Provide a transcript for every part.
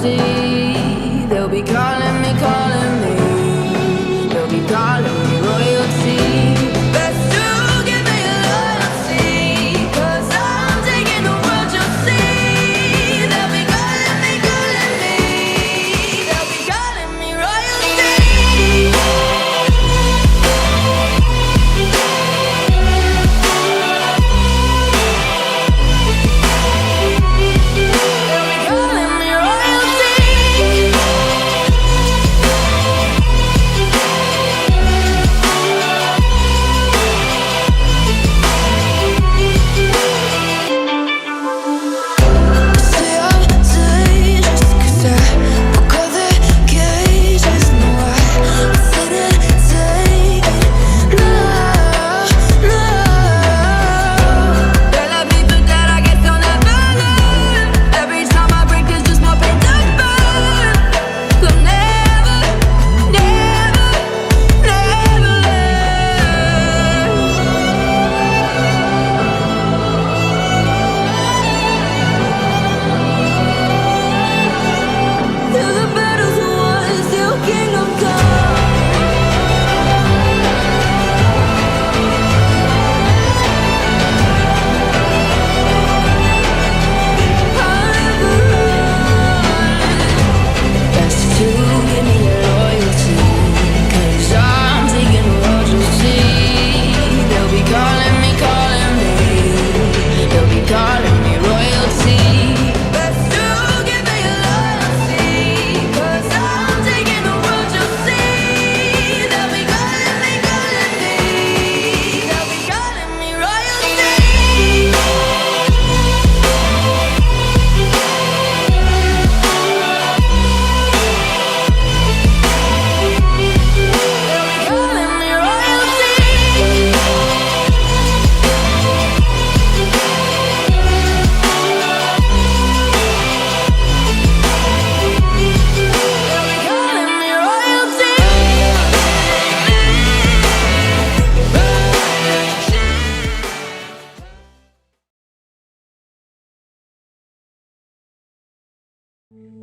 royalty. They'll be calling me, calling me. They'll be calling me royalty. Best to give me loyalty, 'cause I'm taking the world, you'll see. They'll be calling me, calling me. They'll be calling me royalty.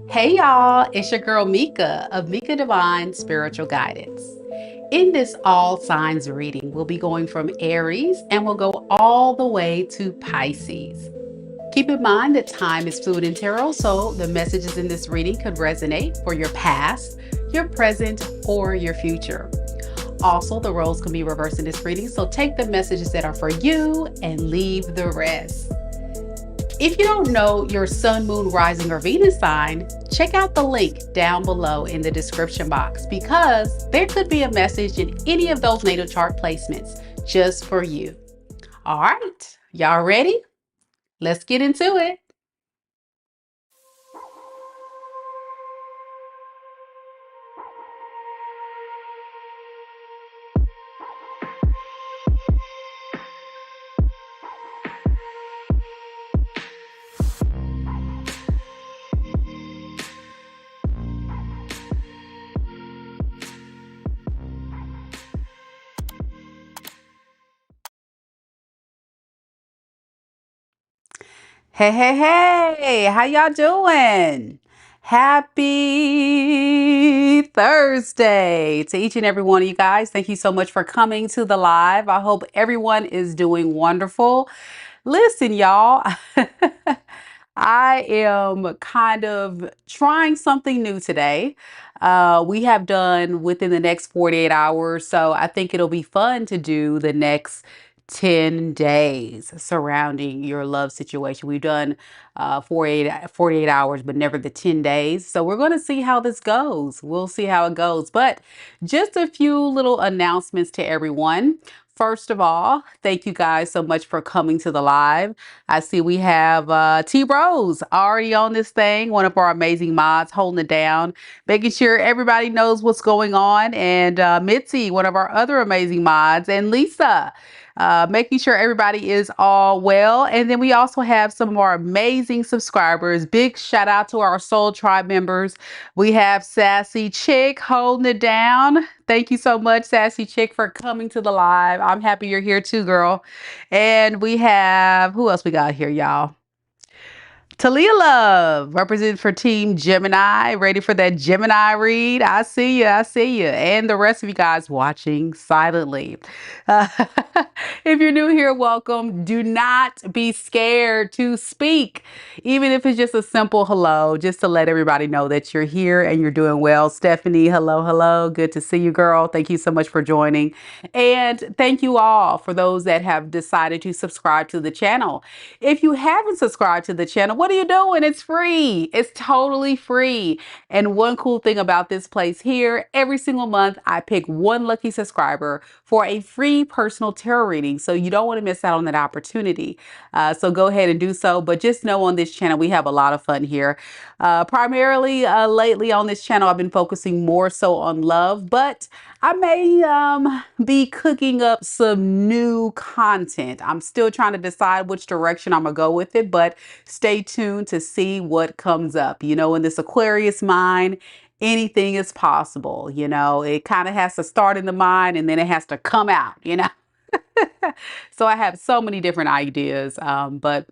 Hey y'all, it's your girl Mika of Mika Divine Spiritual Guidance. In this all signs reading, we'll be going from Aries and we'll go all the way to Pisces. Keep in mind that time is fluid in tarot, so the messages in this reading could resonate for your past, your present, or your future. Also, the roles can be reversed in this reading, so take the messages that are for you and leave the rest. If you don't know your sun, moon, rising, or Venus sign, check out the link down below in the description box because there could be a message in any of those natal chart placements just for you. All right, y'all ready? Let's get into it. Hey, how y'all doing? Happy Thursday to each and every one of you guys. Thank you so much for coming to the live. I hope everyone is doing wonderful. Listen, y'all, I am kind of trying something new today. We have done within the next 48 hours, so I think it'll be fun to do the next 10 days surrounding your love situation. We've done 48 hours, but never the 10 days. So we're going to see how this goes. We'll see how it goes. But just a few little announcements to everyone. First of all, thank you guys so much for coming to the live. I see we have T Rose already on this thing, one of our amazing mods holding it down, making sure everybody knows what's going on. And Mitzi, one of our other amazing mods, and Lisa, making sure everybody is all well. And then we also have some of our amazing subscribers. Big shout out to our Soul Tribe members. We have Sassy Chick holding it down. Thank you so much, Sassy Chick, for coming to the live. I'm happy you're here too, girl. And we have, who else we got here, y'all? Talia Love, representing for Team Gemini, ready for that Gemini read. I see you. I see you. And the rest of you guys watching silently. Uh, if you're new here, welcome. Do not be scared to speak, even if it's just a simple hello, just to let everybody know that you're here and you're doing well. Stephanie, hello, hello. Good to see you, girl. Thank you so much for joining. And thank you all for those that have decided to subscribe to the channel. If you haven't subscribed to the channel, what are you doing? It's free. It's totally free. And one cool thing about this place here, every single month, I pick one lucky subscriber for a free personal tarot reading. So you don't want to miss out on that opportunity. So go ahead and do so. But just know on this channel, we have a lot of fun here. Primarily lately on this channel, I've been focusing more so on love, but I may be cooking up some new content. I'm still trying to decide which direction I'm gonna go with it, but stay tuned to see what comes up. You know, in this Aquarius mind, anything is possible. You know, it kind of has to start in the mind and then it has to come out, you know. So I have so many different ideas, but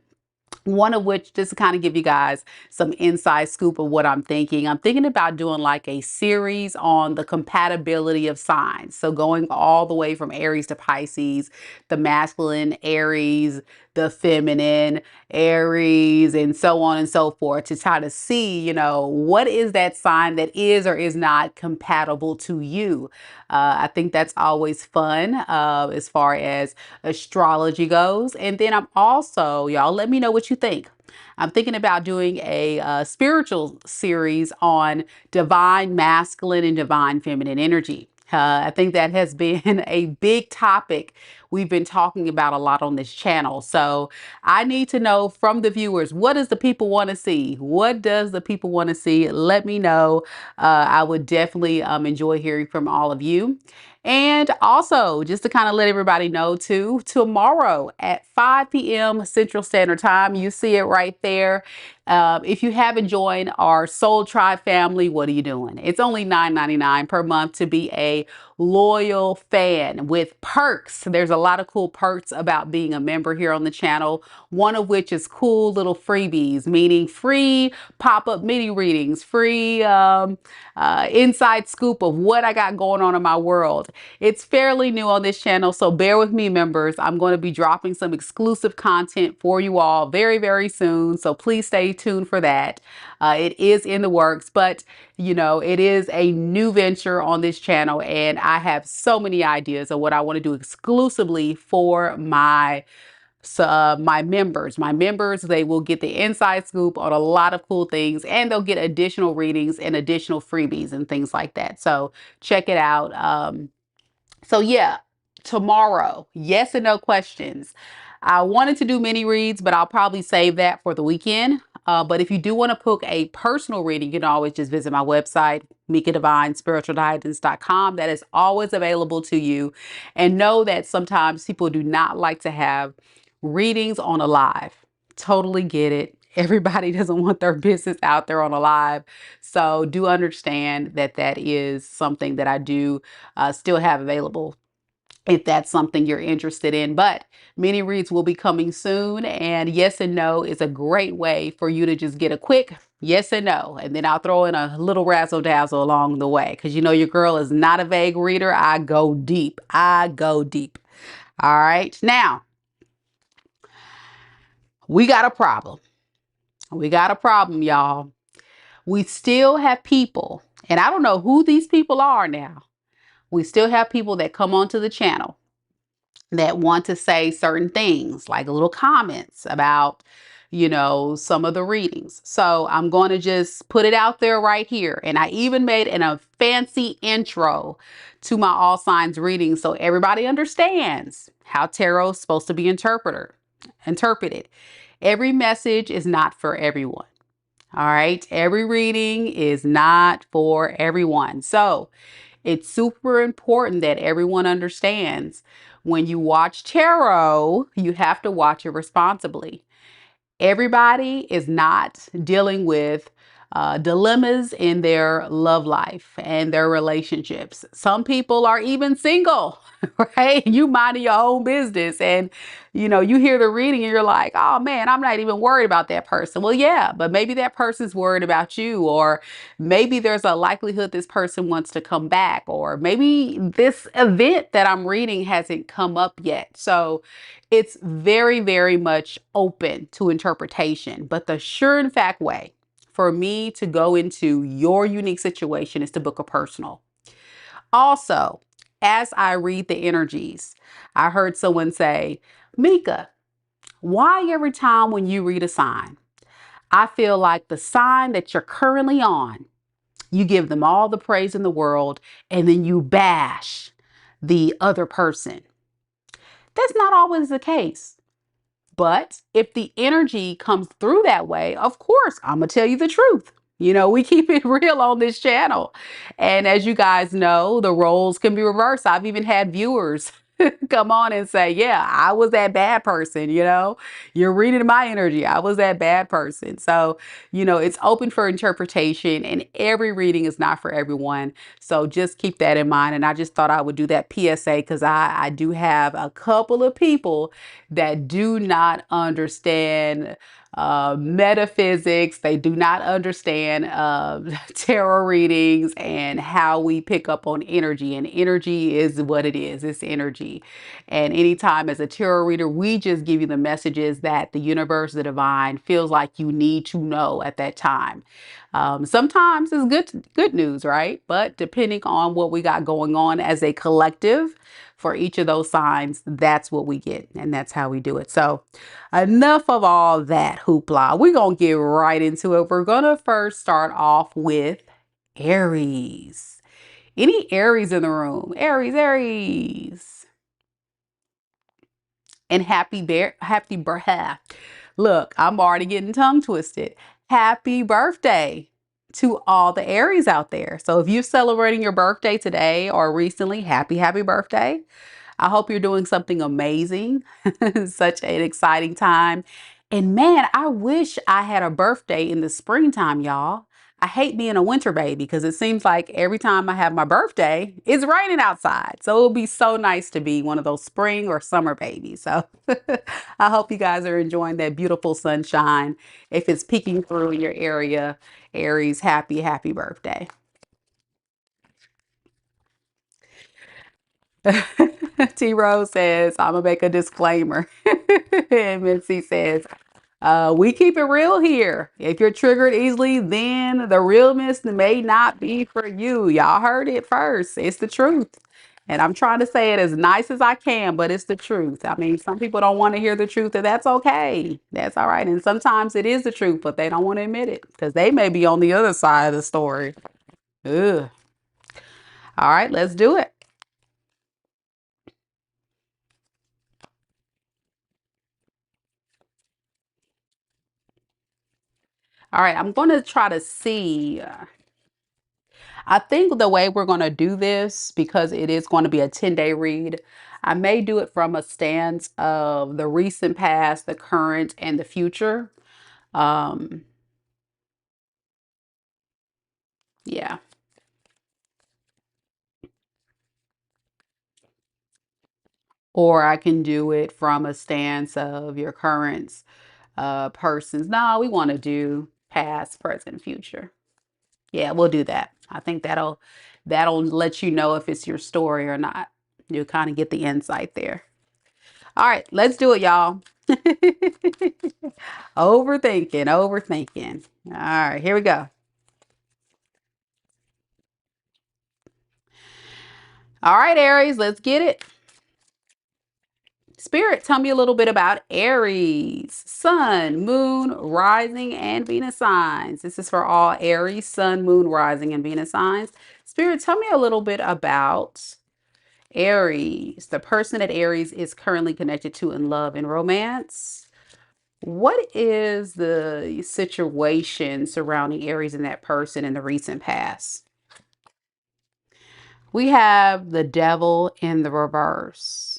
one of which, just to kind of give you guys some inside scoop of what I'm thinking. I'm thinking about doing like a series on the compatibility of signs. So going all the way from Aries to Pisces, the masculine Aries, the feminine Aries, and so on and so forth, to try to see, you know, what is that sign that is or is not compatible to you. I think that's always fun as far as astrology goes. And then I'm also, y'all, let me know what you think. I'm thinking about doing a spiritual series on divine masculine and divine feminine energy. I think that has been a big topic we've been talking about a lot on this channel. So I need to know from the viewers, what does the people want to see? What does the people want to see? Let me know. I would definitely enjoy hearing from all of you. And also, just to kind of let everybody know too, tomorrow at 5 p.m. Central Standard Time, you see it right there. If you haven't joined our Soul Tribe family, what are you doing? It's only $9.99 per month to be a loyal fan with perks. There's a lot of cool perks about being a member here on the channel, one of which is cool little freebies, meaning free pop-up mini readings, free inside scoop of what I got going on in my world. It's fairly new on this channel, so bear with me, members. I'm going to be dropping some exclusive content for you all very, very soon, so please stay tuned for that. It is in the works, but you know, it is a new venture on this channel, and I have so many ideas of what I want to do exclusively for my members. My members, they will get the inside scoop on a lot of cool things, and they'll get additional readings and additional freebies and things like that. So check it out. So yeah, tomorrow, yes and no questions. I wanted to do mini reads, but I'll probably save that for the weekend. But if you do want to book a personal reading, you can always just visit my website, MikaDivineSpiritualGuidance.com. That is always available to you. And know that sometimes people do not like to have readings on a live. Totally get it. Everybody doesn't want their business out there on a live. So do understand that that is something that I do still have available if that's something you're interested in. But mini reads will be coming soon, and yes and no is a great way for you to just get a quick yes and no, and then I'll throw in a little razzle dazzle along the way, because you know your girl is not a vague reader. I go deep. I go deep. All right, now we got a problem. We got a problem, y'all. We still have people, and I don't know who these people are now. We still have people that come onto the channel that want to say certain things, like little comments about, you know, some of the readings. So I'm going to just put it out there right here. And I even made a fancy intro to my all signs reading, so everybody understands how tarot is supposed to be interpreted. Every message is not for everyone. All right. Every reading is not for everyone. So it's super important that everyone understands, when you watch tarot, you have to watch it responsibly. Everybody is not dealing with dilemmas in their love life and their relationships. Some people are even single, right? You minding your own business, and you hear the reading and you're like, oh man, I'm not even worried about that person. Well, yeah, but maybe that person's worried about you, or maybe there's a likelihood this person wants to come back, or maybe this event that I'm reading hasn't come up yet. So it's very, very much open to interpretation. But the sure and fact way for me to go into your unique situation is to book a personal. Also, as I read the energies, I heard someone say, Mika, why every time when you read a sign, I feel like the sign that you're currently on, you give them all the praise in the world and then you bash the other person. That's not always the case. But if the energy comes through that way, of course, I'm going to tell you the truth. We keep it real on this channel. And as you guys know, the roles can be reversed. I've even had viewers come on and say, yeah, I was that bad person. You're reading my energy. I was that bad person. So, it's open for interpretation, and every reading is not for everyone. So just keep that in mind. And I just thought I would do that PSA because I do have a couple of people that do not understand metaphysics. They do not understand tarot readings and how we pick up on energy. And energy is what it is. It's energy. And anytime as a tarot reader, we just give you the messages that the universe, the divine, feels like you need to know at that time. Sometimes it's good news, right? But depending on what we got going on as a collective for each of those signs, that's what we get, and that's how we do it. So enough of all that hoopla. We're going to get right into it. We're going to first start off with Aries. Any Aries in the room? Aries, Aries. And happy birthday. Look, I'm already getting tongue twisted. Happy birthday to all the Aries out there. So if you're celebrating your birthday today or recently, happy birthday. I hope you're doing something amazing. Such an exciting time. And man, I wish I had a birthday in the springtime, y'all. I hate being a winter baby because it seems like every time I have my birthday, it's raining outside. So it would be so nice to be one of those spring or summer babies. So I hope you guys are enjoying that beautiful sunshine. If it's peeking through in your area, Aries, happy birthday. T Rose says, I'm gonna make a disclaimer. And Mitzi says, we keep it real here. If you're triggered easily, then the realness may not be for you. Y'all heard it first. It's the truth. And I'm trying to say it as nice as I can, but it's the truth. I mean, some people don't want to hear the truth, and that's okay. That's all right. And sometimes it is the truth, but they don't want to admit it because they may be on the other side of the story. Ugh. All right, let's do it. All right, I'm going to try to see. I think the way we're going to do this, because it is going to be a 10-day read, I may do it from a stance of the recent past, the current, and the future. Um, yeah. Or I can do it from a stance of your current persons. No, we want to do past, present, future. Yeah, we'll do that. I think that'll let you know if it's your story or not. You'll kind of get the insight there. All right, let's do it, y'all. Overthinking. All right, here we go. All right, Aries, let's get it. Spirit, tell me a little bit about Aries. Sun, moon, rising, and Venus signs. This is for all Aries, sun, moon, rising, and Venus signs. Spirit, tell me a little bit about Aries, the person that Aries is currently connected to in love and romance. What is the situation surrounding Aries and that person in the recent past? We have the devil in the reverse.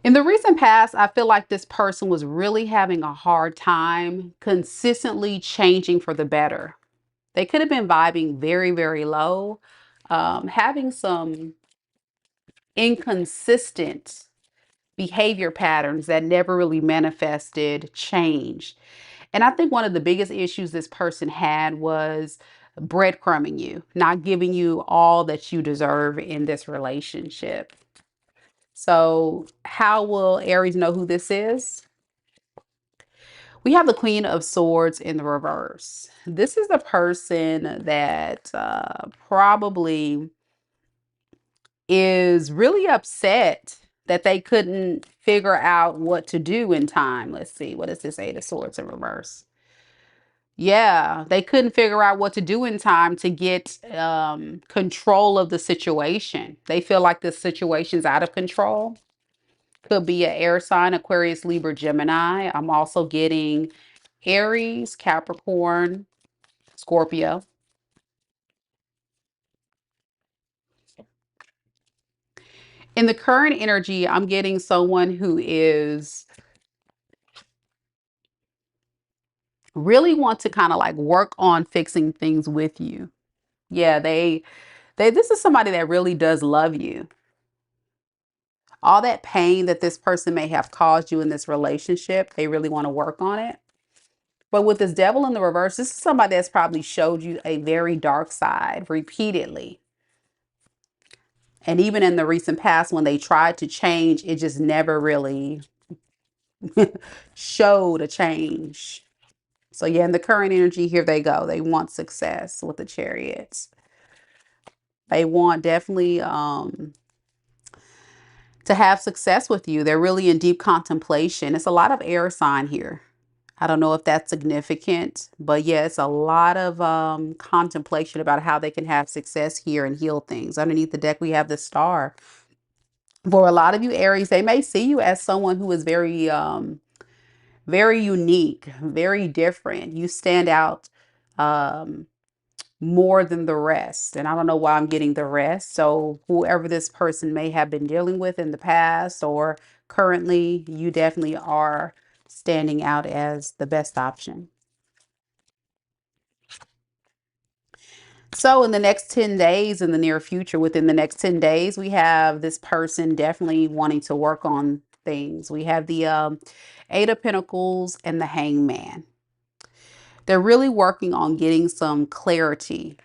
In the recent past, I feel like this person was really having a hard time consistently changing for the better. They could have been vibing very, very low, having some inconsistent behavior patterns that never really manifested change. And I think one of the biggest issues this person had was breadcrumbing you, not giving you all that you deserve in this relationship. So, how will Aries know who this is? We have the Queen of Swords in the reverse. This is the person that probably is really upset that they couldn't figure out what to do in time. Let's see, what is this Eight of Swords in reverse? Yeah, they couldn't figure out what to do in time to get control of the situation. They feel like the situation's out of control. Could be an air sign, Aquarius, Libra, Gemini. I'm also getting Aries, Capricorn, Scorpio. In the current energy, I'm getting someone who is really want to kind of like work on fixing things with you. Yeah, this is somebody that really does love you. All that pain that this person may have caused you in this relationship, they really want to work on it. But with this devil in the reverse, this is somebody that's probably showed you a very dark side repeatedly. And even in the recent past, when they tried to change, it just never really showed a change. So yeah, in the current energy, here they go. They want success with the Chariots. They want definitely to have success with you. They're really in deep contemplation. It's a lot of air sign here. I don't know if that's significant, but yeah, it's a lot of contemplation about how they can have success here and heal things. Underneath the deck, we have the Star. For a lot of you Aries, they may see you as someone who is very unique, very different. You stand out more than the rest. And I don't know why I'm getting the rest. So whoever this person may have been dealing with in the past or currently, you definitely are standing out as the best option. So in the next 10 days, in the near future, within the next 10 days, we have this person definitely wanting to work on things. We have the Eight of Pentacles and the Hangman. They're really working on getting some clarity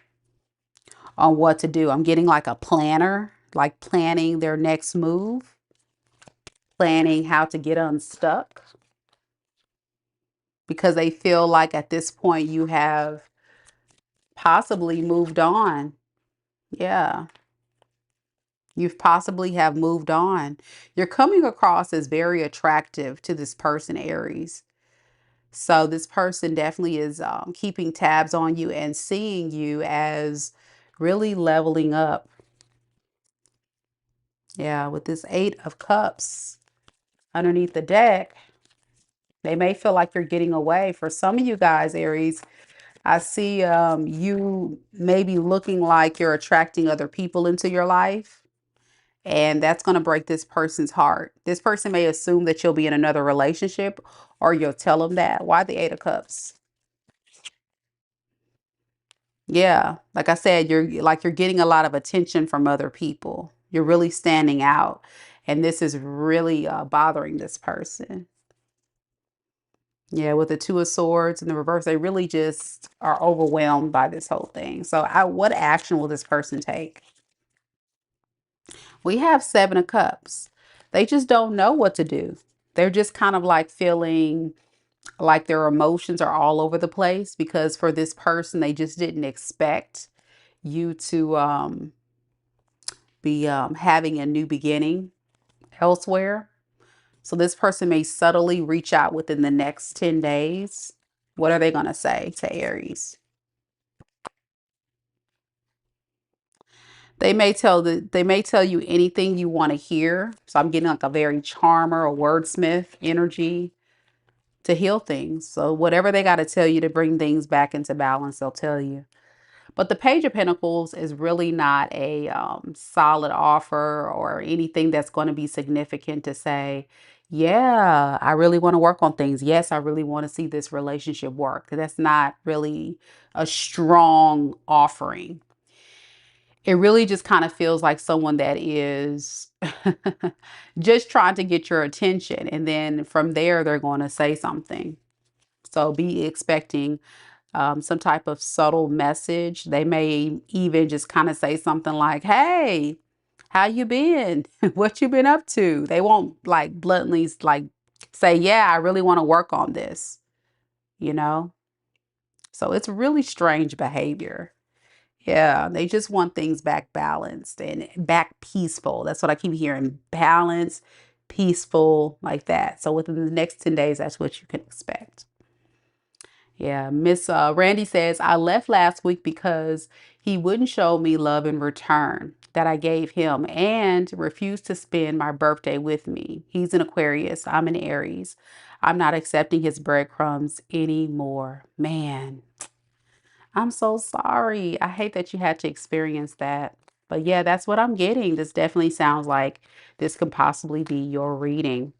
on what to do. I'm getting like a planner, like planning their next move, planning how to get unstuck, because they feel like at this point you have possibly moved on. Yeah. You've possibly have moved on. You're coming across as very attractive to this person, Aries. So this person definitely is keeping tabs on you and seeing you as really leveling up. Yeah, with this Eight of Cups underneath the deck, they may feel like you're getting away. For some of you guys, Aries, I see you maybe looking like you're attracting other people into your life. And that's going to break this person's heart. This person may assume that you'll be in another relationship or you'll tell them that. Why the Eight of Cups? Yeah, like I said, you're getting a lot of attention from other people. You're really standing out. And this is really bothering this person. Yeah, with the Two of Swords in the reverse, they really just are overwhelmed by this whole thing. So what action will this person take? We have Seven of Cups. They just don't know what to do. They're just kind of like feeling like their emotions are all over the place, because for this person, they just didn't expect you to be having a new beginning elsewhere. So this person may subtly reach out within the next 10 days. What are they going to say to Aries? They may tell you anything you want to hear. So I'm getting like a very charmer or wordsmith energy to heal things. So whatever they got to tell you to bring things back into balance, they'll tell you. But the Page of Pentacles is really not a solid offer or anything that's going to be significant to say, yeah, I really want to work on things. Yes, I really want to see this relationship work. That's not really a strong offering. It really just kind of feels like someone that is just trying to get your attention. And then from there, they're going to say something. So be expecting some type of subtle message. They may even just kind of say something like, hey, how you been? What you been up to? They won't like bluntly like say, yeah, I really want to work on this, you know? So it's really strange behavior. Yeah, they just want things back balanced and back peaceful. That's what I keep hearing. Balance, peaceful, like that. So within the next 10 days, that's what you can expect. Yeah, Miss Randy says, I left last week because he wouldn't show me love in return that I gave him and refused to spend my birthday with me. He's an Aquarius. I'm an Aries. I'm not accepting his breadcrumbs anymore. Man, I'm so sorry. I hate that you had to experience that. But yeah, that's what I'm getting. This definitely sounds like this could possibly be your reading.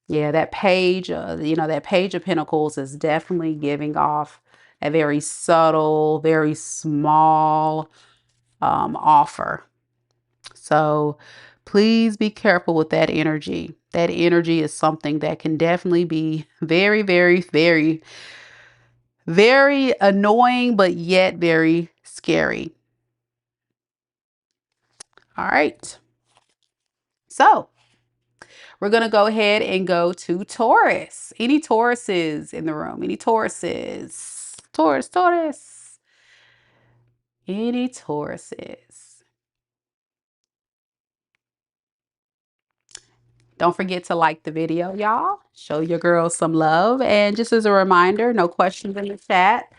Yeah, that page, that Page of Pentacles is definitely giving off a very subtle, very small offer. So please be careful with that energy. That energy is something that can definitely be very, very, very, very annoying, but yet very scary. All right. So we're going to go ahead and go to Taurus. Any Tauruses in the room? Any Tauruses? Taurus, Taurus. Any Tauruses? Don't forget to like the video, y'all. Show your girls some love. And just as a reminder, no questions in the chat.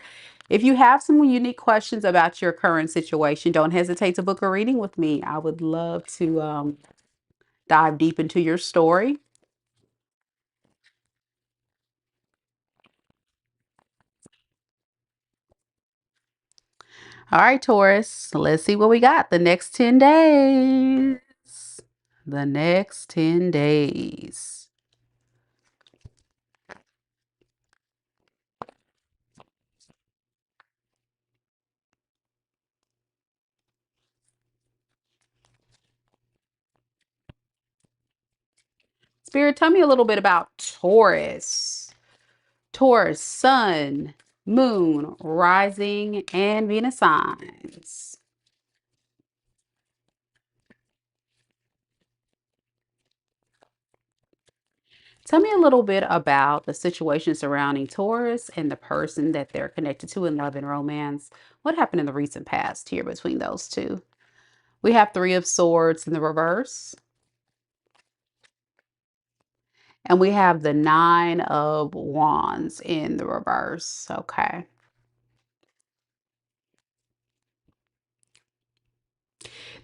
If you have some unique questions about your current situation, don't hesitate to book a reading with me. I would love to dive deep into your story. All right, Taurus, let's see what we got the next 10 days. The next 10 days. Spirit, tell me a little bit about Taurus. Taurus, sun, moon, rising, and Venus signs. Tell me a little bit about the situation surrounding Taurus and the person that they're connected to in love and romance. What happened in the recent past here between those two? We have Three of Swords in the reverse. And we have the Nine of Wands in the reverse. Okay.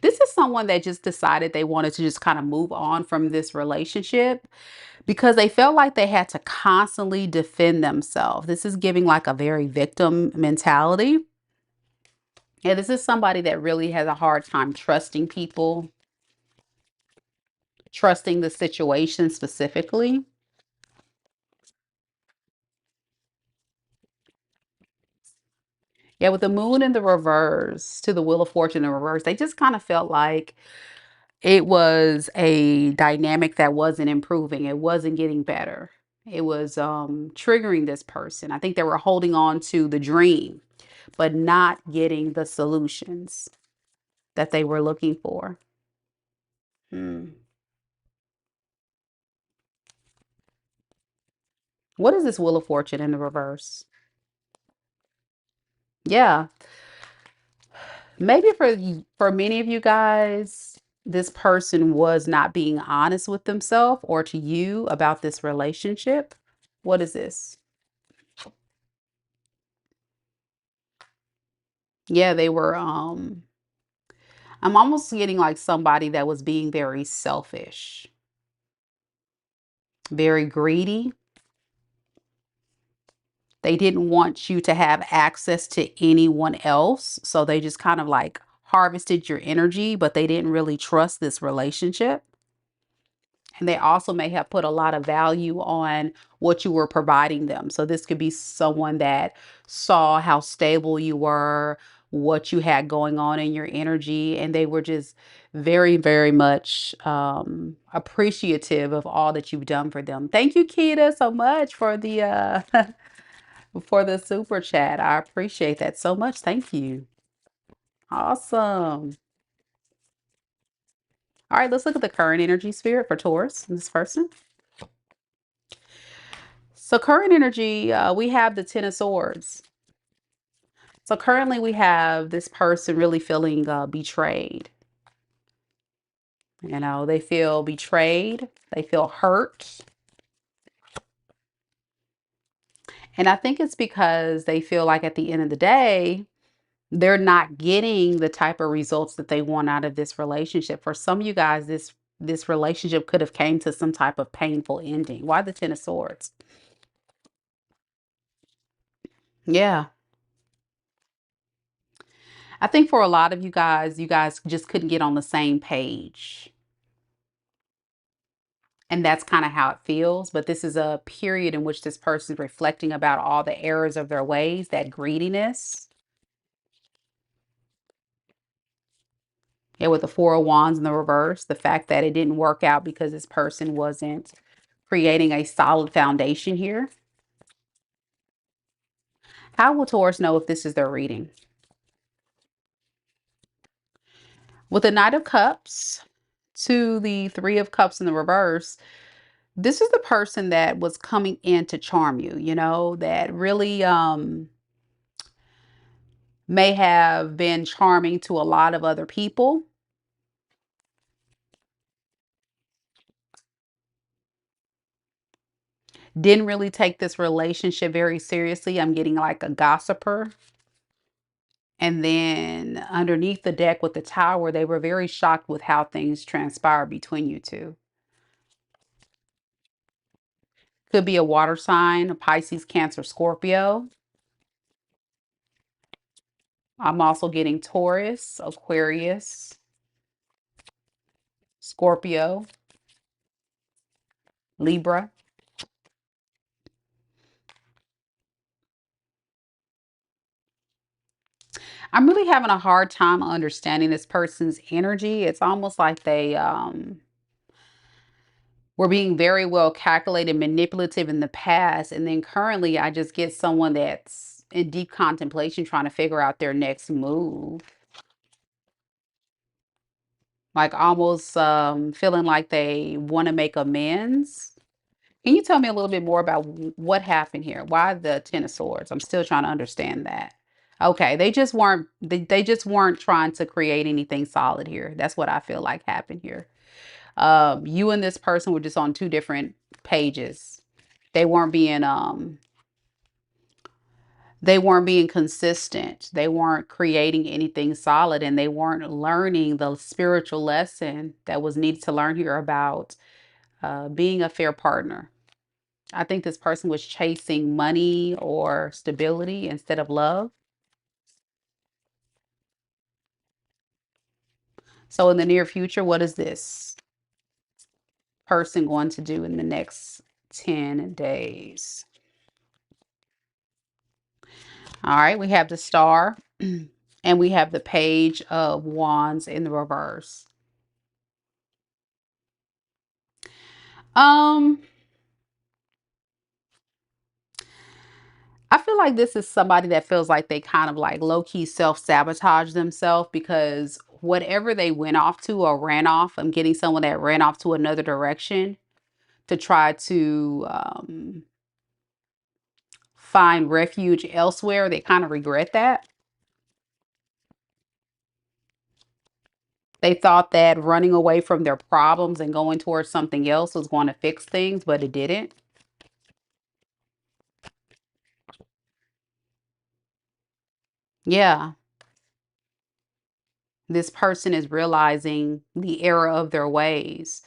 This is someone that just decided they wanted to just kind of move on from this relationship because they felt like they had to constantly defend themselves. This is giving like a very victim mentality. Yeah, this is somebody that really has a hard time trusting people, trusting the situation specifically. Yeah, with the moon in the reverse to the Wheel of Fortune in reverse, they just kind of felt like it was a dynamic that wasn't improving. It wasn't getting better. It was triggering this person. I think they were holding on to the dream, but not getting the solutions that they were looking for. Hmm. What is this Wheel of Fortune in the reverse? Yeah, maybe for many of you guys, this person was not being honest with themselves or to you about this relationship. What is this? Yeah, they were I'm almost getting like somebody that was being very selfish, very greedy. They didn't want you to have access to anyone else. So they just kind of like harvested your energy, but they didn't really trust this relationship. And they also may have put a lot of value on what you were providing them. So this could be someone that saw how stable you were, what you had going on in your energy, and they were just very, very much appreciative of all that you've done for them. Thank you, Kita, so much for the for the super chat. I appreciate that so much. Thank you. Awesome. All right, let's look at the current energy spirit for Taurus, this person. So current energy, we have the Ten of Swords. So currently we have this person really feeling betrayed. You know, they feel betrayed. They feel hurt. And I think it's because they feel like at the end of the day, they're not getting the type of results that they want out of this relationship. For some of you guys, this relationship could have came to some type of painful ending. Why the Ten of Swords? Yeah. I think for a lot of you guys just couldn't get on the same page. And that's kind of how it feels. But this is a period in which this person is reflecting about all the errors of their ways, that greediness. Yeah, with the Four of Wands in the reverse, the fact that it didn't work out because this person wasn't creating a solid foundation here. How will Taurus know if this is their reading? With the Knight of Cups to the Three of Cups in the reverse, this is the person that was coming in to charm you, you know, that really may have been charming to a lot of other people. Didn't really take this relationship very seriously. I'm getting like a gossiper. And then underneath the deck with the Tower, they were very shocked with how things transpired between you two. Could be a water sign, a Pisces, Cancer, Scorpio. I'm also getting Taurus, Aquarius, Scorpio, Libra. I'm really having a hard time understanding this person's energy. It's almost like they were being very well calculated, manipulative in the past. And then currently, I just get someone that's in deep contemplation trying to figure out their next move. Like almost feeling like they want to make amends. Can you tell me a little bit more about what happened here? Why the Ten of Swords? I'm still trying to understand that. Okay, they just weren't trying to create anything solid here. That's what I feel like happened here. You and this person were just on two different pages. They weren't being consistent. They weren't creating anything solid, and they weren't learning the spiritual lesson that was needed to learn here about being a fair partner. I think this person was chasing money or stability instead of love. So in the near future, what is this person going to do in the next 10 days? All right, we have the Star and we have the Page of Wands in the reverse. Um, I feel like this is somebody that feels like they kind of like low-key self-sabotage themselves because whatever they went off to or ran off, I'm getting someone that ran off to another direction to try to find refuge elsewhere. They kind of regret that. They thought that running away from their problems and going towards something else was going to fix things, but it didn't. Yeah. This person is realizing the error of their ways.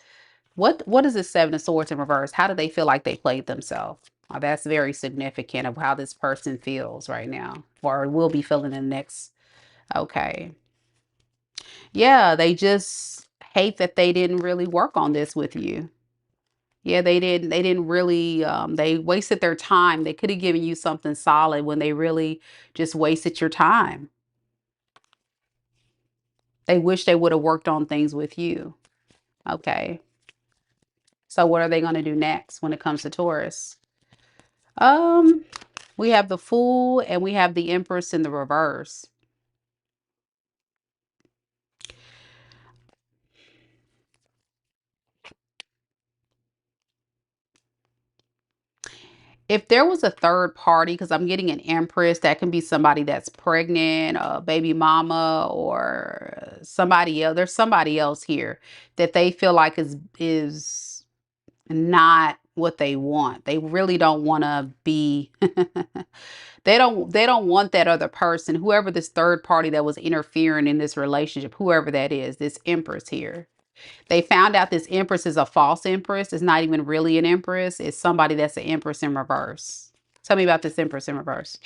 What is this Seven of Swords in reverse? How do they feel like they played themselves? That's very significant of how this person feels right now, or will be feeling in the next. Okay. Yeah, they just hate that they didn't really work on this with you. Yeah, they didn't really they wasted their time. They could have given you something solid when they really just wasted your time. They wish they would have worked on things with you. Okay. So what are they going to do next when it comes to Taurus? Um, we have the Fool and we have the Empress in the reverse. If there was a third party, because I'm getting an Empress, that can be somebody that's pregnant, a baby mama, or somebody else. There's somebody else here that they feel like is not what they want. They really don't want to be they don't want that other person, whoever this third party that was interfering in this relationship, whoever that is, this Empress here. They found out this Empress is a false Empress. It's not even really an Empress. It's somebody that's an Empress in reverse. Tell me about this Empress in reverse.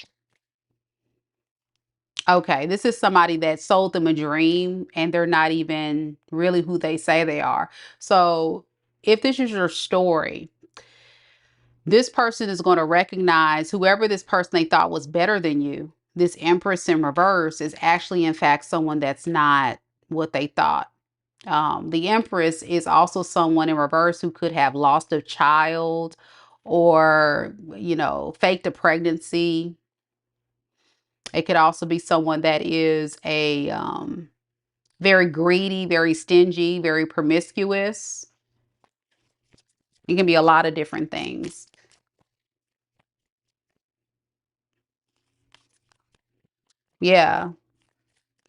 Okay, this is somebody that sold them a dream and they're not even really who they say they are. So if this is your story, this person is going to recognize whoever this person they thought was better than you. This Empress in reverse is actually, in fact, someone that's not what they thought. The Empress is also someone in reverse who could have lost a child or, faked a pregnancy. It could also be someone that is a very greedy, very stingy, very promiscuous. It can be a lot of different things. Yeah.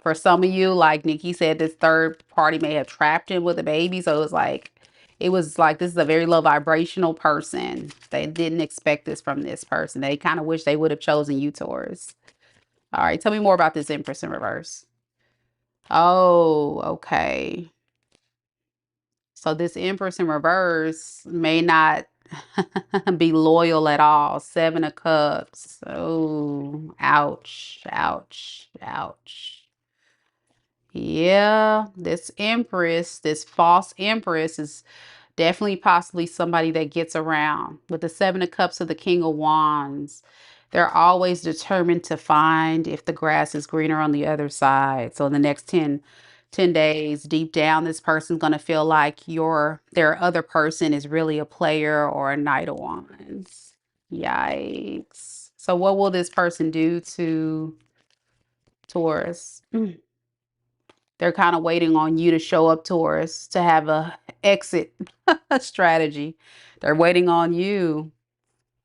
For some of you, like Nikki said, this third party may have trapped him with a baby. So it was like this is a very low vibrational person. They didn't expect this from this person. They kind of wish they would have chosen you, Taurus. All right, tell me more about this Empress in reverse. Oh, okay. So this Empress in reverse may not be loyal at all. Seven of Cups. Oh, ouch, ouch, ouch. Yeah, this Empress, this false Empress is definitely possibly somebody that gets around. With the Seven of Cups of the King of Wands, they're always determined to find if the grass is greener on the other side. So in the next ten days, deep down, this person's going to feel like their other person is really a player or a Knight of Wands. Yikes. So what will this person do to Taurus? They're kind of waiting on you to show up, Taurus, to have a exit strategy. They're waiting on you.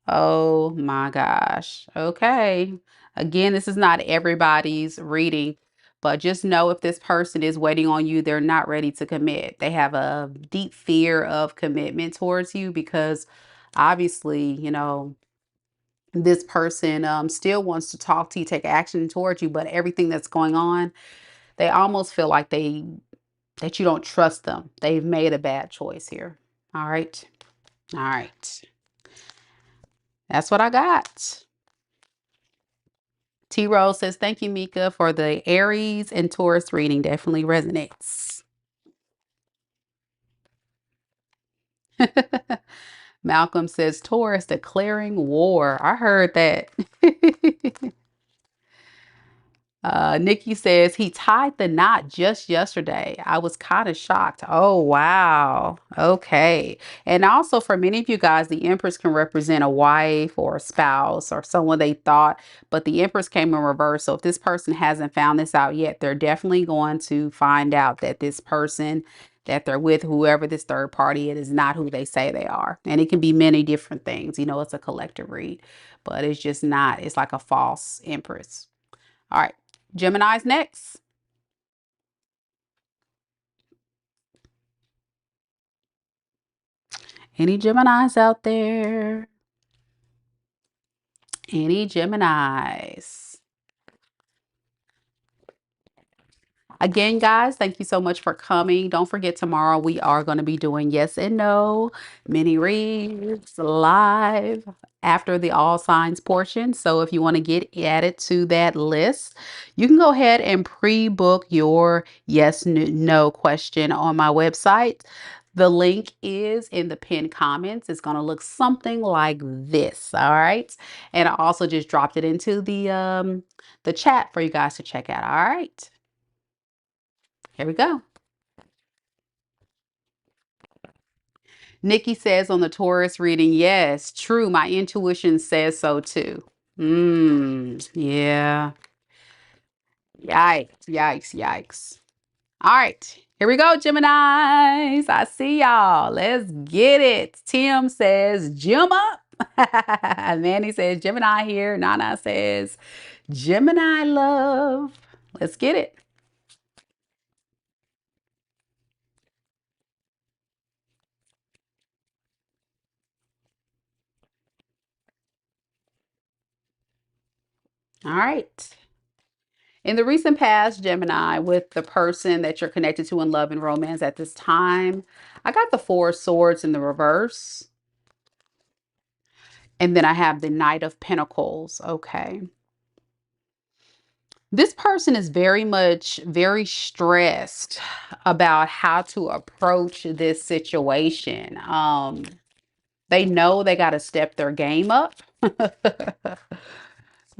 Oh my gosh. Okay. Again, this is not everybody's reading, but just know if this person is waiting on you, they're not ready to commit. They have a deep fear of commitment towards you because obviously, this person still wants to talk to you, take action towards you, but everything that's going on, they almost feel like that you don't trust them. They've made a bad choice here. All right. All right. That's what I got. T Rose says, thank you, Mika, for the Aries and Taurus reading. Definitely resonates. Malcolm says, Taurus declaring war. I heard that. Nikki says he tied the knot just yesterday. I was kind of shocked. Oh, wow. Okay. And also for many of you guys, the Empress can represent a wife or a spouse or someone they thought, but the Empress came in reverse. So if this person hasn't found this out yet, they're definitely going to find out that this person that they're with, whoever this third party is not who they say they are. And it can be many different things. It's a collective read, but it's just not, it's like a false Empress. All right. Gemini's next. Any Geminis out there? Any Geminis? Again, guys, thank you so much for coming. Don't forget, tomorrow we are going to be doing yes and no mini reads live after the all signs portion. So if you want to get added to that list, you can go ahead and pre-book your no question on my website. The link is in the pinned comments. It's going to look something like this. All right. And I also just dropped it into the chat for you guys to check out. All right. Here we go. Nikki says on the Taurus reading, yes, true. My intuition says so too. Yeah. Yikes, yikes, yikes. All right, here we go, Geminis. I see y'all. Let's get it. Tim says, Gem up. Manny says, Gemini here. Nana says, Gemini love. Let's get it. All right. In the recent past, Gemini, with the person that you're connected to in love and romance at this time, I got the Four of Swords in the reverse. And then I have the Knight of Pentacles. Okay. This person is very stressed about how to approach this situation. They know they got to step their game up.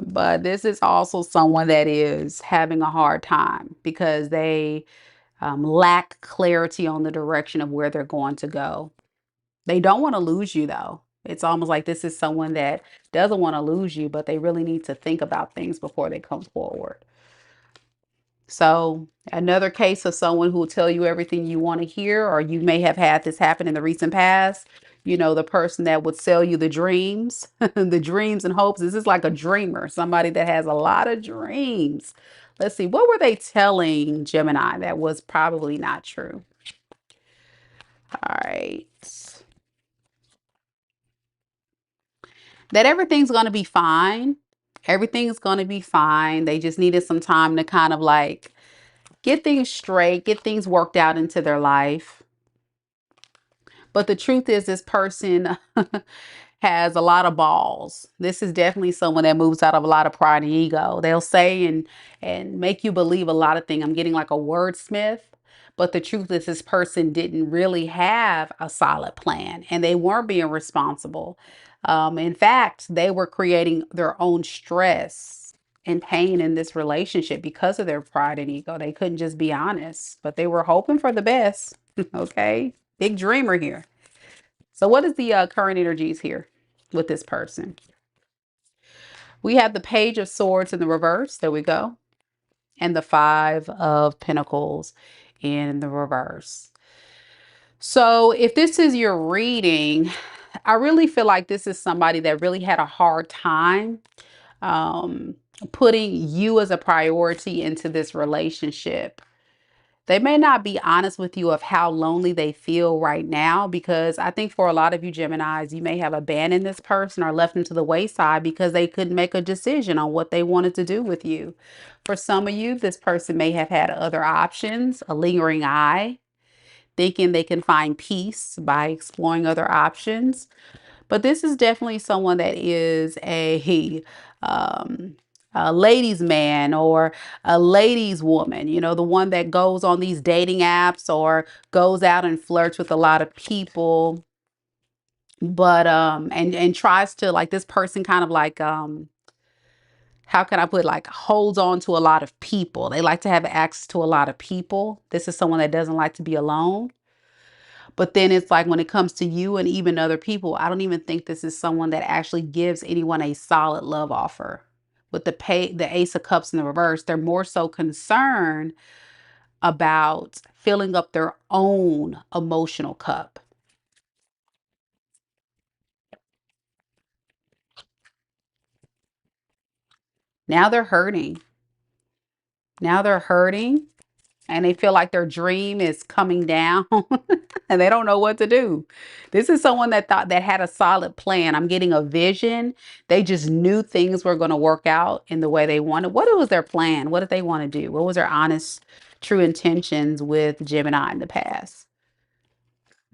But this is also someone that is having a hard time because they lack clarity on the direction of where they're going to go. They don't want to lose you, though. It's almost like this is someone that doesn't want to lose you, but they really need to think about things before they come forward. So another case of someone who will tell you everything you want to hear, or you may have had this happen in the recent past. You know, the person that would sell you the dreams, the dreams and hopes. This is like a dreamer, somebody that has a lot of dreams. Let's see, what were they telling Gemini that was probably not true? All right. That everything's going to be fine. Everything's going to be fine. They just needed some time to kind of like get things straight, get things worked out into their life. But the truth is, this person has a lot of balls. This is definitely someone that moves out of a lot of pride and ego. They'll say and make you believe a lot of things. I'm getting like a wordsmith. But the truth is, this person didn't really have a solid plan and they weren't being responsible. In fact, they were creating their own stress and pain in this relationship because of their pride and ego. They couldn't just be honest, but they were hoping for the best. Okay. Big dreamer here. So what is the current energies here with this person? We have the Page of Swords in the reverse. There we go. And the Five of Pentacles in the reverse. So if this is your reading, I really feel like this is somebody that really had a hard time putting you as a priority into this relationship. They may not be honest with you of how lonely they feel right now, because I think for a lot of you Geminis, you may have abandoned this person or left them to the wayside because they couldn't make a decision on what they wanted to do with you. For some of you, this person may have had other options, a lingering eye, thinking they can find peace by exploring other options. But this is definitely someone that is a ladies man or a ladies woman, you know, the one that goes on these dating apps or goes out and flirts with a lot of people, but and tries to, like, this person kind of like how can I put, like, holds on to a lot of people. They like to have access to a lot of people. This is someone that doesn't like to be alone. But then it's like when it comes to you and even other people, I don't even think this is someone that actually gives anyone a solid love offer. With the Ace of Cups in the reverse, they're more so concerned about filling up their own emotional cup. Now they're hurting. Now they're hurting and they feel like their dream is coming down and they don't know what to do. This is someone that thought that had a solid plan. I'm getting a vision. They just knew things were going to work out in the way they wanted. What was their plan? What did they want to do? What was their honest true intentions with Gemini in the past.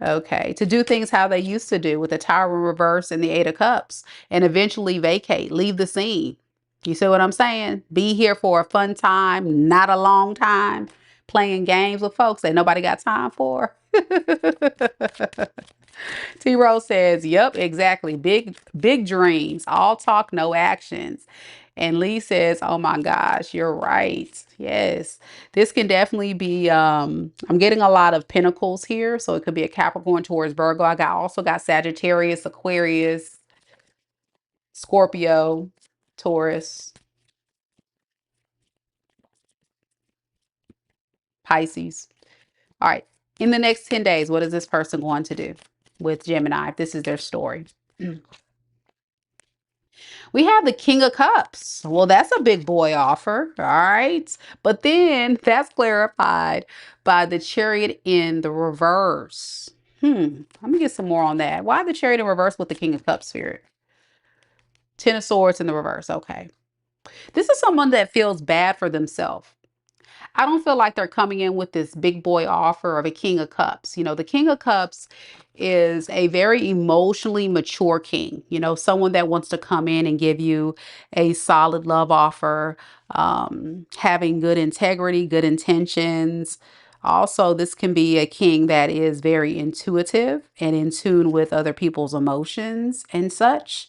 Okay, to do things how they used to do with the Tower in reverse and the Eight of Cups, and eventually vacate, leave the scene. You see what I'm saying? Be here for a fun time, not a long time, playing games with folks that nobody got time for. T Rose says, "Yep, exactly. Big dreams, all talk, no actions." And Lee says, "Oh my gosh, you're right. Yes, this can definitely be. I'm getting a lot of pentacles here, so it could be a Capricorn towards Virgo. I also got Sagittarius, Aquarius, Scorpio, Taurus, Pisces. All right. In the next 10 days, what is this person going to do with Gemini if this is their story?" We have the King of Cups. Well, that's a big boy offer. All right. But then that's clarified by the Chariot in the reverse. Let me get some more on that. Why the Chariot in reverse with the King of Cups spirit? Ten of Swords in the reverse. Okay. This is someone that feels bad for themselves. I don't feel like they're coming in with this big boy offer of a King of Cups. You know, the King of Cups is a very emotionally mature king, you know, someone that wants to come in and give you a solid love offer, having good integrity, good intentions. Also, this can be a king that is very intuitive and in tune with other people's emotions and such.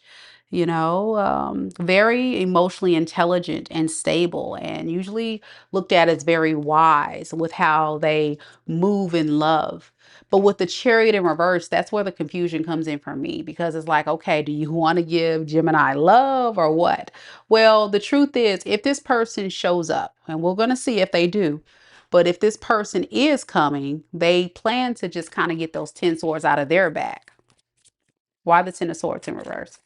You know, very emotionally intelligent and stable, and usually looked at as very wise with how they move in love. But with the Chariot in reverse, that's where the confusion comes in for me, because it's like, okay, do you want to give Gemini love or what? Well, the truth is, if this person shows up, and we're going to see if they do, but if this person is coming, they plan to just kind of get those 10 swords out of their bag. Why the 10 of swords in reverse?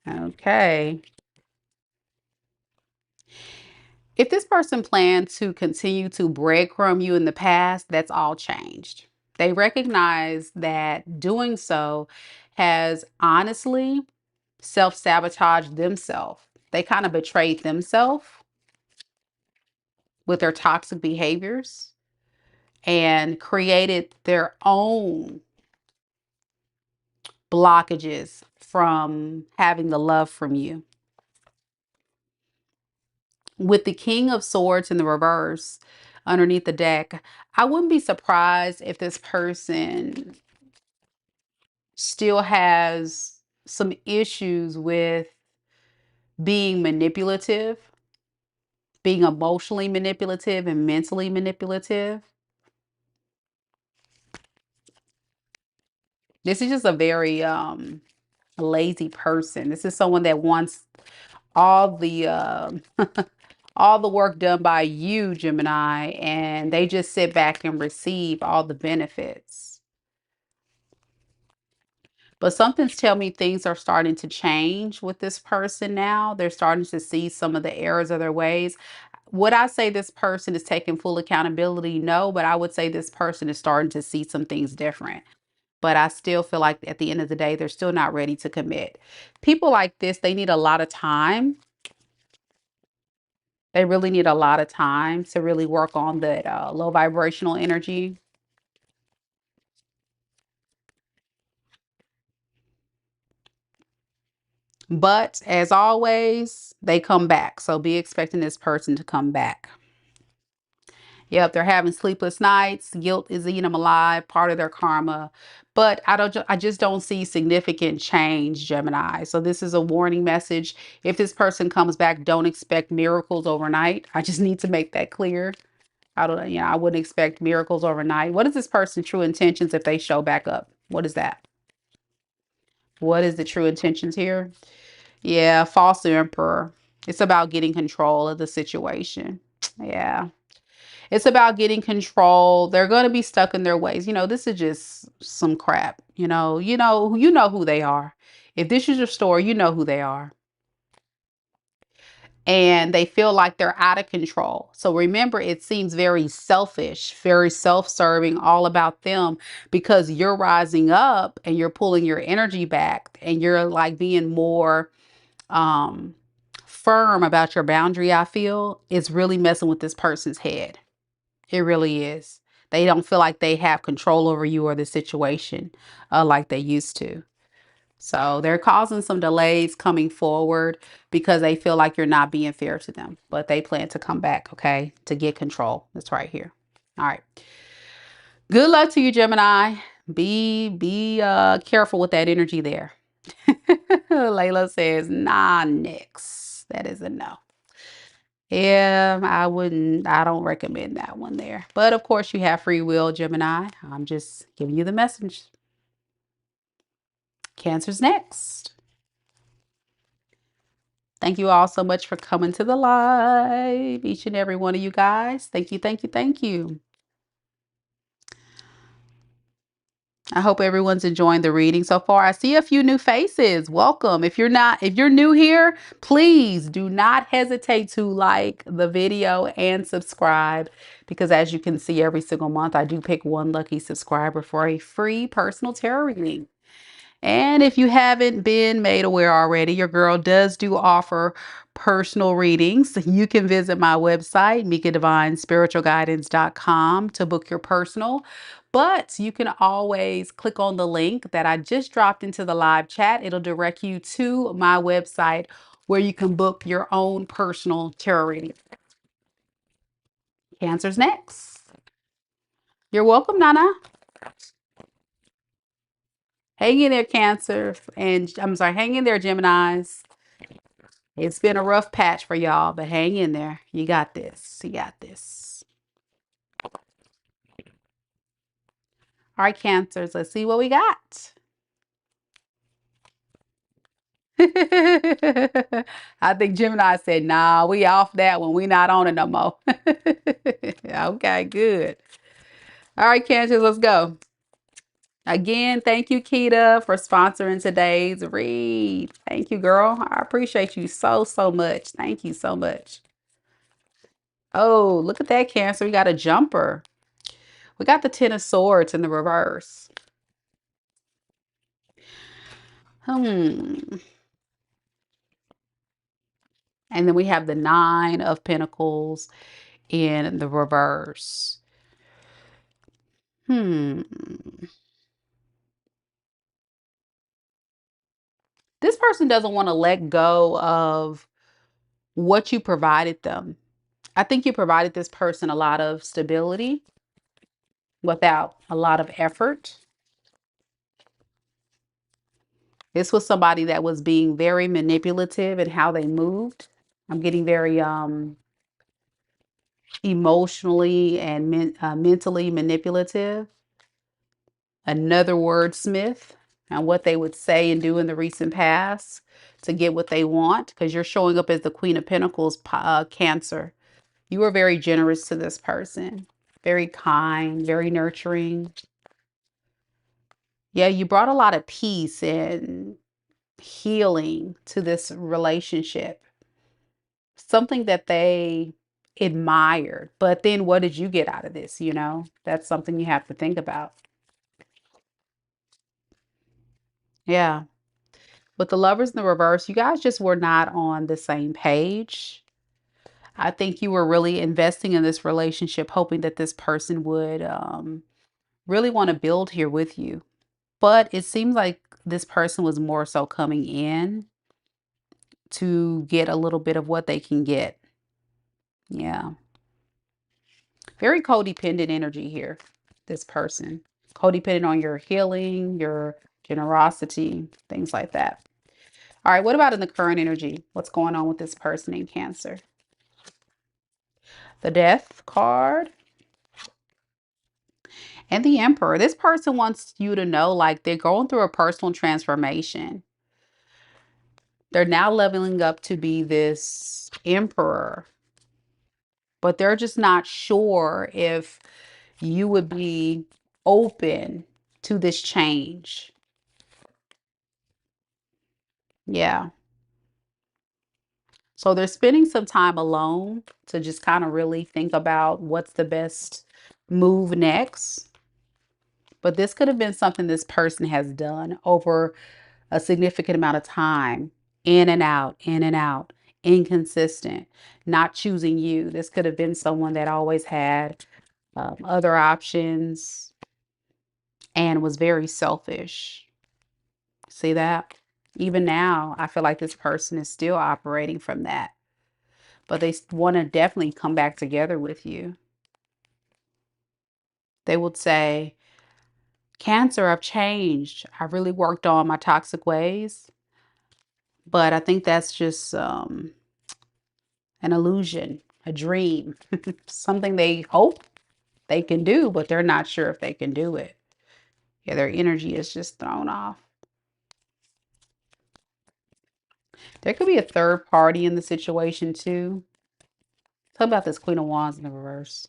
Okay. If this person planned to continue to breadcrumb you in the past, that's all changed. They recognize that doing so has honestly self-sabotaged themselves. They kind of betrayed themselves with their toxic behaviors and created their own blockages from having the love from you. With the King of Swords in the reverse underneath the deck, I wouldn't be surprised if this person still has some issues with being manipulative, being emotionally manipulative and mentally manipulative. This is just a very lazy person. This is someone that wants all the all the work done by you, Gemini, and they just sit back and receive all the benefits. But something's telling me things are starting to change with this person now. They're starting to see some of the errors of their ways. Would I say this person is taking full accountability? No, but I would say this person is starting to see some things different. But I still feel like at the end of the day, they're still not ready to commit. People like this, they need a lot of time. They really need a lot of time to really work on that low vibrational energy. But as always, they come back. So be expecting this person to come back. Yep, they're having sleepless nights. Guilt is eating them alive, part of their karma. But I just don't see significant change, Gemini. So this is a warning message. If this person comes back, don't expect miracles overnight. I just need to make that clear. I wouldn't expect miracles overnight. What is this person's true intentions if they show back up? What is that? What is the true intentions here? Yeah, false emperor. It's about getting control of the situation. Yeah. It's about getting control. They're going to be stuck in their ways. You know, this is just some crap. You know who they are. If this is your story, you know who they are. And they feel like they're out of control. So remember, it seems very selfish, very self-serving, all about them, because you're rising up and you're pulling your energy back and you're like being more firm about your boundary, I feel, is really messing with this person's head. It really is. They don't feel like they have control over you or the situation like they used to. So they're causing some delays coming forward because they feel like you're not being fair to them, but they plan to come back, okay, to get control. That's right here. All right. Good luck to you, Gemini. Be careful with that energy there. Layla says, nah, next. That is a no. Yeah, I don't recommend that one there. But of course, you have free will, Gemini. I'm just giving you the message. Cancer's next. Thank you all so much for coming to the live, each and every one of you guys. Thank you, thank you, thank you. I hope everyone's enjoying the reading so far. I see a few new faces. Welcome. If you're new here, please do not hesitate to like the video and subscribe, because as you can see, every single month I do pick one lucky subscriber for a free personal tarot reading. And if you haven't been made aware already, your girl does do offer personal readings. You can visit my website, MikaDivineSpiritualGuidance.com, to book your personal. But you can always click on the link that I just dropped into the live chat. It'll direct you to my website where you can book your own personal tarot reading. Cancer's next. You're welcome, Nana. Hang in there, Cancer. And I'm sorry, hang in there, Geminis. It's been a rough patch for y'all, but hang in there. You got this. You got this. All right, Cancers, let's see what we got. I think Gemini said, nah, we off that one. We not on it no more. Okay, good. All right, Cancers, let's go. Again, thank you, Keita, for sponsoring today's read. Thank you, girl. I appreciate you so, so much. Thank you so much. Oh, look at that, Cancer. We got a jumper. We got the Ten of Swords in the reverse. And then we have the Nine of Pentacles in the reverse. This person doesn't want to let go of what you provided them. I think you provided this person a lot of stability without a lot of effort. This was somebody that was being very manipulative in how they moved. I'm getting very emotionally and mentally manipulative. Another wordsmith, and what they would say and do in the recent past to get what they want, because you're showing up as the Queen of Pentacles, Cancer. You were very generous to this person, very kind, very nurturing. Yeah, you brought a lot of peace and healing to this relationship, something that they admired. But then what did you get out of this? You know, that's something you have to think about. Yeah. With the Lovers in the reverse, you guys just were not on the same page. I think you were really investing in this relationship, hoping that this person would really want to build here with you. But it seems like this person was more so coming in to get a little bit of what they can get. Yeah. Very codependent energy here, this person. Codependent on your healing, your generosity, things like that. All right, what about in the current energy? What's going on with this person in Cancer? The Death card and the Emperor. This person wants you to know, like, they're going through a personal transformation. They're now leveling up to be this Emperor, but they're just not sure if you would be open to this change. Yeah. So they're spending some time alone to just kind of really think about what's the best move next. But this could have been something this person has done over a significant amount of time, in and out, in and out, inconsistent, not choosing you. This could have been someone that always had other options and was very selfish. See that? Even now, I feel like this person is still operating from that, but they want to definitely come back together with you. They would say, Cancer, I've changed. I really worked on my toxic ways, but I think that's just an illusion, a dream, something they hope they can do, but they're not sure if they can do it. Yeah, their energy is just thrown off. There could be a third party in the situation too. Talk about this Queen of Wands in the reverse.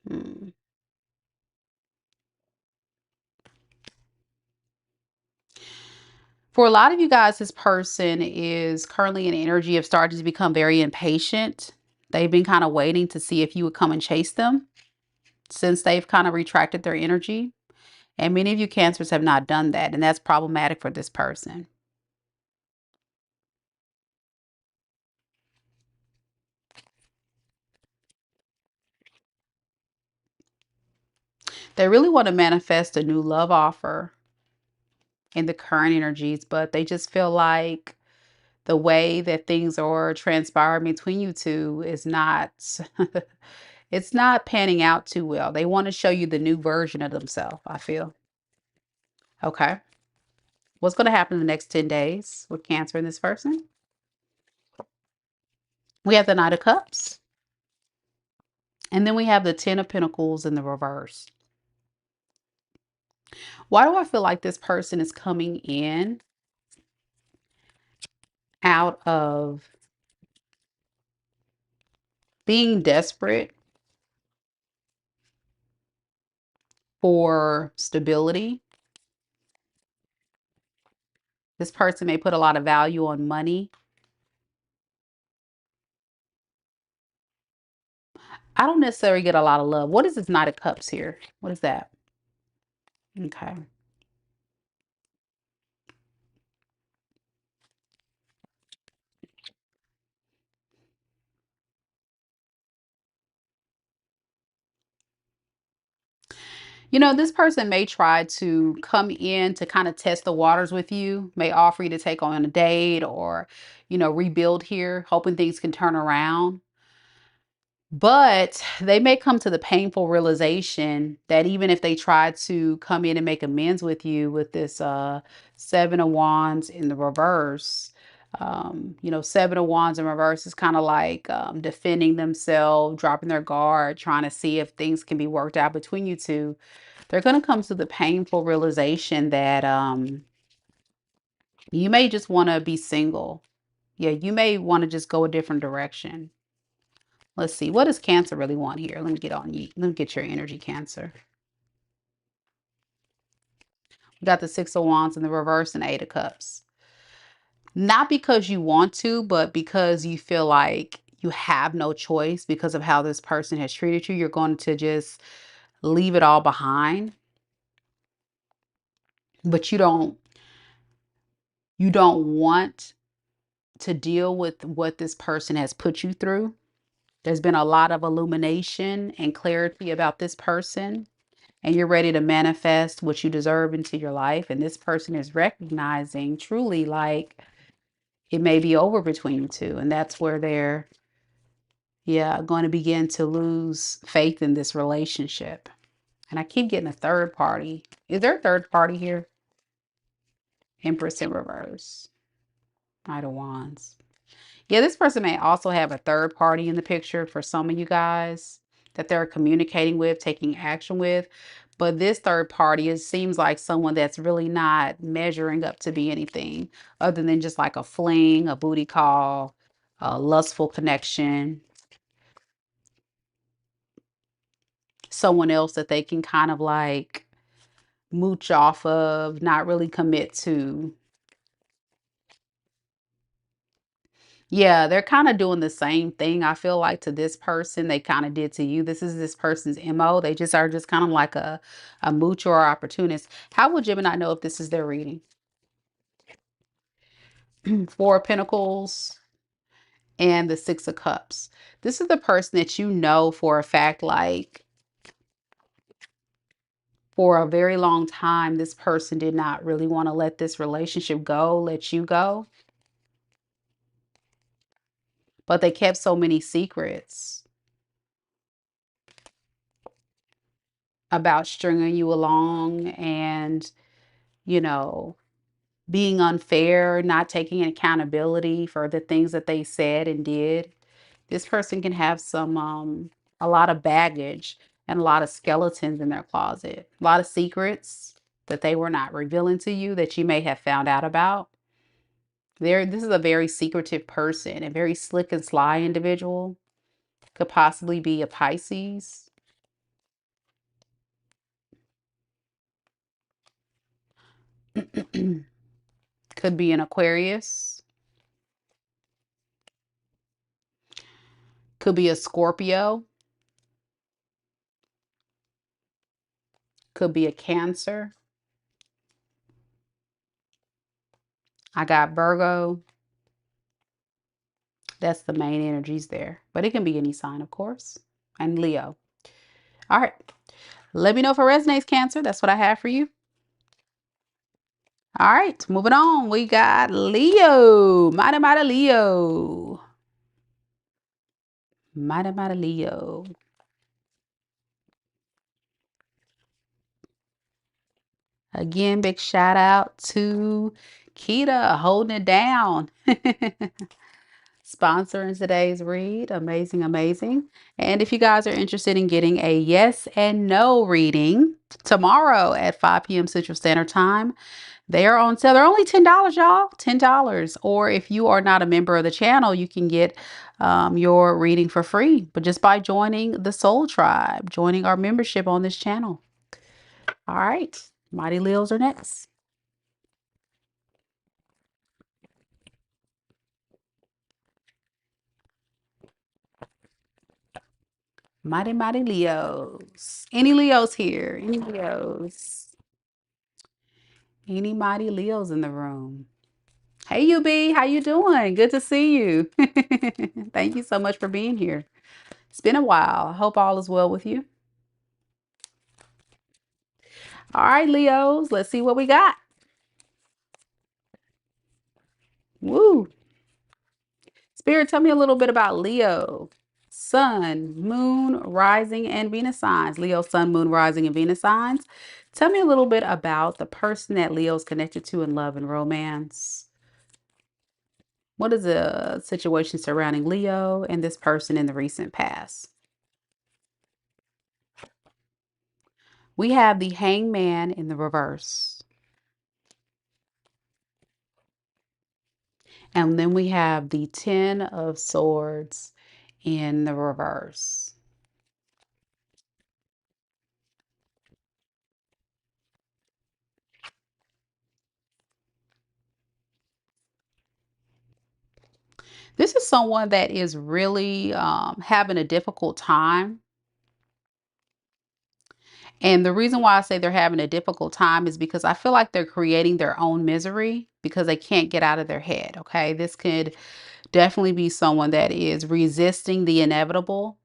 Hmm. For a lot of you guys, this person is currently in the energy of starting to become very impatient. They've been kind of waiting to see if you would come and chase them since they've kind of retracted their energy. And many of you Cancers have not done that, and that's problematic for this person. They really want to manifest a new love offer in the current energies, but they just feel like the way that things are transpiring between you two is not it's not panning out too well. They want to show you the new version of themselves, I feel. Okay. What's going to happen in the next 10 days with Cancer in this person? We have the Knight of Cups. And then we have the Ten of Pentacles in the reverse. Why do I feel like this person is coming in out of being desperate for stability? This person may put a lot of value on money. I don't necessarily get a lot of love. What is this Knight of Cups here? What is that? Okay. You know, this person may try to come in to kind of test the waters with you, may offer you to take on a date or, rebuild here, hoping things can turn around. But they may come to the painful realization that even if they try to come in and make amends with you with this Seven of Wands in the reverse, Seven of Wands in reverse is kind of like defending themselves, dropping their guard, trying to see if things can be worked out between you two. They're going to come to the painful realization that you may just want to be single. Yeah, you may want to just go a different direction. Let's see. What does Cancer really want here? Let me get on you. Let me get your energy, Cancer. We got the Six of Wands in the reverse and Eight of Cups. Not because you want to, but because you feel like you have no choice because of how this person has treated you. You're going to just leave it all behind. But you don't want to deal with what this person has put you through. There's been a lot of illumination and clarity about this person, and you're ready to manifest what you deserve into your life. And this person is recognizing truly like it may be over between you two. And that's where they're, yeah, going to begin to lose faith in this relationship. And I keep getting a third party. Is there a third party here? Empress in reverse. Knight of Wands. Yeah, this person may also have a third party in the picture for some of you guys that they're communicating with, taking action with. But this third party, it seems like someone that's really not measuring up to be anything other than just like a fling, a booty call, a lustful connection. Someone else that they can kind of like mooch off of, not really commit to. Yeah, they're kind of doing the same thing, I feel like, to this person they kind of did to you. This is this person's MO. They just are just kind of like a mooch or opportunist. How will Gemini know if this is their reading? Four of Pentacles, and the Six of Cups. This is the person that you know for a fact, like for a very long time, this person did not really want to let this relationship go, let you go. But they kept so many secrets about stringing you along and, you know, being unfair, not taking accountability for the things that they said and did. This person can have a lot of baggage and a lot of skeletons in their closet, a lot of secrets that they were not revealing to you that you may have found out about. This is a very secretive person, a very slick and sly individual. Could possibly be a Pisces. Could be an Aquarius. Could be a Scorpio. Could be a Cancer. I got Virgo. That's the main energies there. But it can be any sign, of course. And Leo. All right. Let me know if it resonates, Cancer. That's what I have for you. All right. Moving on. We got Leo. Mighty, mighty Leo. Mighty, mighty Leo. Again, big shout out to Kita holding it down. Sponsoring today's read. Amazing, amazing. And if you guys are interested in getting a yes and no reading tomorrow at 5 p.m. Central Standard Time, they are on sale. They're only $10, y'all. $10. Or if you are not a member of the channel, you can get your reading for free, but just by joining the Soul Tribe, joining our membership on this channel. All right. Mighty Leos are next. Mighty, mighty Leos. Any Leos here? Any Leos? Any mighty Leos in the room? Hey, UB, how you doing? Good to see you. Thank you so much for being here. It's been a while. I hope all is well with you. All right, Leos, let's see what we got. Woo. Spirit, tell me a little bit about Leo. Sun, Moon, Rising, and Venus signs. Leo, Sun, Moon, Rising, and Venus signs. Tell me a little bit about the person that Leo's connected to in love and romance. What is the situation surrounding Leo and this person in the recent past? We have the Hangman in the reverse. And then we have the Ten of Swords in the reverse. This is someone that is really having a difficult time. And the reason why I say they're having a difficult time is because I feel like they're creating their own misery because they can't get out of their head. Okay. This could definitely be someone that is resisting the inevitable.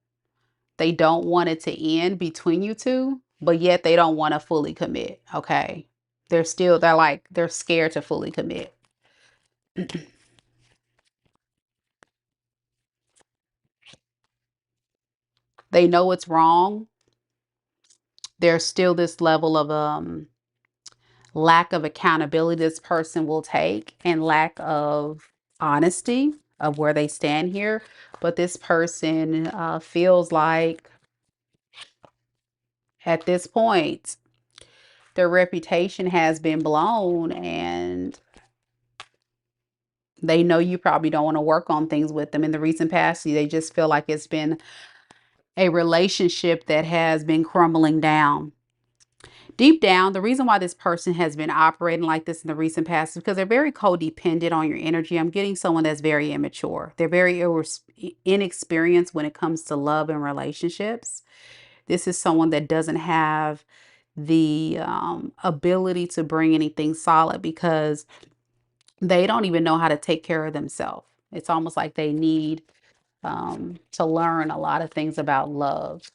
They don't want it to end between you two, but yet they don't want to fully commit. Okay. They're scared to fully commit. They know it's wrong. There's still this level of lack of accountability this person will take and lack of honesty of where they stand here. But this person feels like at this point, their reputation has been blown and they know you probably don't want to work on things with them in the recent past. They just feel like it's been a relationship that has been crumbling down. Deep down, the reason why this person has been operating like this in the recent past is because they're very codependent on your energy. I'm getting someone that's very immature. They're very inexperienced when it comes to love and relationships. This is someone that doesn't have the ability to bring anything solid because They don't even know how to take care of themselves. It's almost like they need to learn a lot of things about love.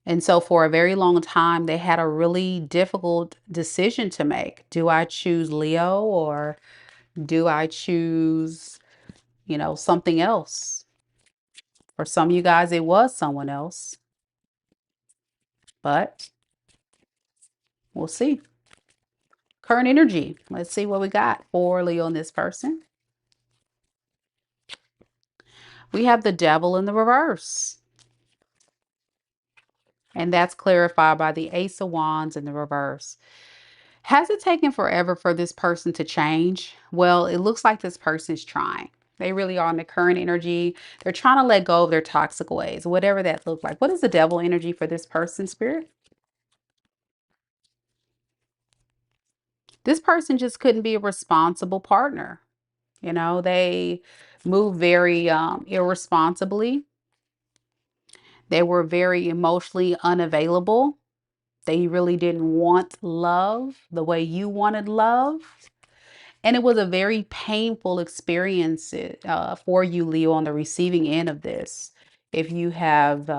And so for a very long time, they had a really difficult decision to make. Do I choose Leo or do I choose, something else? For some of you guys, it was someone else, but we'll see. Current energy. Let's see what we got for Leo and this person. We have the devil in the reverse. And that's clarified by the Ace of Wands in the reverse. Has it taken forever for this person to change? Well, it looks like this person's trying. They really are in the current energy. They're trying to let go of their toxic ways, whatever that looks like. What is the devil energy for this person, Spirit? This person just couldn't be a responsible partner. They move very irresponsibly. They were very emotionally unavailable. They really didn't want love the way you wanted love. And it was a very painful experience for you, Leo, on the receiving end of this. If you have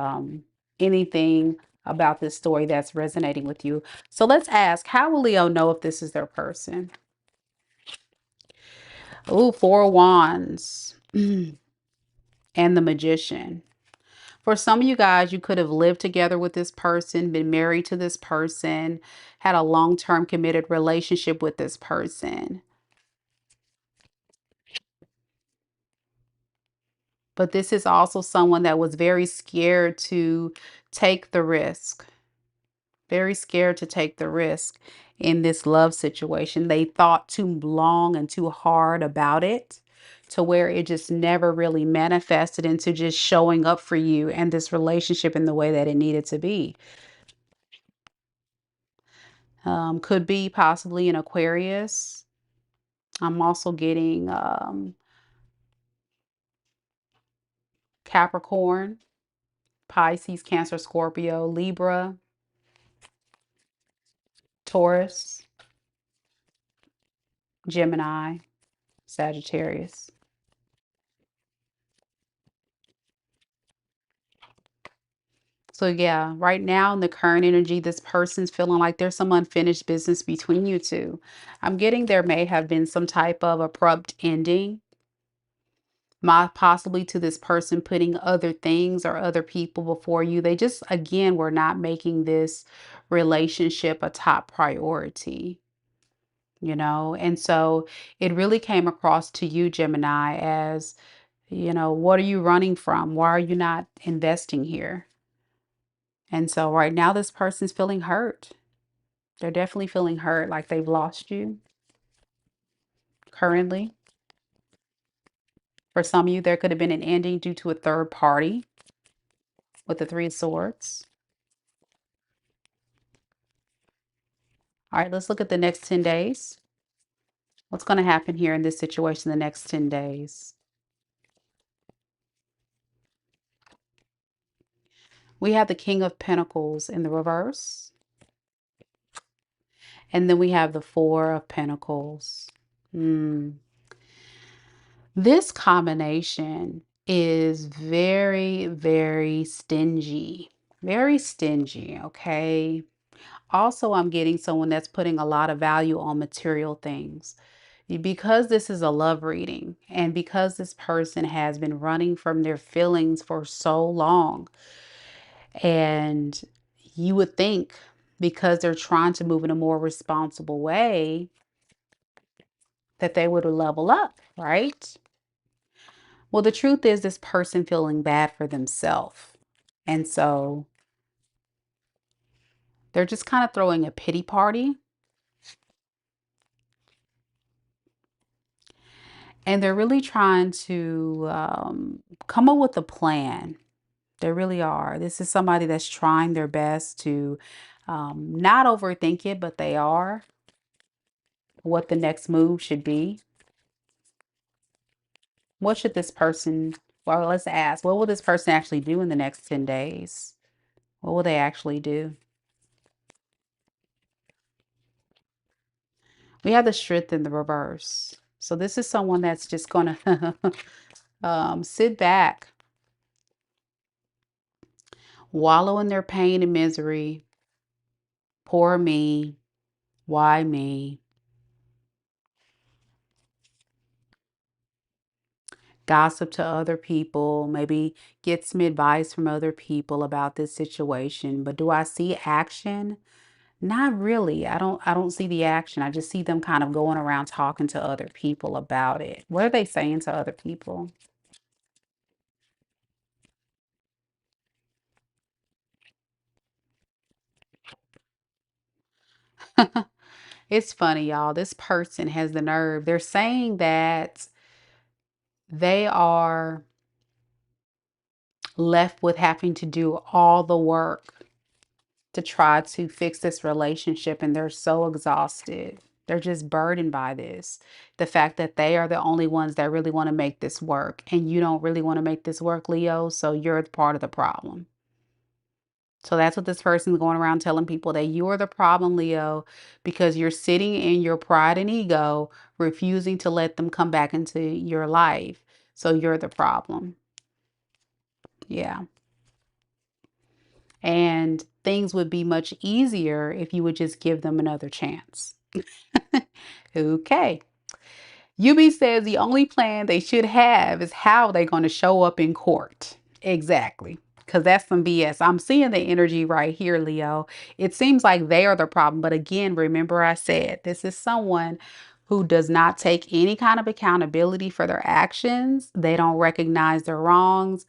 anything about this story that's resonating with you. So let's ask, how will Leo know if this is their person? Oh, Four of Wands and the Magician. For some of you guys, you could have lived together with this person, been married to this person, had a long-term committed relationship with this person. But this is also someone that was very scared to take the risk. Very scared to take the risk in this love situation. They thought too long and too hard about it to where it just never really manifested into just showing up for you and this relationship in the way that it needed to be. Could be possibly an Aquarius. I'm also getting Capricorn, Pisces, Cancer, Scorpio, Libra, Taurus, Gemini, Sagittarius. So yeah, right now in the current energy, this person's feeling like there's some unfinished business between you two. I'm getting there may have been some type of abrupt ending, possibly to this person putting other things or other people before you. They just, again, were not making this relationship a top priority. And so it really came across to you, Gemini, as, what are you running from? Why are you not investing here? And so right now, this person's feeling hurt. They're definitely feeling hurt, like they've lost you currently. For some of you, there could have been an ending due to a third party with the Three of Swords. All right, let's look at the next 10 days. What's going to happen here in this situation the next 10 days? We have the King of Pentacles in the reverse. And then we have the Four of Pentacles. This combination is very, very stingy. Very stingy, okay? Also, I'm getting someone that's putting a lot of value on material things. Because this is a love reading and because this person has been running from their feelings for so long, and you would think because they're trying to move in a more responsible way that they would level up, right? Well, the truth is this person feeling bad for themselves. And so they're just kind of throwing a pity party. And they're really trying to come up with a plan. They really are. This is somebody that's trying their best to not overthink it, but they are what the next move should be. What should this person, well, let's ask, what will this person actually do in the next 10 days? What will they actually do? We have the Strength in the reverse. So this is someone that's just going to sit back, wallow in their pain and misery. Poor me. Why me? Gossip to other people, maybe get some advice from other people about this situation. But do I see action? Not really. I don't see the action. I just see them kind of going around talking to other people about it. What are they saying to other people? It's funny, y'all. This person has the nerve. They're saying that they are left with having to do all the work to try to fix this relationship, and they're so exhausted. They're just burdened by this. The fact that they are the only ones that really want to make this work, and you don't really want to make this work, Leo, so you're part of the problem. So that's what this person's going around telling people, that you are the problem, Leo, because you're sitting in your pride and ego, refusing to let them come back into your life. So you're the problem. Yeah. And things would be much easier if you would just give them another chance. Okay. UB says the only plan they should have is how they're going to show up in court. Exactly. Because that's some BS. I'm seeing the energy right here, Leo. It seems like they are the problem. But again, remember I said this is someone who does not take any kind of accountability for their actions. They don't recognize their wrongs.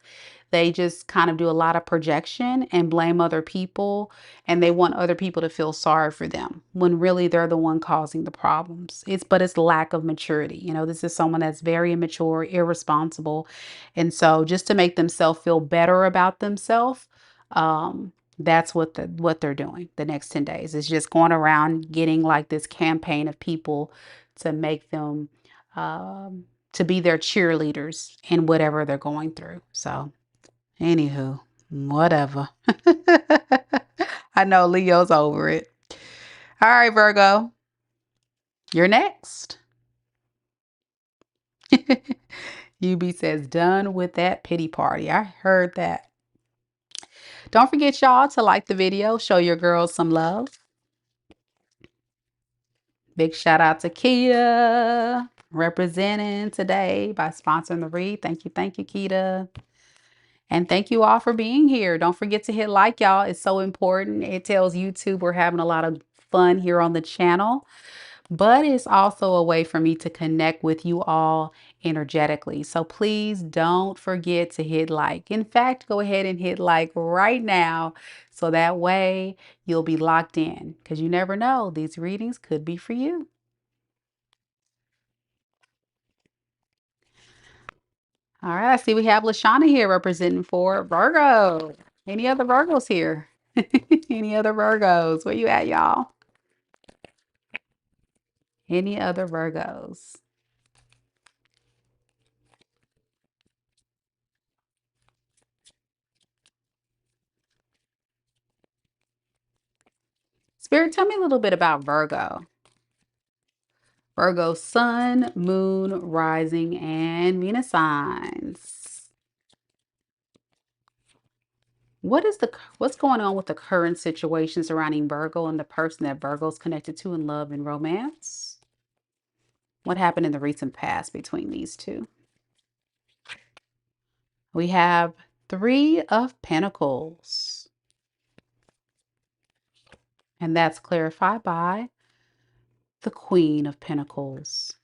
They just kind of do a lot of projection and blame other people, and they want other people to feel sorry for them when really they're the one causing the problems. It's lack of maturity. This is someone that's very immature, irresponsible. And so just to make themselves feel better about themselves, that's what they're doing the next 10 days, is just going around getting like this campaign of people to make them to be their cheerleaders in whatever they're going through. So anywho, whatever. I know Leo's over it. All right, Virgo, you're next. UB says, done with that pity party. I heard that. Don't forget, y'all, to like the video, show your girls some love. Big shout out to Keita, representing today by sponsoring the read. Thank you, Keita. And thank you all for being here. Don't forget to hit like, y'all. It's so important. It tells YouTube we're having a lot of fun here on the channel, but it's also a way for me to connect with you all energetically. So please don't forget to hit like. In fact, go ahead and hit like right now, so that way you'll be locked in, because you never know, these readings could be for you. All right, I see we have Lashana here representing for Virgo. Any other Virgos here? Any other Virgos? Where you at, y'all? Any other Virgos? Spirit, tell me a little bit about Virgo. Virgo sun, moon, rising, and Venus signs. What's going on with the current situation surrounding Virgo and the person that Virgo's connected to in love and romance? What happened in the recent past between these two? We have Three of Pentacles, and that's clarified by the Queen of Pentacles.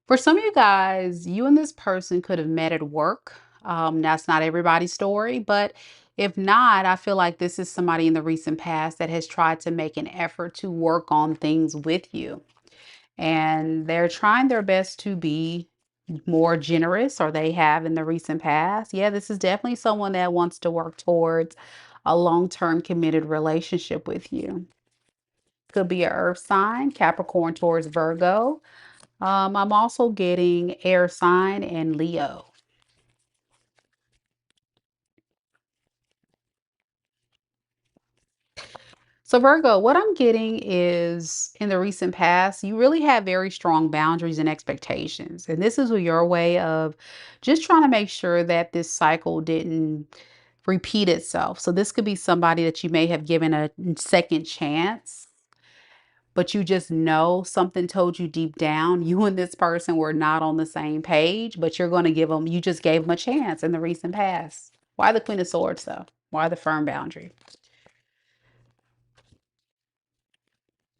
For some of you guys, you and this person could have met at work. That's not everybody's story, but if not, I feel like this is somebody in the recent past that has tried to make an effort to work on things with you. And they're trying their best to be more generous, or they have in the recent past. Yeah, this is definitely someone that wants to work towards a long-term committed relationship with you. Could be an earth sign, Capricorn, Taurus, Virgo. I'm also getting air sign and Leo. So Virgo, what I'm getting is in the recent past, you really had very strong boundaries and expectations. And this is your way of just trying to make sure that this cycle didn't repeat itself. So this could be somebody that you may have given a second chance, but you just know something told you deep down, you and this person were not on the same page, but you're going to give them, you just gave them a chance in the recent past. Why the Queen of Swords though? Why the firm boundary?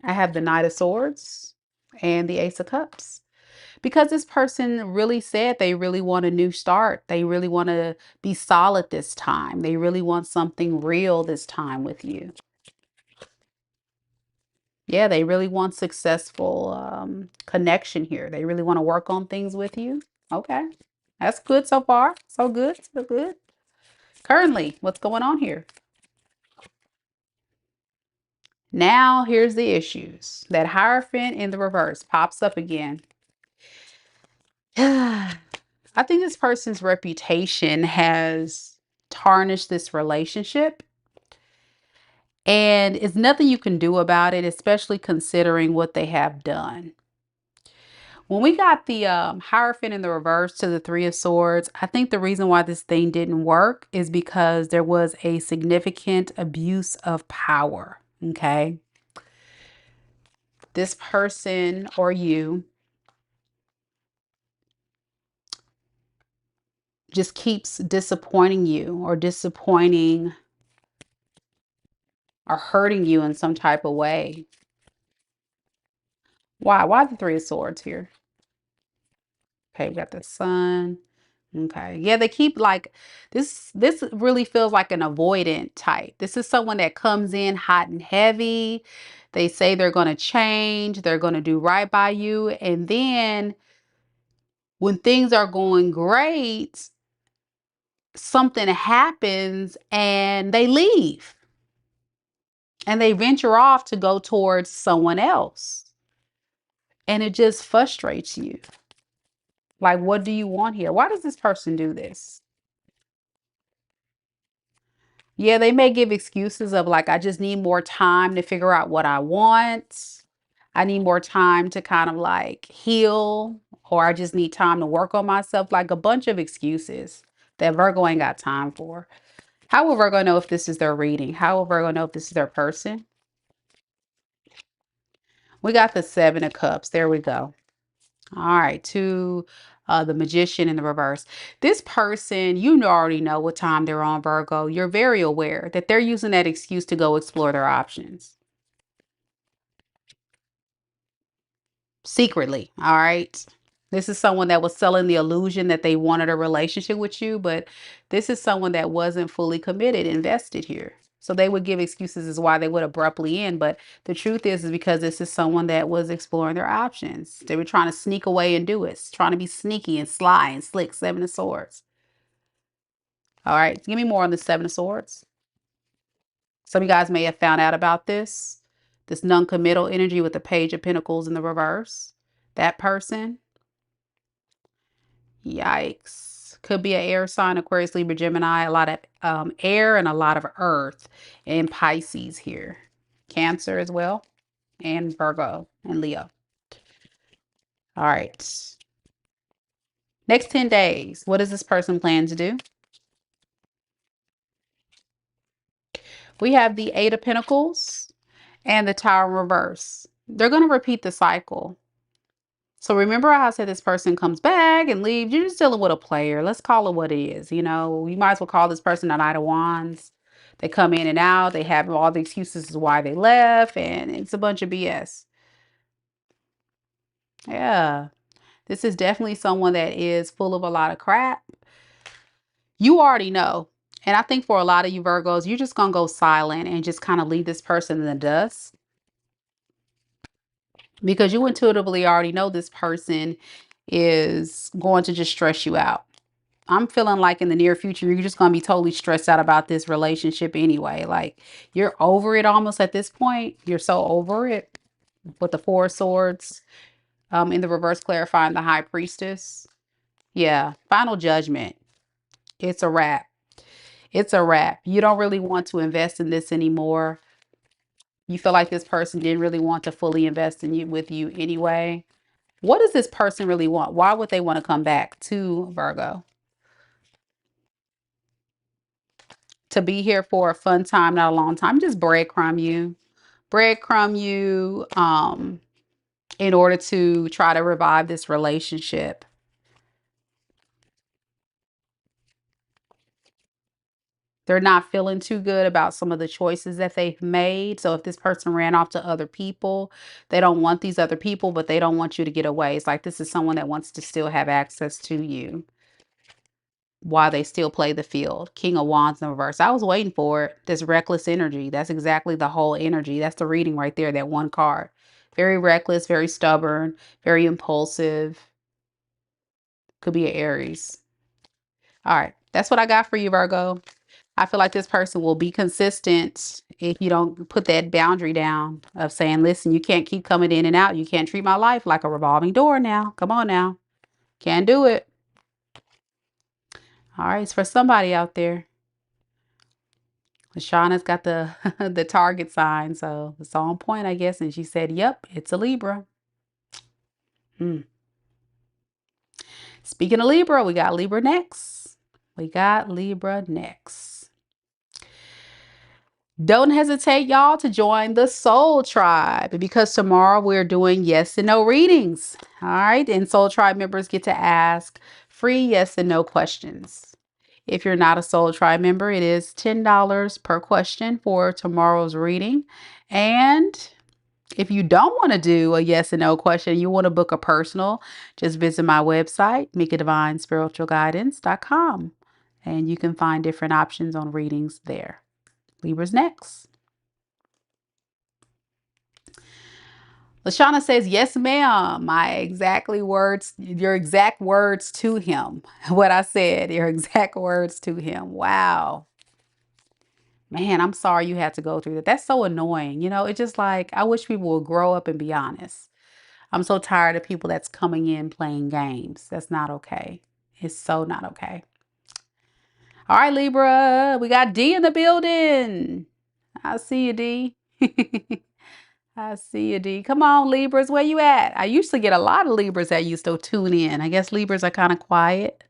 I have the Knight of Swords and the Ace of Cups. Because this person really said they really want a new start. They really want to be solid this time. They really want something real this time with you. Yeah, they really want successful connection here. They really want to work on things with you. Okay. That's good so far. So good. So good. Currently, what's going on here? Now, here's the issues. That Hierophant in the reverse pops up again. I think this person's reputation has tarnished this relationship, and it's nothing you can do about it, especially considering what they have done. When we got the Hierophant in the reverse to the Three of Swords, I think the reason why this thing didn't work is because there was a significant abuse of power. Okay. This person or you just keeps disappointing you or disappointing or hurting you in some type of way. Why? Why the Three of Swords here? Okay, we got the Sun. Okay. Yeah, they keep like this really feels like an avoidant type. This is someone that comes in hot and heavy. They say they're going to change, they're going to do right by you, and then when things are going great, something happens and they leave. And they venture off to go towards someone else. And it just frustrates you. Like, what do you want here? Why does this person do this? Yeah, they may give excuses of like, I just need more time to figure out what I want. I need more time to kind of like heal, or I just need time to work on myself. Like a bunch of excuses that Virgo ain't got time for. How will Virgo know if this is their reading? How will Virgo know if this is their person? We got the Seven of Cups. There we go. All right, to the Magician in the reverse. This person, already know what time they're on, Virgo. You're very aware that they're using that excuse to go explore their options. Secretly, all right? This is someone that was selling the illusion that they wanted a relationship with you, but this is someone that wasn't fully committed, invested here. So they would give excuses as why they would abruptly end. But the truth is because this is someone that was exploring their options. They were trying to sneak away and do it. Trying to be sneaky and sly and slick. Seven of Swords. All right. Give me more on the Seven of Swords. Some of you guys may have found out about this. This non-committal energy with the Page of Pentacles in the reverse. That person. Yikes. Could be an air sign, Aquarius, Libra, Gemini, a lot of air and a lot of earth and Pisces here. Cancer as well, and Virgo and Leo. All right. Next 10 days, what does this person plan to do? We have the Eight of Pentacles and the Tower in reverse. They're going to repeat the cycle. So remember how I said this person comes back and leaves. You're just dealing with a player. Let's call it what it is. You might as well call this person a Knight of Wands. They come in and out. They have all the excuses as why they left. And it's a bunch of BS. Yeah. This is definitely someone that is full of a lot of crap. You already know. And I think for a lot of you Virgos, you're just going to go silent and just kind of leave this person in the dust. Because you intuitively already know this person is going to just stress you out. I'm feeling like in the near future, you're just going to be totally stressed out about this relationship anyway. Like you're over it almost at this point. You're so over it with the Four of Swords in the reverse clarifying the High Priestess. Yeah. Final judgment. It's a wrap. It's a wrap. You don't really want to invest in this anymore. You feel like this person didn't really want to fully invest in you with you anyway. What does this person really want? Why would they want to come back to Virgo? To be here for a fun time, not a long time. Just breadcrumb you. Breadcrumb you in order to try to revive this relationship. They're not feeling too good about some of the choices that they've made. So if this person ran off to other people, they don't want these other people, but they don't want you to get away. It's like this is someone that wants to still have access to you while they still play the field. King of Wands in reverse. I was waiting for it. This reckless energy. That's exactly the whole energy. That's the reading right there, that one card. Very reckless, very stubborn, very impulsive. Could be an Aries. All right. That's what I got for you, Virgo. I feel like this person will be consistent if you don't put that boundary down of saying, listen, you can't keep coming in and out. You can't treat my life like a revolving door now. Come on now. Can't do it. All right. It's for somebody out there. Shauna's got the the target sign, so it's on point, I guess. And she said, yep, it's a Libra. Speaking of Libra, we got Libra next. We got Libra next. Don't hesitate, y'all, to join the Soul Tribe, because tomorrow we're doing yes and no readings. All right. And Soul Tribe members get to ask free yes and no questions. If you're not a Soul Tribe member, it is $10 per question for tomorrow's reading. And if you don't want to do a yes and no question, you want to book a personal, just visit my website, MikaDivineSpiritualGuidance.com, and you can find different options on readings there. Libra's next. Lashana says, yes, ma'am. Your exact words to him. What I said, your exact words to him. Wow. Man, I'm sorry you had to go through that. That's so annoying. You know, it's just like, I wish people would grow up and be honest. I'm so tired of people that's coming in playing games. That's not okay. It's so not okay. All right, Libra, we got D in the building. I see you, D. I see you, D. Come on, Libras, where you at? I used to get a lot of Libras that used to tune in. I guess Libras are kind of quiet.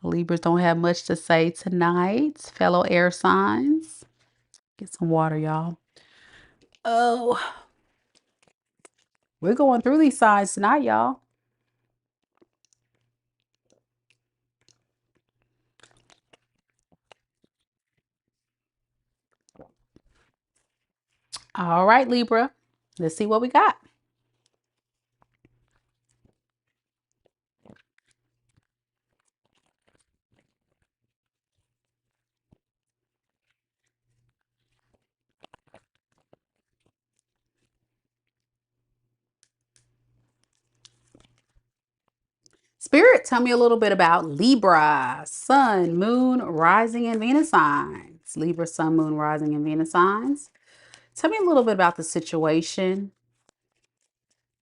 Libras don't have much to say tonight. Fellow air signs. Get some water, y'all. Oh, we're going through these signs tonight, y'all. All right, Libra. Let's see what we got. Spirit, tell me a little bit about Libra, Sun, Moon, Rising, and Venus signs. Libra, Sun, Moon, Rising, and Venus signs. Tell me a little bit about the situation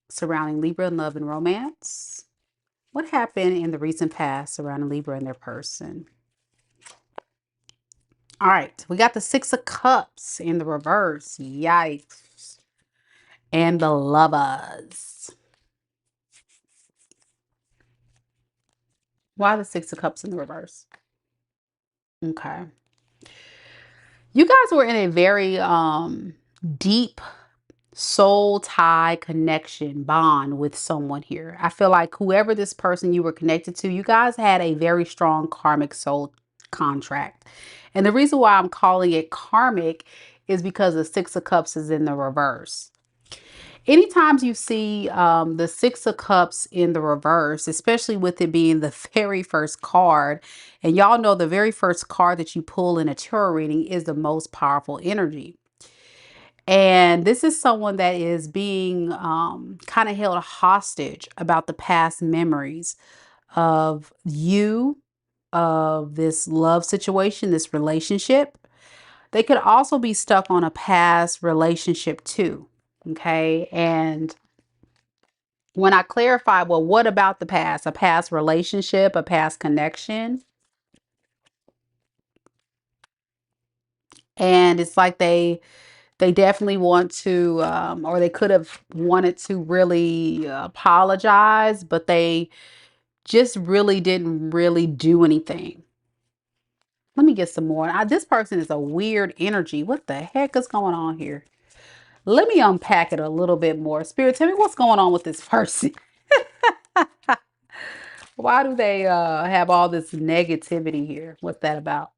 surrounding Libra in love and romance. What happened in the recent past surrounding Libra and their person? All right, we got the Six of Cups in the reverse. Yikes. And the Lovers. Why the Six of Cups in the reverse? Okay. You guys were in a very deep soul tie connection bond with someone here. I feel like whoever this person you were connected to, you guys had a very strong karmic soul contract. And the reason why I'm calling it karmic is because the Six of Cups is in the reverse. Anytime you see the Six of Cups in the reverse, especially with it being the very first card, and y'all know the very first card that you pull in a tarot reading is the most powerful energy. And this is someone that is being kind of held hostage about the past memories of you, of this love situation, this relationship. They could also be stuck on a past relationship too. Okay. And when I clarify, well, what about the past? A past relationship, a past connection. And it's like they They definitely want to, or they could have wanted to really apologize, but they just really didn't really do anything. Let me get some more. This person is a weird energy. What the heck is going on here? Let me unpack it a little bit more. Spirit, tell me what's going on with this person. Why do they have all this negativity here? What's that about?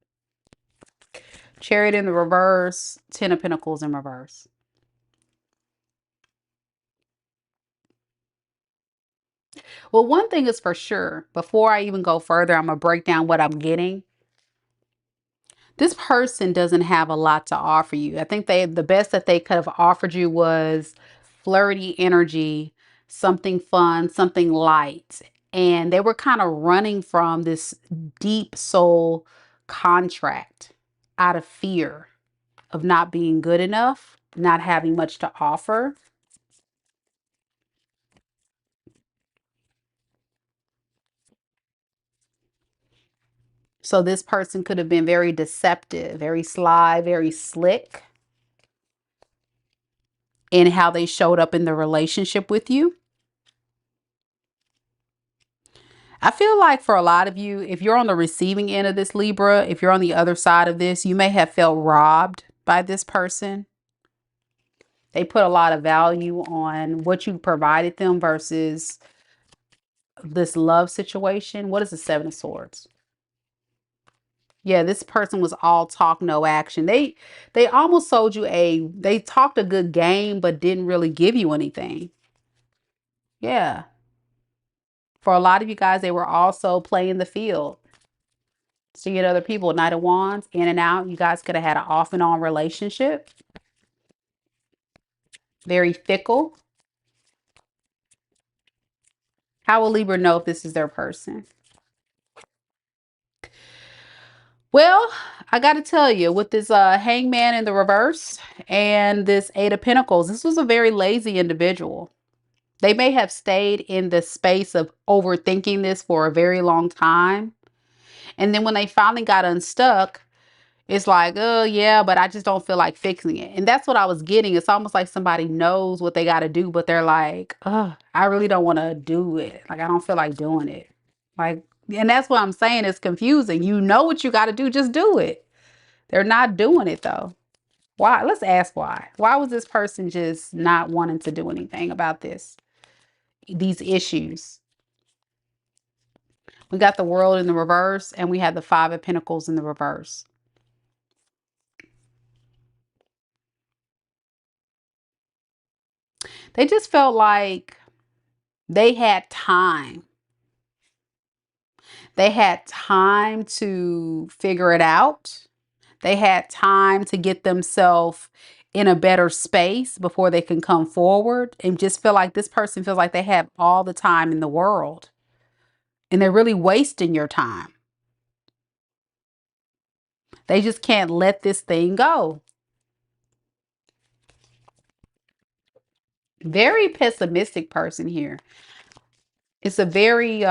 Chariot in the reverse, Ten of Pentacles in reverse. Well, one thing is for sure, before I even go further, I'm going to break down what I'm getting. This person doesn't have a lot to offer you. I think the best that they could have offered you was flirty energy, something fun, something light. And they were kind of running from this deep soul contract out of fear of not being good enough, not having much to offer. So this person could have been very deceptive, very sly, very slick in how they showed up in the relationship with you. I feel like for a lot of you, if you're on the receiving end of this Libra, if you're on the other side of this, you may have felt robbed by this person. They put a lot of value on what you provided them versus this love situation. What is the Seven of Swords? Yeah, this person was all talk, no action. They almost sold you they talked a good game, but didn't really give you anything. Yeah. For a lot of you guys, they were also playing the field. Seeing other people, Knight of Wands, in and out. You guys could have had an off and on relationship. Very fickle. How will Libra know if this is their person? Well, I got to tell you, with this Hangman in the reverse and this Eight of Pentacles, this was a very lazy individual. They may have stayed in the space of overthinking this for a very long time. And then when they finally got unstuck, it's like, oh, yeah, but I just don't feel like fixing it. And that's what I was getting. It's almost like somebody knows what they got to do, but they're like, oh, I really don't want to do it. Like, I don't feel like doing it. Like, and that's what I'm saying. It's confusing. You know what you got to do. Just do it. They're not doing it, though. Why? Let's ask why. Why was this person just not wanting to do anything about these issues? We got the World in the reverse, and we have the Five of Pentacles in the reverse. They just felt like they had time. They had time to figure it out. They had time to get themselves in a better space before they can come forward, and just feel like this person feels like they have all the time in the world. And they're really wasting your time. They just can't let this thing go. Very pessimistic person here. It's a very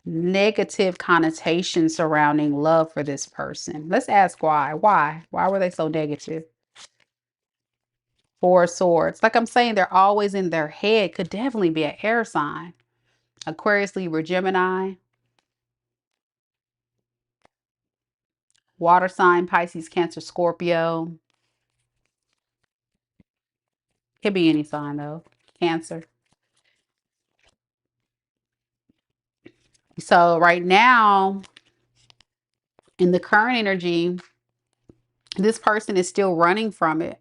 negative connotation surrounding love for this person. Let's ask why. Why were they so negative? Four of Swords. Like I'm saying, they're always in their head. Could definitely be an air sign. Aquarius, Libra, Gemini. Water sign, Pisces, Cancer, Scorpio. Could be any sign though. Cancer. So right now, in the current energy, this person is still running from it.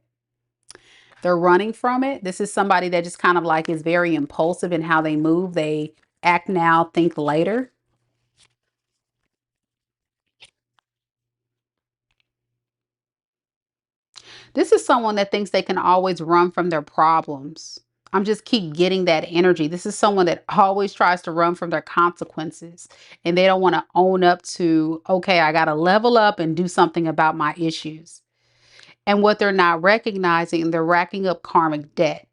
They're running from it. This is somebody that just kind of like is very impulsive in how they move. They act now, think later. This is someone that thinks they can always run from their problems. I'm just keep getting that energy. This is someone that always tries to run from their consequences, and they don't want to own up to, okay, I got to level up and do something about my issues. And what they're not recognizing, they're racking up karmic debt.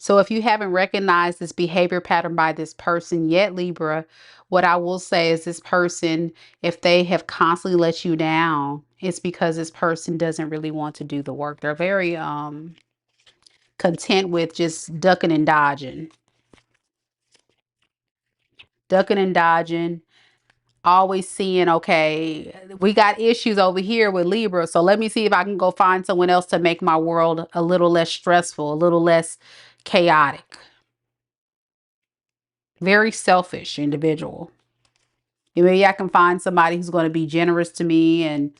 So if you haven't recognized this behavior pattern by this person yet, Libra, what I will say is this person, if they have constantly let you down, it's because this person doesn't really want to do the work. They're very content with just ducking and dodging. Ducking and dodging. Always seeing, okay, we got issues over here with Libra, so let me see if I can go find someone else to make my world a little less stressful, a little less chaotic. Very selfish individual. Maybe I can find somebody who's going to be generous to me and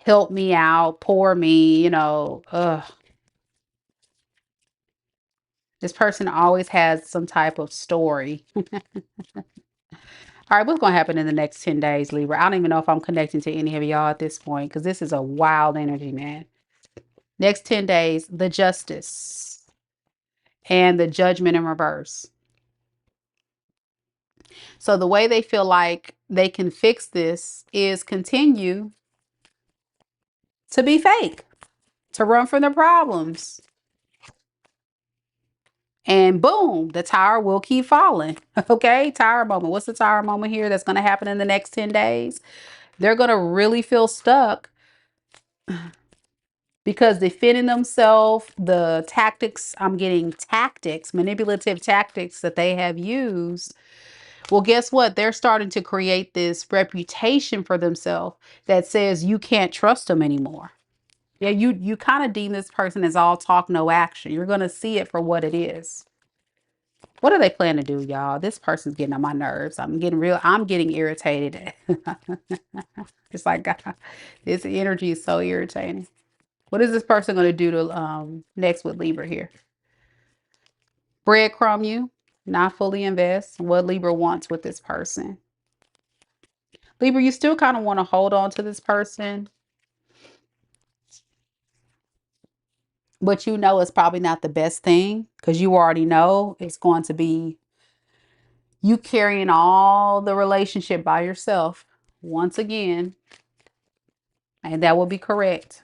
help me out, pour me, This person always has some type of story. All right, what's going to happen in the next 10 days, Libra? I don't even know if I'm connecting to any of y'all at this point because this is a wild energy, man. Next 10 days, the Justice and the Judgment in reverse. So the way they feel like they can fix this is continue to be fake, to run from the problems. And boom, the tower will keep falling. Okay, tower moment. What's the tower moment here that's going to happen in the next 10 days? They're going to really feel stuck because defending themselves, the tactics, I'm getting tactics, manipulative tactics that they have used. Well, guess what? They're starting to create this reputation for themselves that says you can't trust them anymore. Yeah, you kind of deem this person as all talk, no action. You're going to see it for what it is. What do they plan to do, y'all? This person's getting on my nerves. I'm getting irritated. It's like, God, this energy is so irritating. What is this person going to do to next with Libra here? Breadcrumb you, not fully invest. What Libra wants with this person. Libra, you still kind of want to hold on to this person, but you know it's probably not the best thing because you already know it's going to be you carrying all the relationship by yourself once again, and that will be correct.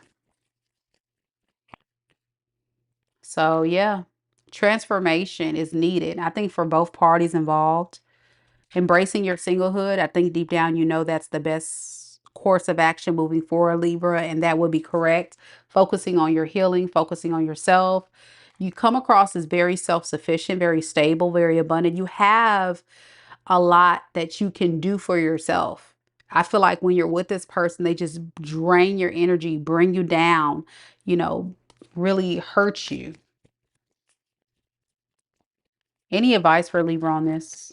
So yeah, transformation is needed, I think, for both parties involved. Embracing your singlehood, I think deep down you know that's the best course of action moving forward, Libra, and that would be correct. Focusing on your healing, focusing on yourself. You come across as very self-sufficient, very stable, very abundant. You have a lot that you can do for yourself. I feel like when you're with this person, they just drain your energy, bring you down, really hurt you. Any advice for Libra on this?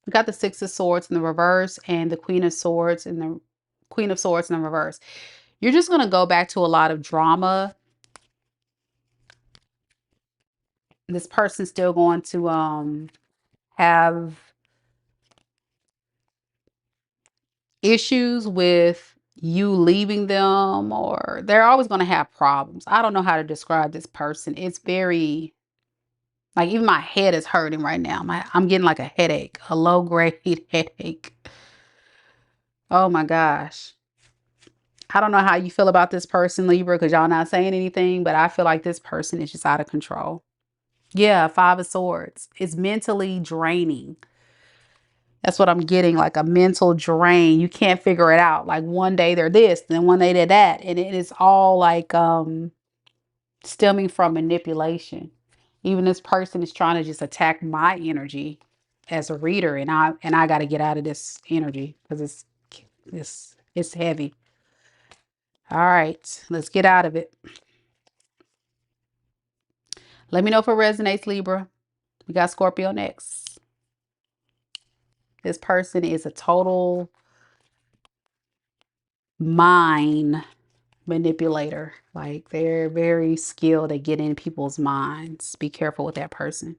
We got the Six of Swords in the reverse and the Queen of Swords and the Queen of Swords in the reverse. You're just going to go back to a lot of drama. This person's still going to have issues with you leaving them, or they're always going to have problems. I don't know how to describe this person. It's very, like, even my head is hurting right now. I'm getting like a headache, a low grade headache. Oh my gosh. I don't know how you feel about this person, Libra, because y'all not saying anything, but I feel like this person is just out of control. Yeah, Five of Swords. It's mentally draining. That's what I'm getting, like a mental drain. You can't figure it out. Like one day they're this, then one day they're that. And it is all like stemming from manipulation. Even this person is trying to just attack my energy as a reader, and I got to get out of this energy because it's heavy. All right, let's get out of it. Let me know if it resonates, Libra. We got Scorpio next. This person is a total mind manipulator. Like, they're very skilled at getting in people's minds. Be careful with that person.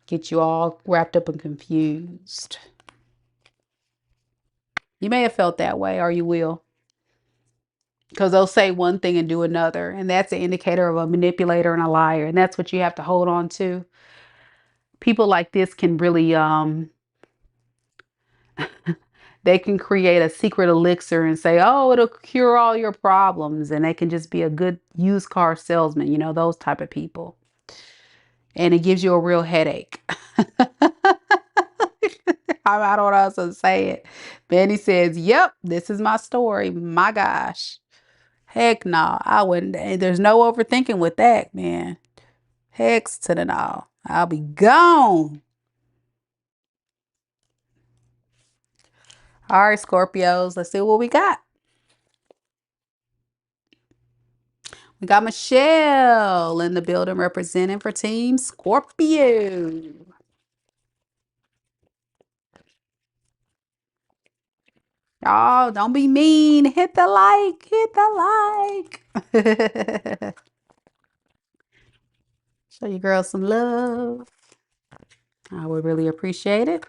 Get you all wrapped up and confused. You may have felt that way, or you will. Because they'll say one thing and do another. And that's an indicator of a manipulator and a liar. And that's what you have to hold on to. People like this can really, they can create a secret elixir and say, oh, it'll cure all your problems. And they can just be a good used car salesman, you know, those type of people. And it gives you a real headache. I don't know how to say it. Benny says, yep, this is my story. My gosh. Heck no, I wouldn't. There's no overthinking with that, man. Hex to the no. I'll be gone. All right, Scorpios, let's see what we got. We got Michelle in the building representing for Team Scorpio. Y'all, don't be mean. Hit the like. Hit the like. Show your girls some love. I would really appreciate it.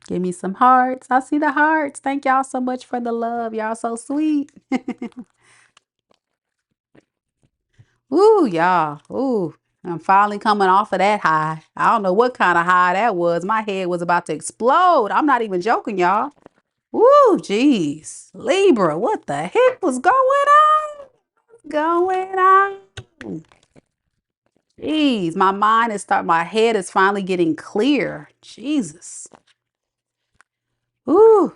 Give me some hearts. I see the hearts. Thank y'all so much for the love. Y'all so sweet. Ooh, y'all. Ooh, I'm finally coming off of that high. I don't know what kind of high that was. My head was about to explode. I'm not even joking, y'all. Ooh, jeez. Libra, what the heck was going on? Going on? Jeez, my head is finally getting clear. Jesus. Ooh.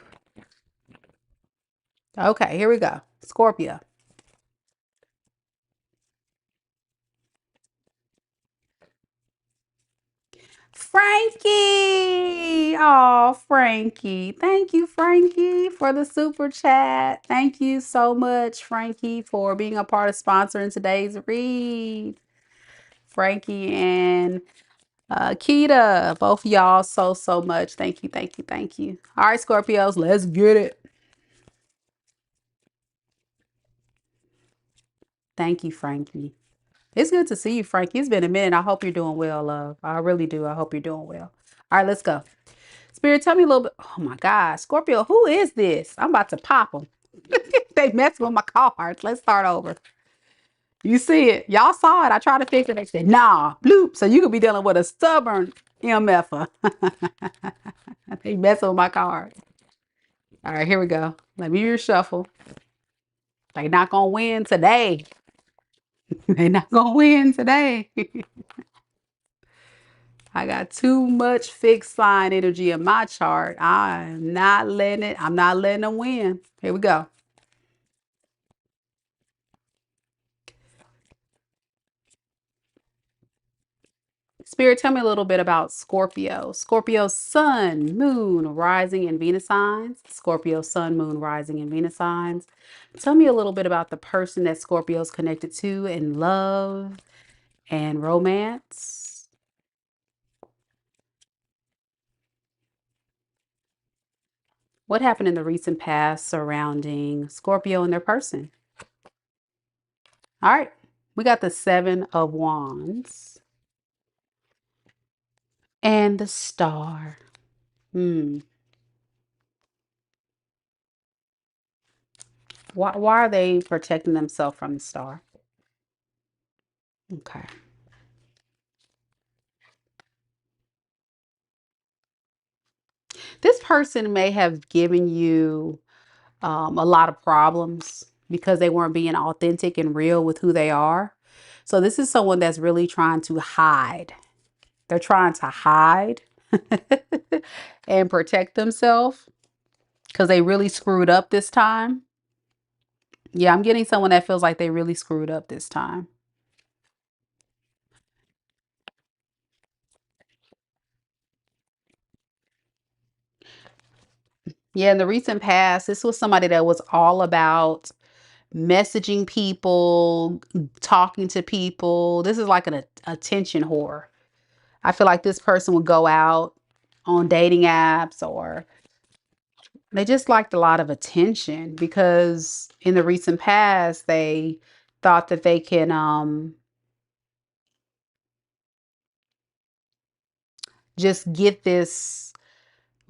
Okay, here we go. Scorpio. Frankie. Oh, Frankie. Thank you, Frankie, for the super chat. Thank you so much, Frankie, for being a part of sponsoring today's read. Frankie and Keita, both of y'all so much. Thank you, thank you, thank you. All right, Scorpios, let's get it. Thank you, Frankie. It's good to see you, Frankie. It's been a minute. I hope you're doing well, love. I really do. I hope you're doing well. All right, let's go. Spirit, tell me a little bit. Oh my God, Scorpio, who is this? I'm about to pop them. They messing with my cards. Let's start over. You see it. Y'all saw it. I tried to fix it. They said, nah, bloop. So you could be dealing with a stubborn MFer. They messing with my cards. All right, here we go. Let me reshuffle. They not gonna win today. They not gonna win today. I got too much fixed sign energy in my chart. I'm not letting it. I'm not letting them win. Here we go. Spirit, tell me a little bit about Scorpio. Scorpio's sun, moon, rising, and Venus signs. Scorpio, sun, moon, rising, and Venus signs. Tell me a little bit about the person that Scorpio's connected to in love and romance. What happened in the recent past surrounding Scorpio and their person? All right, we got the Seven of Wands and the Star. Why are they protecting themselves from the Star? Okay. This person may have given you a lot of problems because they weren't being authentic and real with who they are. So this is someone that's really trying to hide. They're trying to hide and protect themselves because they really screwed up this time. Yeah, I'm getting someone that feels like they really screwed up this time. Yeah, in the recent past, this was somebody that was all about messaging people, talking to people. This is like an attention whore. I feel like this person would go out on dating apps or they just liked a lot of attention because in the recent past they thought that they can just get this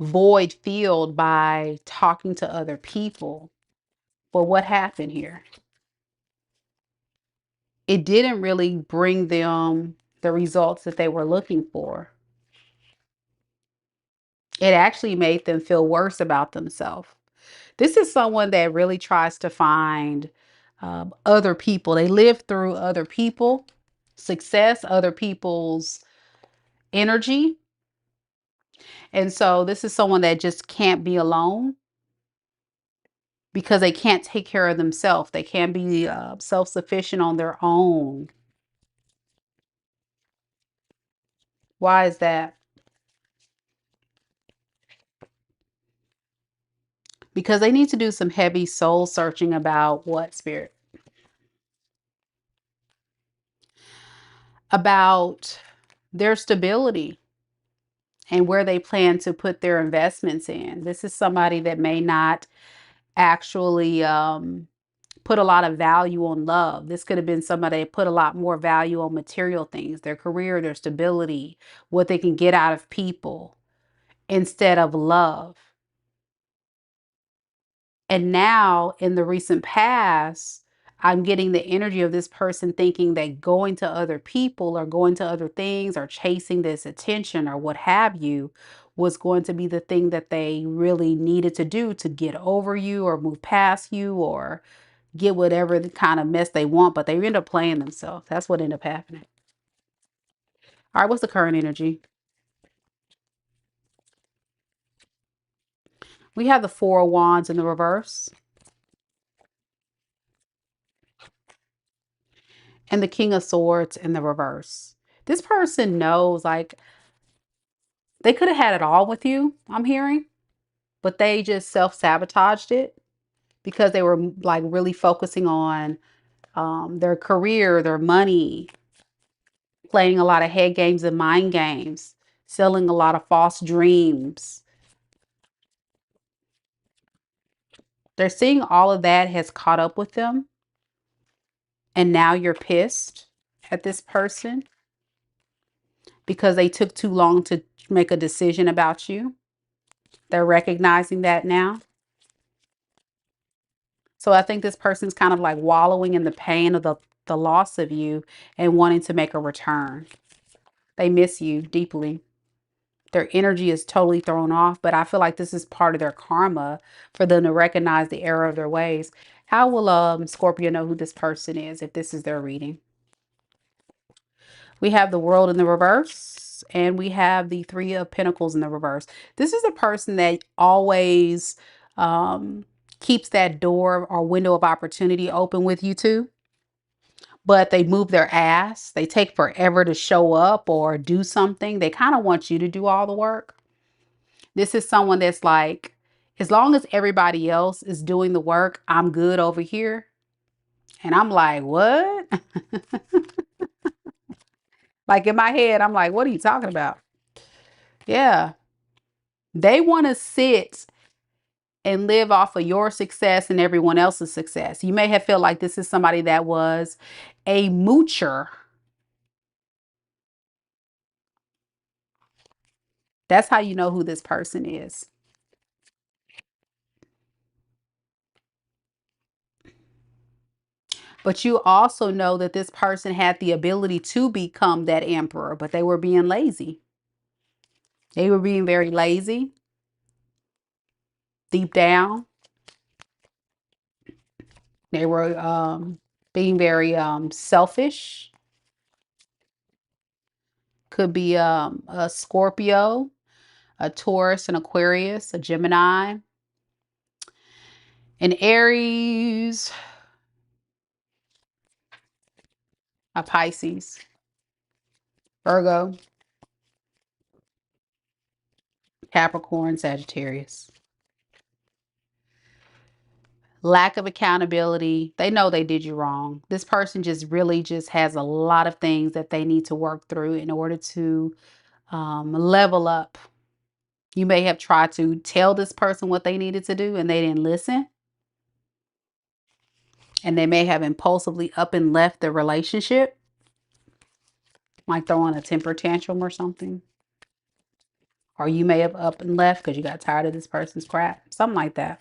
void filled by talking to other people. But what happened here? It didn't really bring them the results that they were looking for. It actually made them feel worse about themselves. This is someone that really tries to find other people. They live through other people, success, other people's energy. And so this is someone that just can't be alone because they can't take care of themselves. They can't be self-sufficient on their own. Why is that? Because they need to do some heavy soul searching about what, Spirit? About their stability and where they plan to put their investments in. This is somebody that may not actually put a lot of value on love. This could have been somebody that put a lot more value on material things, their career, their stability, what they can get out of people instead of love. And now in the recent past, I'm getting the energy of this person thinking that going to other people or going to other things or chasing this attention or what have you was going to be the thing that they really needed to do to get over you or move past you or get whatever the kind of mess they want, but they end up playing themselves. That's what ended up happening. All right, what's the current energy? We have the Four of Wands in the reverse and the King of Swords in the reverse. This person knows, like, they could have had it all with you, I'm hearing, but they just self-sabotaged it because they were like really focusing on their career, their money, playing a lot of head games and mind games, selling a lot of false dreams. They're seeing all of that has caught up with them. And now you're pissed at this person because they took too long to make a decision about you. They're recognizing that now. So I think this person's kind of like wallowing in the pain of the loss of you and wanting to make a return. They miss you deeply. Their energy is totally thrown off, but I feel like this is part of their karma for them to recognize the error of their ways. How will Scorpio know who this person is if this is their reading? We have the World in the reverse, and we have the Three of Pentacles in the reverse. This is a person that always keeps that door or window of opportunity open with you too. But they move their ass. They take forever to show up or do something. They kind of want you to do all the work. This is someone that's like, as long as everybody else is doing the work, I'm good over here. And I'm like, what? Like in my head, I'm like, what are you talking about? Yeah. They want to sit and live off of your success and everyone else's success. You may have felt like this is somebody that was a moocher. That's how you know who this person is. But you also know that this person had the ability to become that emperor, but they were being lazy. They were being very lazy deep down. They were being very selfish. Could be a Scorpio, a Taurus, an Aquarius, a Gemini, an Aries, a Pisces, Virgo, Capricorn, Sagittarius. Lack of accountability. They know they did you wrong. This person just really just has a lot of things that they need to work through in order to level up. You may have tried to tell this person what they needed to do and they didn't listen. And they may have impulsively up and left the relationship, like throwing a temper tantrum or something. Or you may have up and left because you got tired of this person's crap, something like that.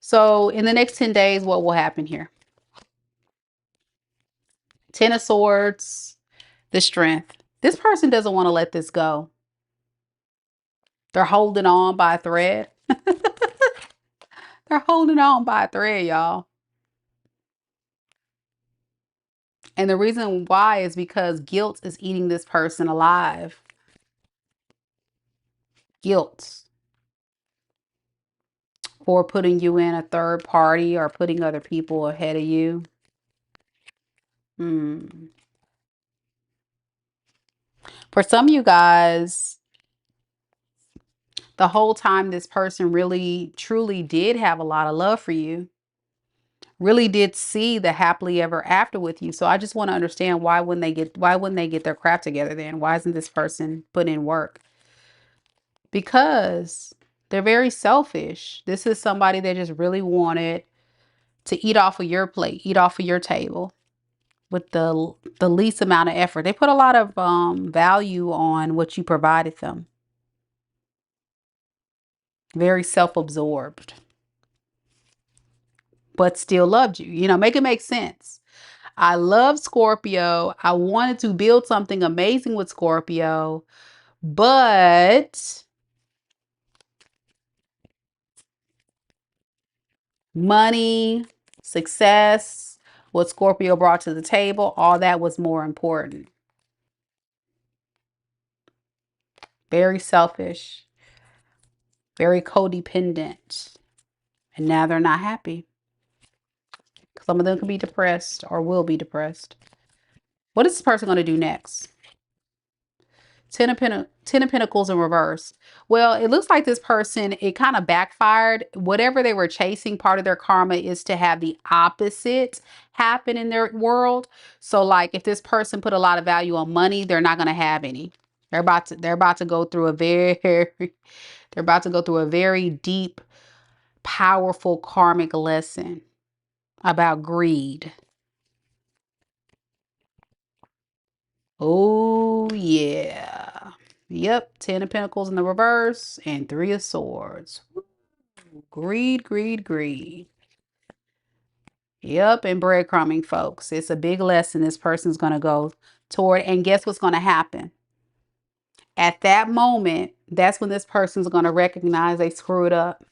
So in the next 10 days, what will happen here? Ten of Swords, the Strength. This person doesn't want to let this go. They're holding on by a thread. They're holding on by a thread, y'all. And the reason why is because guilt is eating this person alive. Guilt for putting you in a third party or putting other people ahead of you. For some of you guys, the whole time this person really truly did have a lot of love for you, really did see the happily ever after with you. So I just want to understand, why wouldn't they get their crap together then? Why isn't this person putting in work? Because they're very selfish. This is somebody that just really wanted to eat off of your plate, eat off of your table with the least amount of effort. They put a lot of value on what you provided them. Very self-absorbed, but still loved you. You know, make it make sense. I love Scorpio. I wanted to build something amazing with Scorpio, but money, success, what Scorpio brought to the table, all that was more important. Very selfish, very codependent. And now they're not happy. Some of them could be depressed or will be depressed. What is this person going to do next? Ten of Pentacles in reverse. Well, it looks like this person, it kind of backfired. Whatever they were chasing, part of their karma is to have the opposite happen in their world. So like if this person put a lot of value on money, they're not going to have any. They're about to go through a very deep, powerful karmic lesson about greed. Oh, yeah. Yep. 10 of Pentacles in the reverse and 3 of Swords. Greed, greed, greed. Yep. And breadcrumbing, folks. It's a big lesson this person's going to go toward. And guess what's going to happen? At that moment, that's when this person's going to recognize they screwed up.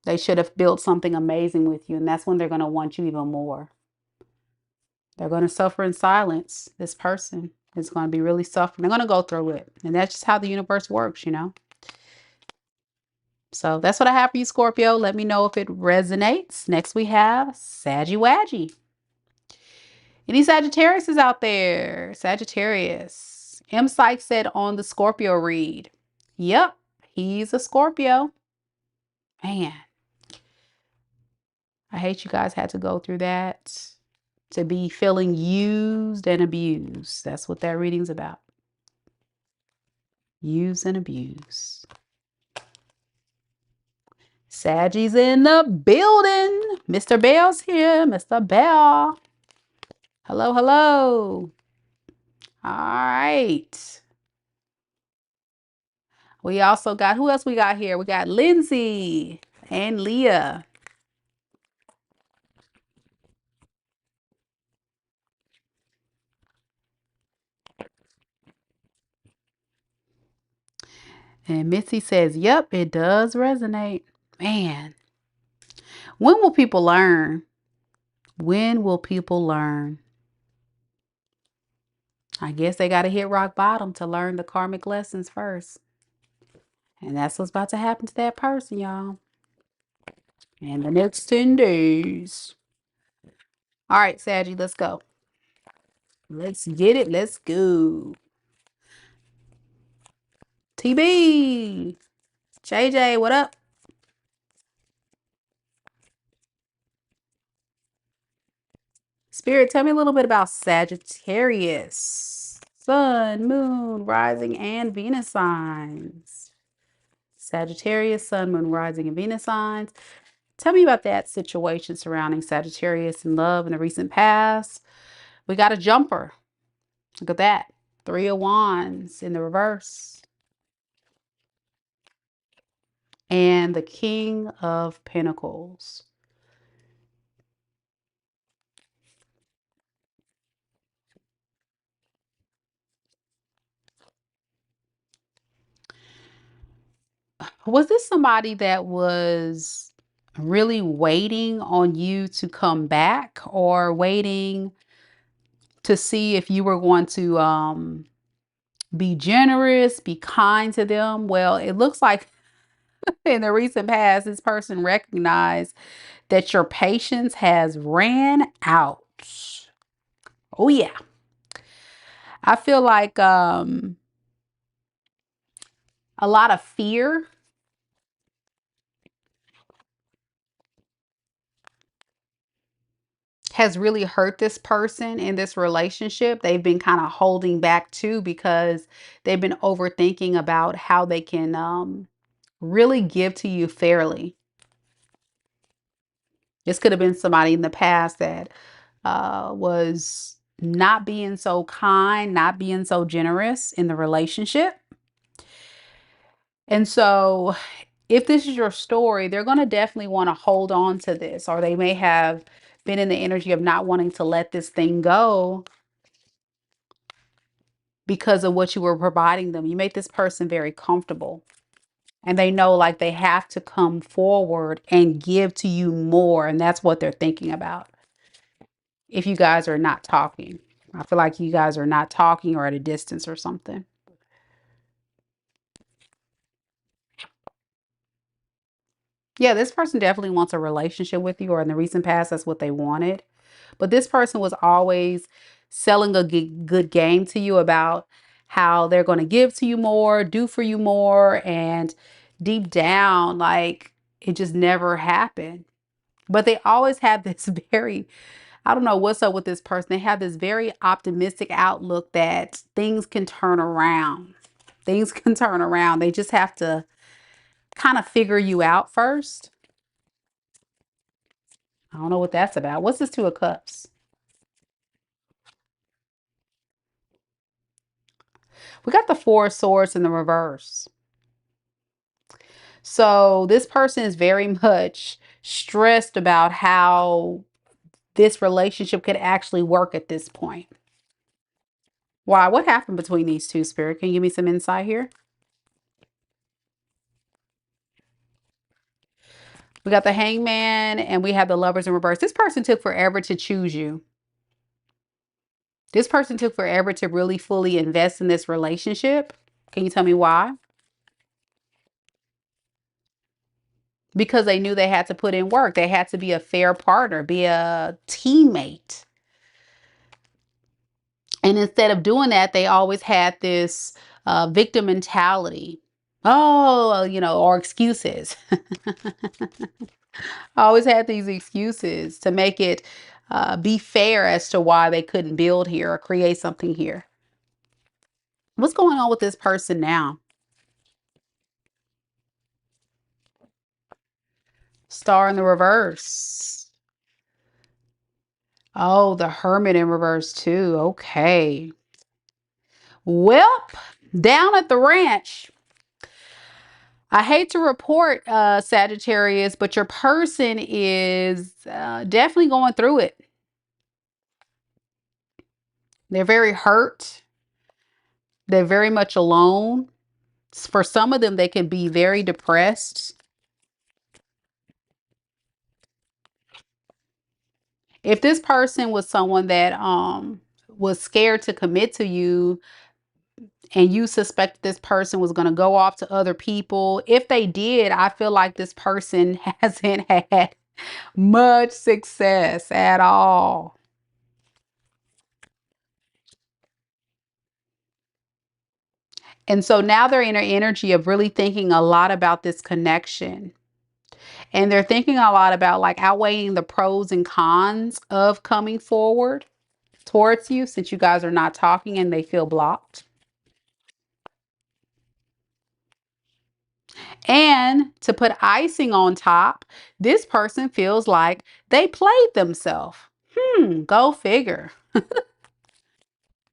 They should have built something amazing with you. And that's when they're going to want you even more. They're going to suffer in silence. This person is going to be really suffering. They're going to go through it. And that's just how the universe works, you know. So that's what I have for you, Scorpio. Let me know if it resonates. Next, we have Saggy Waggy. Any Sagittarius is out there? Sagittarius. M. Sykes said on the Scorpio read. Yep, he's a Scorpio. Man, I hate you guys had to go through that. To be feeling used and abused. That's what that reading's about. Use and abuse. Saggy's in the building. Mr. Bell's here. Mr. Bell. Hello, hello. All right. We also got, who else we got here? We got Lindsay and Leah. And Missy says, yep, it does resonate. Man, when will people learn? When will people learn? I guess they got to hit rock bottom to learn the karmic lessons first. And that's what's about to happen to that person, y'all. In the next 10 days. All right, Saggy, let's go. Let's get it. Let's go. TB. JJ, what up? Spirit, tell me a little bit about Sagittarius. Sun, Moon, Rising, and Venus signs. Sagittarius, Sun, Moon, Rising, and Venus signs. Tell me about that situation surrounding Sagittarius and love in the recent past. We got a jumper. Look at that. 3 of Wands in the reverse. And the King of Pentacles. Was this somebody that was really waiting on you to come back, or waiting to see if you were going to be generous, be kind to them? Well, it looks like in the recent past, this person recognized that your patience has ran out. Oh yeah. I feel like a lot of fear has really hurt this person in this relationship. They've been kind of holding back too, because they've been overthinking about how they can really give to you fairly. This could have been somebody in the past that was not being so kind, not being so generous in the relationship. And so, if this is your story, they're going to definitely want to hold on to this, or they may have been in the energy of not wanting to let this thing go because of what you were providing them. You made this person very comfortable, and they know like they have to come forward and give to you more. And that's what they're thinking about. If you guys are not talking, I feel like you guys are not talking or at a distance or something. Yeah, this person definitely wants a relationship with you, or in the recent past, that's what they wanted. But this person was always selling a good game to you about how they're going to give to you more, do for you more. And deep down, like it just never happened. But they always have this very, I don't know what's up with this person. They have this very optimistic outlook that things can turn around. Things can turn around. They just have to kind of figure you out first. I don't know what that's about. What's this Two of Cups? We got the Four of Swords in the reverse. So this person is very much stressed about how this relationship could actually work at this point. Why? What happened between these two, Spirit? Can you give me some insight here? We got the Hangman and we have the Lovers in reverse. This person took forever to choose you. This person took forever to really fully invest in this relationship. Can you tell me why? Because they knew they had to put in work. They had to be a fair partner, be a teammate. And instead of doing that, they always had this victim mentality. Oh, or excuses. I always had these excuses to make it be fair as to why they couldn't build here or create something here. What's going on with this person now? Star in the reverse. Oh, the Hermit in reverse too. Okay. Well, down at the ranch, I hate to report, Sagittarius, but your person is definitely going through it. They're very hurt. They're very much alone. For some of them, they can be very depressed. If this person was someone that was scared to commit to you, and you suspect this person was going to go off to other people, if they did, I feel like this person hasn't had much success at all. And so now they're in an energy of really thinking a lot about this connection. And they're thinking a lot about like outweighing the pros and cons of coming forward towards you, since you guys are not talking and they feel blocked. And to put icing on top, this person feels like they played themselves. Go figure.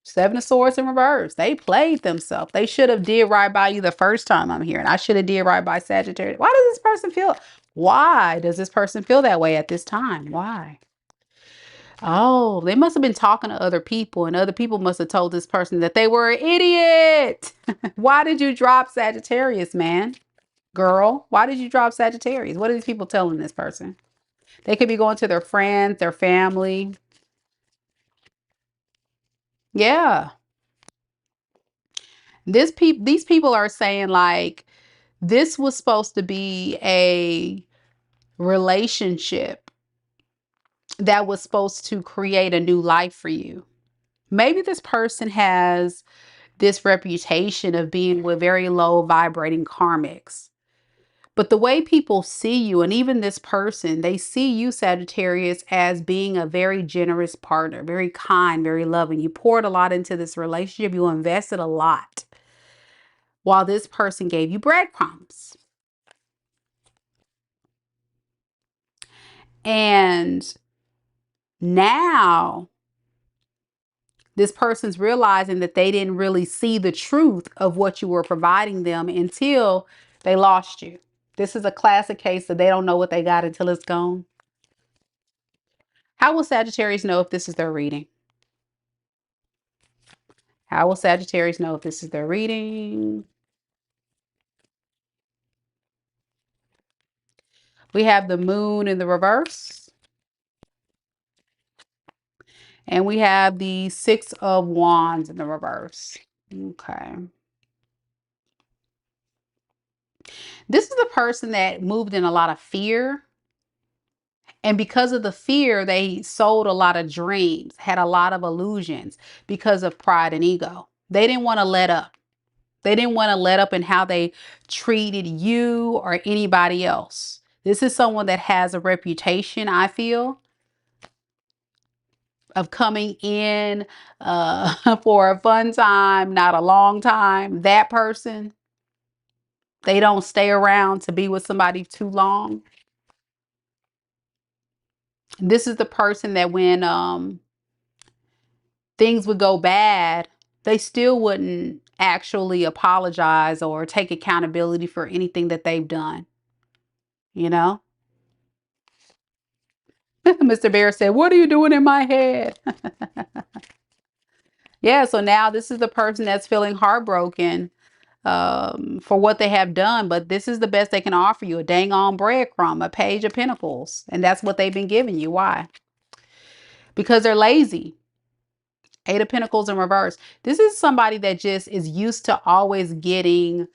Seven of Swords in reverse. They played themselves. They should have did right by you the first time I'm here. And I should have did right by Sagittarius. Why does this person feel? Why does this person feel that way at this time? Why? Oh, they must have been talking to other people, and other people must have told this person that they were an idiot. Why did you drop Sagittarius, man? Girl, why did you drop Sagittarius? What are these people telling this person? They could be going to their friends, their family. Yeah. These people are saying like this was supposed to be a relationship that was supposed to create a new life for you. Maybe this person has this reputation of being with very low vibrating karmics. But the way people see you, and even this person, they see you, Sagittarius, as being a very generous partner, very kind, very loving. You poured a lot into this relationship. You invested a lot while this person gave you breadcrumbs. And now this person's realizing that they didn't really see the truth of what you were providing them until they lost you. This is a classic case that they don't know what they got until it's gone. How will Sagittarius know if this is their reading? How will Sagittarius know if this is their reading? We have the moon in the reverse. And we have the 6 of Wands in the reverse. Okay. This is the person that moved in a lot of fear. And because of the fear, they sold a lot of dreams, had a lot of illusions because of pride and ego. They didn't want to let up. They didn't want to let up in how they treated you or anybody else. This is someone that has a reputation, I feel, of coming in for a fun time, not a long time. That person, they don't stay around to be with somebody too long. This is the person that when things would go bad, they still wouldn't actually apologize or take accountability for anything that they've done. You know? Mr. Bear said, "What are you doing in my head?" Yeah, so now this is the person that's feeling heartbroken for what they have done, but this is the best they can offer you, a dang on breadcrumb, a page of pentacles. And that's what they've been giving you. Why? Because they're lazy. 8 of Pentacles in reverse. This is somebody that just is used to always getting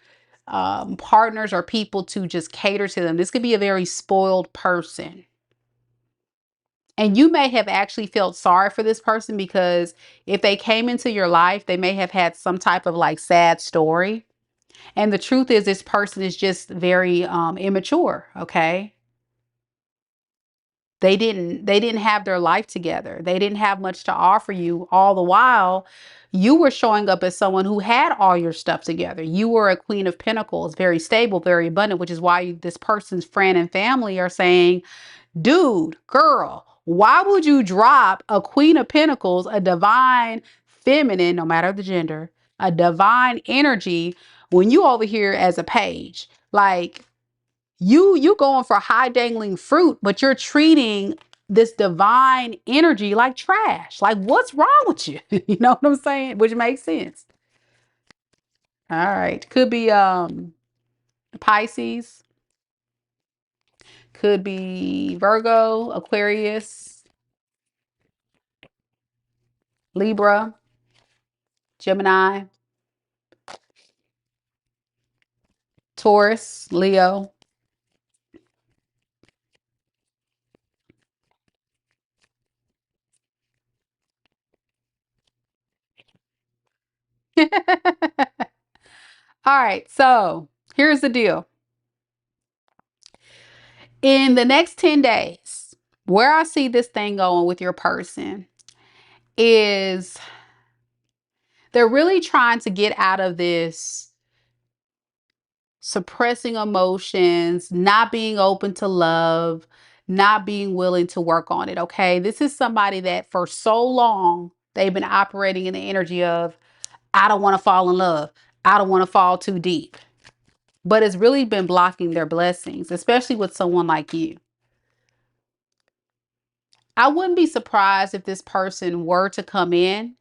partners or people to just cater to them. This could be a very spoiled person. And you may have actually felt sorry for this person because if they came into your life, they may have had some type of like sad story. And the truth is this person is just very immature, okay? They didn't have their life together. They didn't have much to offer you. All the while, you were showing up as someone who had all your stuff together. You were a Queen of Pentacles, very stable, very abundant, which is why this person's friend and family are saying, dude, girl, why would you drop a Queen of Pentacles, a divine feminine, no matter the gender, a divine energy when you over here as a page? Like you going for high dangling fruit, but you're treating this divine energy like trash. Like what's wrong with you? You know what I'm saying? Which makes sense. All right. Could be Pisces, could be Virgo, Aquarius, Libra, Gemini, Taurus, Leo. All right, so here's the deal. In the next 10 days, where I see this thing going with your person is they're really trying to get out of this suppressing emotions, not being open to love, not being willing to work on it. Okay. This is somebody that for so long they've been operating in the energy of, I don't want to fall in love. I don't want to fall too deep. But it's really been blocking their blessings, especially with someone like you. I wouldn't be surprised if this person were to come in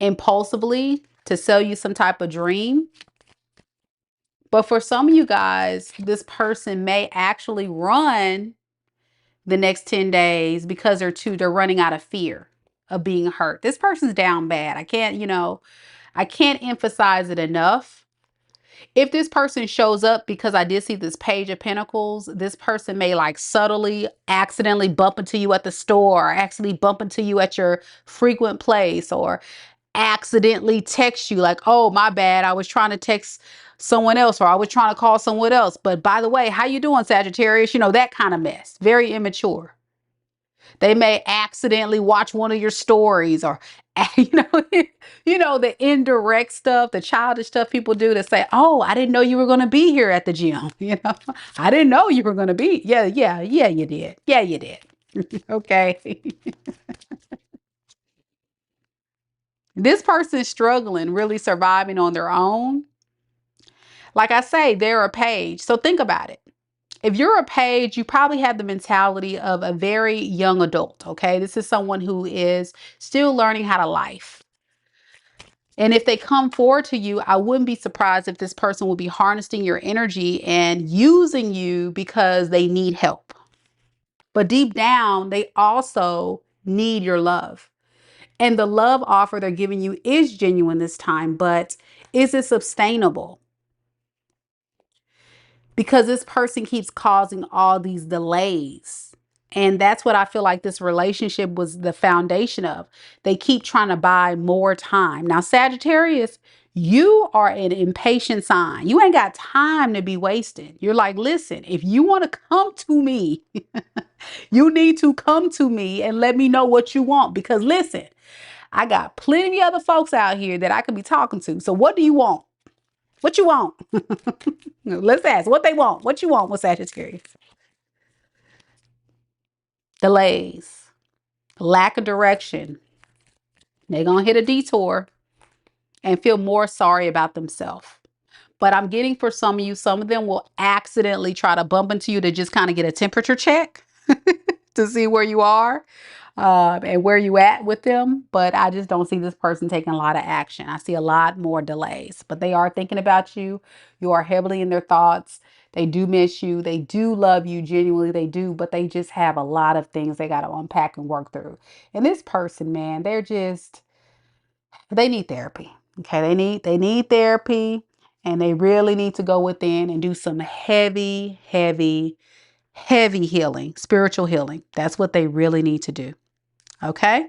impulsively to sell you some type of dream. But for some of you guys, this person may actually run the next 10 days because they're running out of fear of being hurt. This person's down bad. I can't emphasize it enough. If this person shows up, because I did see this Page of Pentacles, this person may like subtly accidentally bump into you at the store, or accidentally bump into you at your frequent place, or accidentally text you like, oh, my bad, I was trying to text someone else, or I was trying to call someone else. But by the way, how you doing, Sagittarius? That kind of mess. Very immature. They may accidentally watch one of your stories, or the indirect stuff, the childish stuff people do to say, "Oh, I didn't know you were going to be here at the gym." I didn't know you were going to be. Yeah, you did. Yeah, you did. Okay. This person's struggling, really surviving on their own. Like I say, they're a page. So think about it. If you're a page, you probably have the mentality of a very young adult, okay? This is someone who is still learning how to life. And if they come forward to you, I wouldn't be surprised if this person will be harnessing your energy and using you because they need help. But deep down, they also need your love. And the love offer they're giving you is genuine this time, but is it sustainable? Because this person keeps causing all these delays. And that's what I feel like this relationship was the foundation of. They keep trying to buy more time. Now, Sagittarius, you are an impatient sign. You ain't got time to be wasted. You're like, listen, if you want to come to me, you need to come to me and let me know what you want. Because listen, I got plenty of other folks out here that I could be talking to. So what do you want? What you want? Let's ask what they want. What you want with Sagittarius? Delays, lack of direction. They're going to hit a detour and feel more sorry about themselves. But I'm getting for some of you, some of them will accidentally try to bump into you to just kind of get a temperature check to see where you are. And where you at with them. But I just don't see this person taking a lot of action. I see a lot more delays, but they are thinking about you. You are heavily in their thoughts. They do miss you. They do love you. Genuinely, they do. But they just have a lot of things they got to unpack and work through. And this person, man, they need therapy. Okay. They need therapy, and they really need to go within and do some heavy, heavy, heavy healing, spiritual healing. That's what they really need to do. Okay.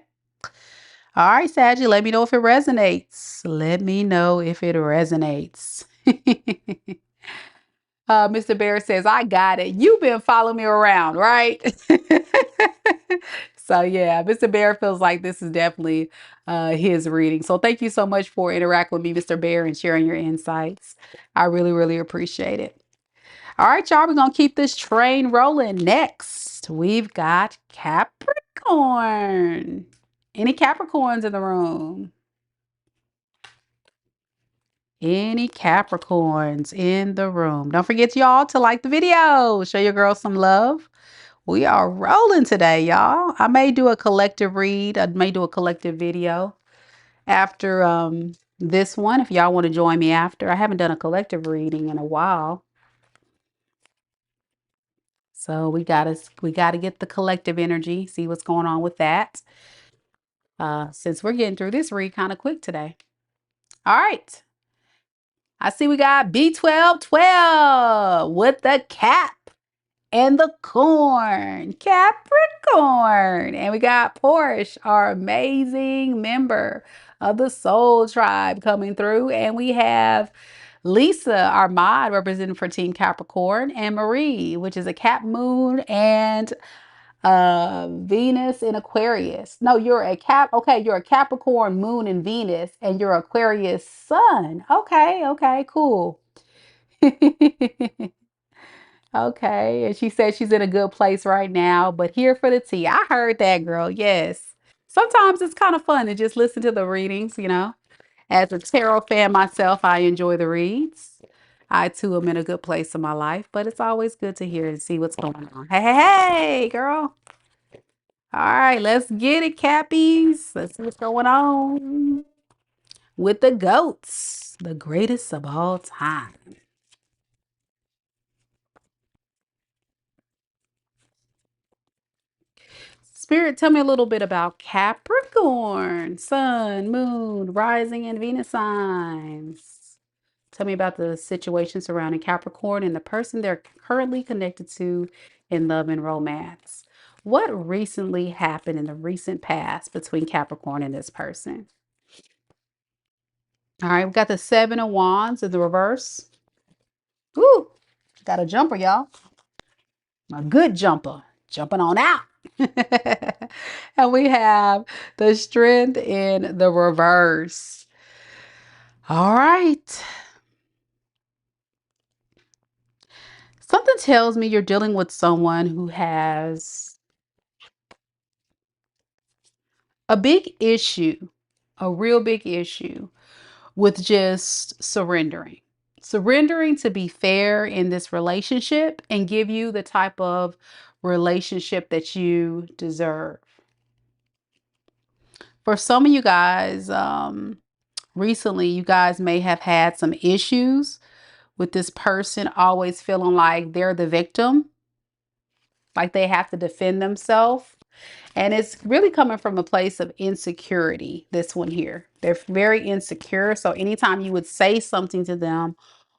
All right, Saggy, let me know if it resonates. Let me know if it resonates. Mr. Bear says, I got it. You've been following me around, right? So yeah, Mr. Bear feels like this is definitely his reading. So thank you so much for interacting with me, Mr. Bear, and sharing your insights. I really, really appreciate it. All right, y'all, we're going to keep this train rolling. Next, we've got Capricorn. Any Capricorns in the room? Any Capricorns in the room? Don't forget, y'all, to like the video. Show your girl some love. We are rolling today, y'all. I may do a collective read. I may do a collective video after this one. If y'all want to join me after. I haven't done a collective reading in a while. So we gotta get the collective energy, see what's going on with that. Since we're getting through this read kind of quick today. All right. I see we got B1212 with the cap and the corn. Capricorn. And we got Porsche, our amazing member of the Soul Tribe, coming through. And we have Lisa, our mod, representing for Team Capricorn, and Marie, which is a Cap Moon and Venus in Aquarius. No, you're a you're a Capricorn Moon in Venus, and you're Aquarius Sun. Okay, cool. Okay, and she said she's in a good place right now, but here for the tea. I heard that, girl. Yes. Sometimes it's kind of fun to just listen to the readings. As a tarot fan myself, I enjoy the reads. I too am in a good place in my life, but it's always good to hear and see what's going on. Hey, girl. All right, let's get it, Cappies. Let's see what's going on with the goats, the greatest of all time. Spirit, tell me a little bit about Capricorn, Sun, Moon, Rising, and Venus signs. Tell me about the situation surrounding Capricorn and the person they're currently connected to in love and romance. What recently happened in the recent past between Capricorn and this person? All right, we've got the Seven of Wands in the reverse. Ooh, got a jumper, y'all. A good jumper. Jumping on out. And we have the Strength in the reverse. All right. Something tells me you're dealing with someone who has a big issue, a real big issue with just surrendering. Surrendering to be fair in this relationship and give you the type of relationship that you deserve. For some of you guys, recently, you guys may have had some issues with this person always feeling like they're the victim, like they have to defend themselves. And it's really coming from a place of insecurity, this one here. They're very insecure. So anytime you would say something to them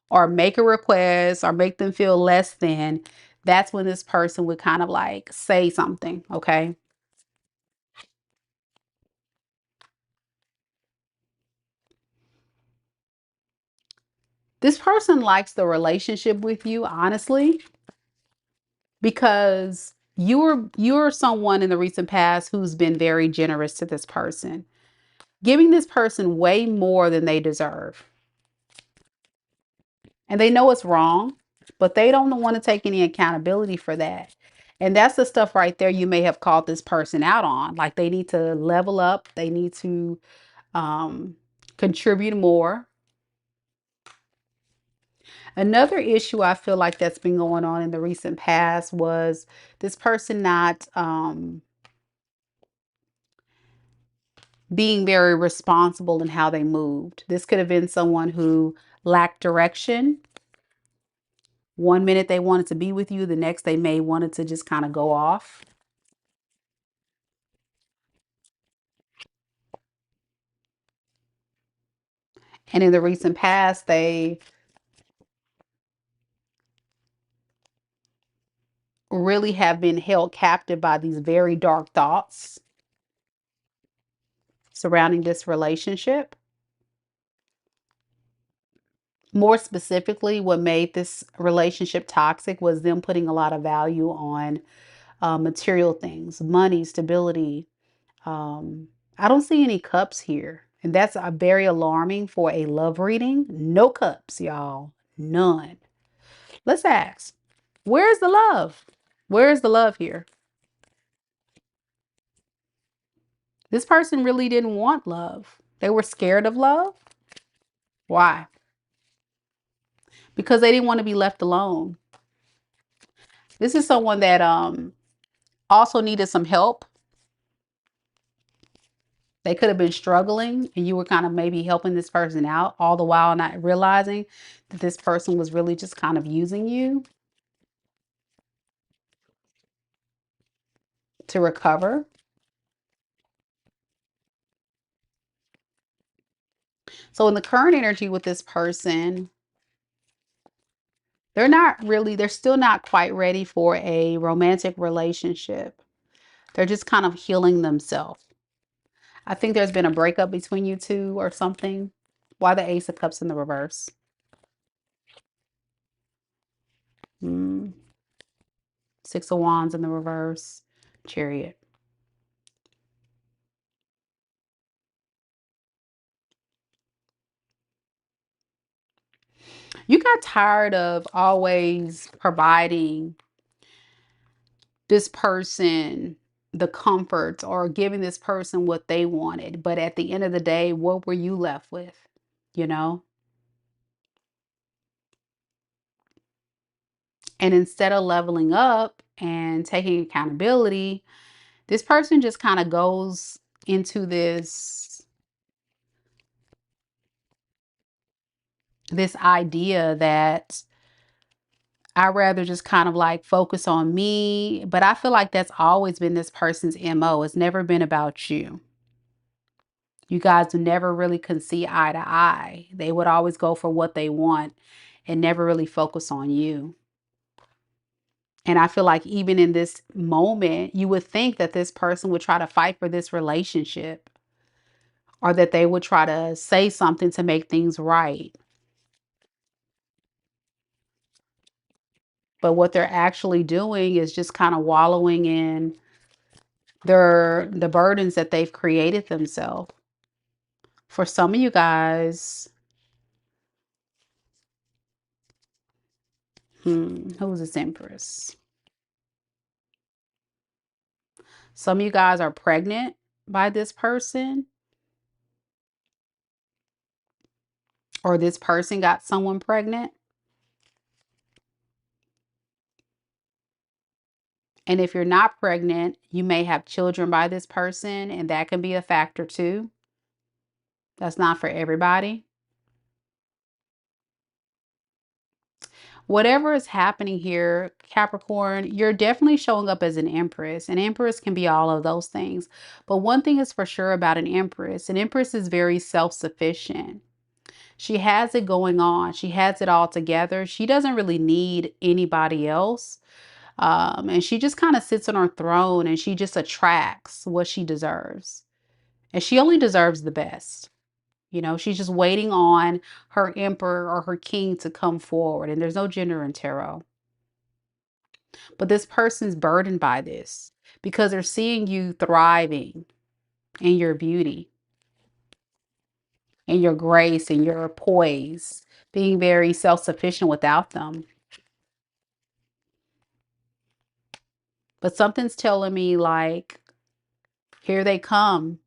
or make a request or make them feel less than, that's when this person would kind of like say something, okay? This person likes the relationship with you, honestly, because you're someone in the recent past who's been very generous to this person, giving this person way more than they deserve. And they know it's wrong, but they don't want to take any accountability for that. And that's the stuff right there you may have called this person out on. Like they need to level up, they need to contribute more. Another issue I feel like that's been going on in the recent past was this person not being very responsible in how they moved. This could have been someone who lacked direction. One minute they wanted to be with you, the next they may wanted to just kind of go off. And in the recent past, they really have been held captive by these very dark thoughts surrounding this relationship. More specifically, what made this relationship toxic was them putting a lot of value on material things, money, stability. I don't see any cups here. And that's very alarming for a love reading. No cups, y'all. None. Let's ask, where's the love? Where's the love here? This person really didn't want love. They were scared of love. Why? Because they didn't want to be left alone. This is someone that also needed some help. They could have been struggling and you were kind of maybe helping this person out, all the while not realizing that this person was really just kind of using you to recover. So in the current energy with this person, they're still not quite ready for a romantic relationship. They're just kind of healing themselves. I think there's been a breakup between you two or something. Why the Ace of Cups in the reverse? Mm. Six of Wands in the reverse. Chariot. You got tired of always providing this person the comforts or giving this person what they wanted. But at the end of the day, what were you left with? You know? And instead of leveling up and taking accountability, this person just kind of goes into this idea that I rather just kind of like focus on me. But I feel like that's always been this person's MO. It's never been about you. You guys never really can see eye to eye. They would always go for what they want and never really focus on you. And I feel like even in this moment, you would think that this person would try to fight for this relationship, or that they would try to say something to make things right. But what they're actually doing is just kind of wallowing in the burdens that they've created themselves. For some of you guys, who's this Empress? Some of you guys are pregnant by this person, or this person got someone pregnant. And if you're not pregnant, you may have children by this person, and that can be a factor too. That's not for everybody. Whatever is happening here, Capricorn, you're definitely showing up as an Empress. An Empress can be all of those things. But one thing is for sure about an Empress is very self-sufficient. She has it going on. She has it all together. She doesn't really need anybody else. And she just kind of sits on her throne, and she just attracts what she deserves. And she only deserves the best. You know, she's just waiting on her emperor or her king to come forward. And there's no gender in tarot. But this person's burdened by this because they're seeing you thriving in your beauty, in your grace, and your poise, being very self-sufficient without them. But something's telling me like, here they come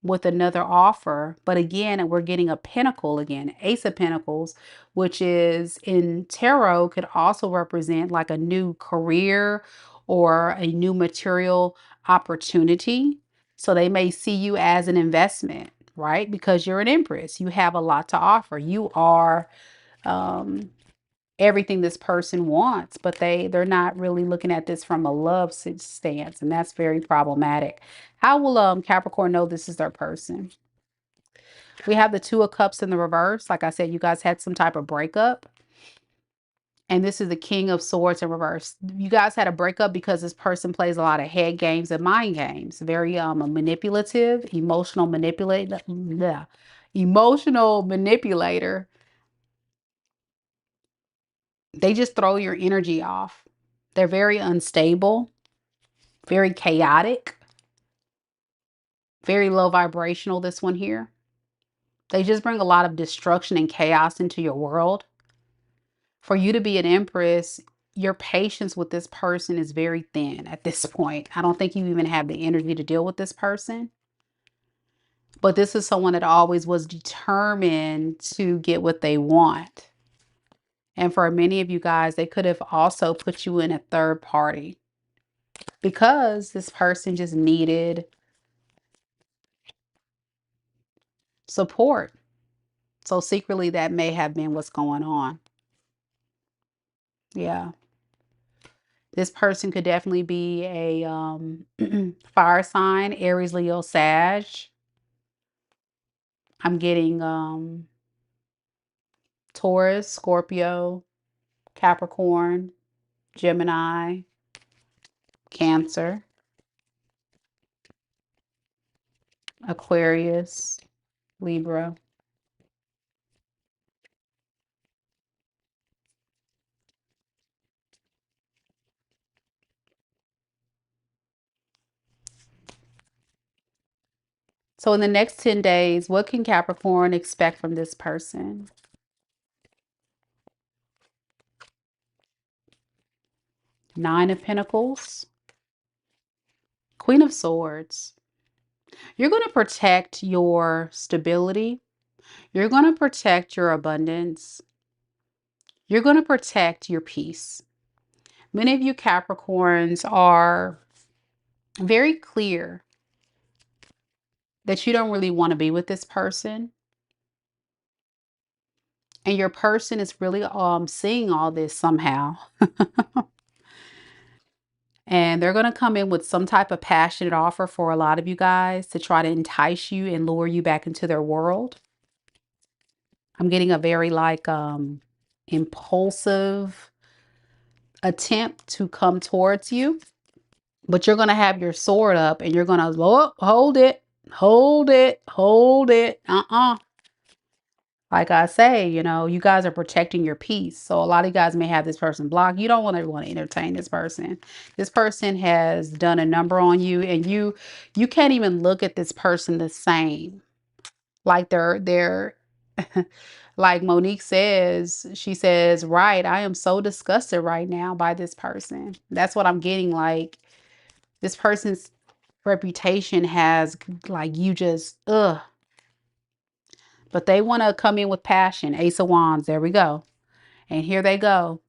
with another offer. But again, we're getting a pentacle again, Ace of Pentacles, which is in tarot could also represent like a new career or a new material opportunity. So they may see you as an investment, right? Because you're an Empress. You have a lot to offer. You are everything this person wants, but they're not really looking at this from a love stance, and that's very problematic. How will Capricorn know this is their person? We have the Two of Cups in the reverse. Like I said, you guys had some type of breakup. And this is the King of Swords in reverse. You guys had a breakup because this person plays a lot of head games and mind games. Very manipulative, emotional manipulator. Yeah. Emotional manipulator. They just throw your energy off. They're very unstable, very chaotic, very low vibrational, this one here. They just bring a lot of destruction and chaos into your world. For you to be an Empress, your patience with this person is very thin at this point. I don't think you even have the energy to deal with this person. But this is someone that always was determined to get what they want. And for many of you guys, they could have also put you in a third party because this person just needed support. So secretly, that may have been what's going on. Yeah. This person could definitely be a fire sign, Aries, Leo, Sag. I'm getting Taurus, Scorpio, Capricorn, Gemini, Cancer, Aquarius, Libra. So in the next 10 days, what can Capricorn expect from this person? Nine of Pentacles, Queen of Swords. You're going to protect your stability. You're going to protect your abundance. You're going to protect your peace. Many of you Capricorns are very clear that you don't really want to be with this person. And your person is really seeing all this somehow. And they're going to come in with some type of passionate offer for a lot of you guys to try to entice you and lure you back into their world. I'm getting a very like impulsive attempt to come towards you. But you're going to have your sword up and you're going to hold it, hold it, hold it. Like I say, you know, you guys are protecting your peace. So a lot of you guys may have this person blocked. You don't want to entertain this person. This person has done a number on you, and you can't even look at this person the same. Like they're like Monique says, she says, right, I am so disgusted right now by this person. That's what I'm getting. Like this person's reputation has like you just but they want to come in with passion. Ace of Wands, there we go. And here they go.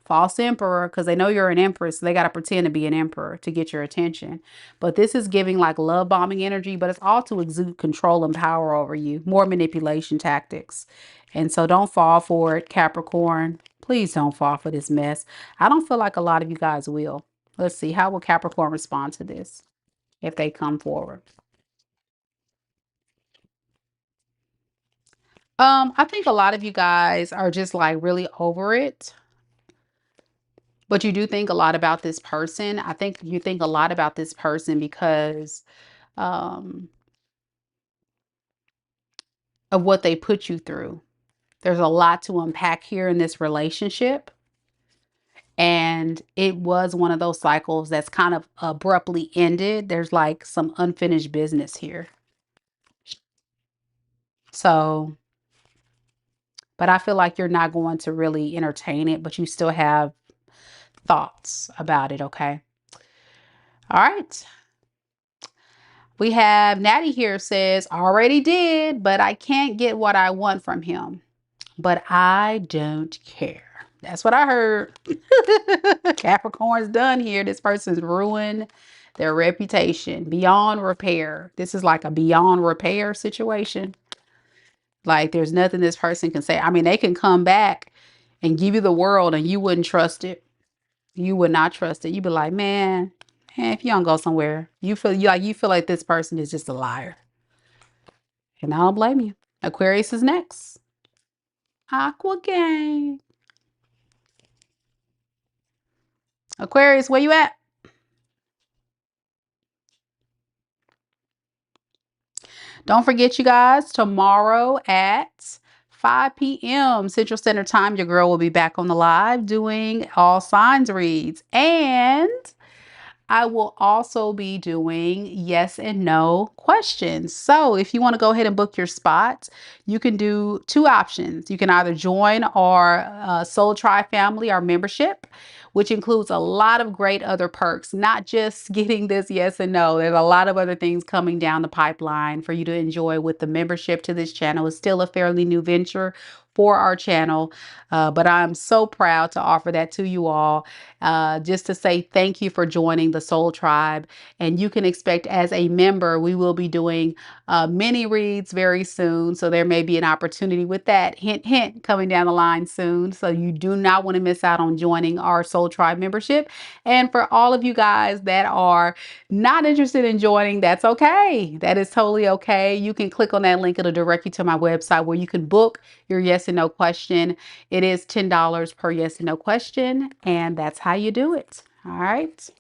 False emperor, because they know you're an empress. So they got to pretend to be an emperor to get your attention. But this is giving like love bombing energy, but it's all to exude control and power over you. More manipulation tactics. And so don't fall for it, Capricorn. Please don't fall for this mess. I don't feel like a lot of you guys will. Let's see. How will Capricorn respond to this if they come forward? I think a lot of you guys are just like really over it. But you do think a lot about this person. I think you think a lot about this person because um, of what they put you through. There's a lot to unpack here in this relationship. And it was one of those cycles that's kind of abruptly ended. There's like some unfinished business here. So, but I feel like you're not going to really entertain it, but you still have thoughts about it, okay? All right. We have Natty here says, already did, but I can't get what I want from him. But I don't care. That's what I heard. Capricorn's done here. This person's ruined their reputation beyond repair. This is like a beyond repair situation. Like there's nothing this person can say. I mean, they can come back and give you the world and you wouldn't trust it. You would not trust it. You'd be like, man, if you don't go somewhere, you feel like this person is just a liar. And I don't blame you. Aquarius is next. Aqua gang. Aquarius, where you at? Don't forget, you guys, tomorrow at 5 p.m. Central Standard Time, your girl will be back on the live doing all signs reads. And I will also be doing yes and no questions. So if you want to go ahead and book your spot, you can do two options. You can either join our Soul Tribe family, our membership, which includes a lot of great other perks, not just getting this yes and no. There's a lot of other things coming down the pipeline for you to enjoy with the membership to this channel. It's still a fairly new venture for our channel, but I'm so proud to offer that to you all, just to say thank you for joining the Soul Tribe. And you can expect, as a member, we will be doing mini reads very soon, so there may be an opportunity with that, hint hint, coming down the line soon. So you do not want to miss out on joining our Soul Tribe membership. And for all of you guys that are not interested in joining, that's okay. That is totally okay. You can click on that link. It'll direct you to my website where you can book your yes and no question. It is $10 per yes and no question, and that's how you do it. All right.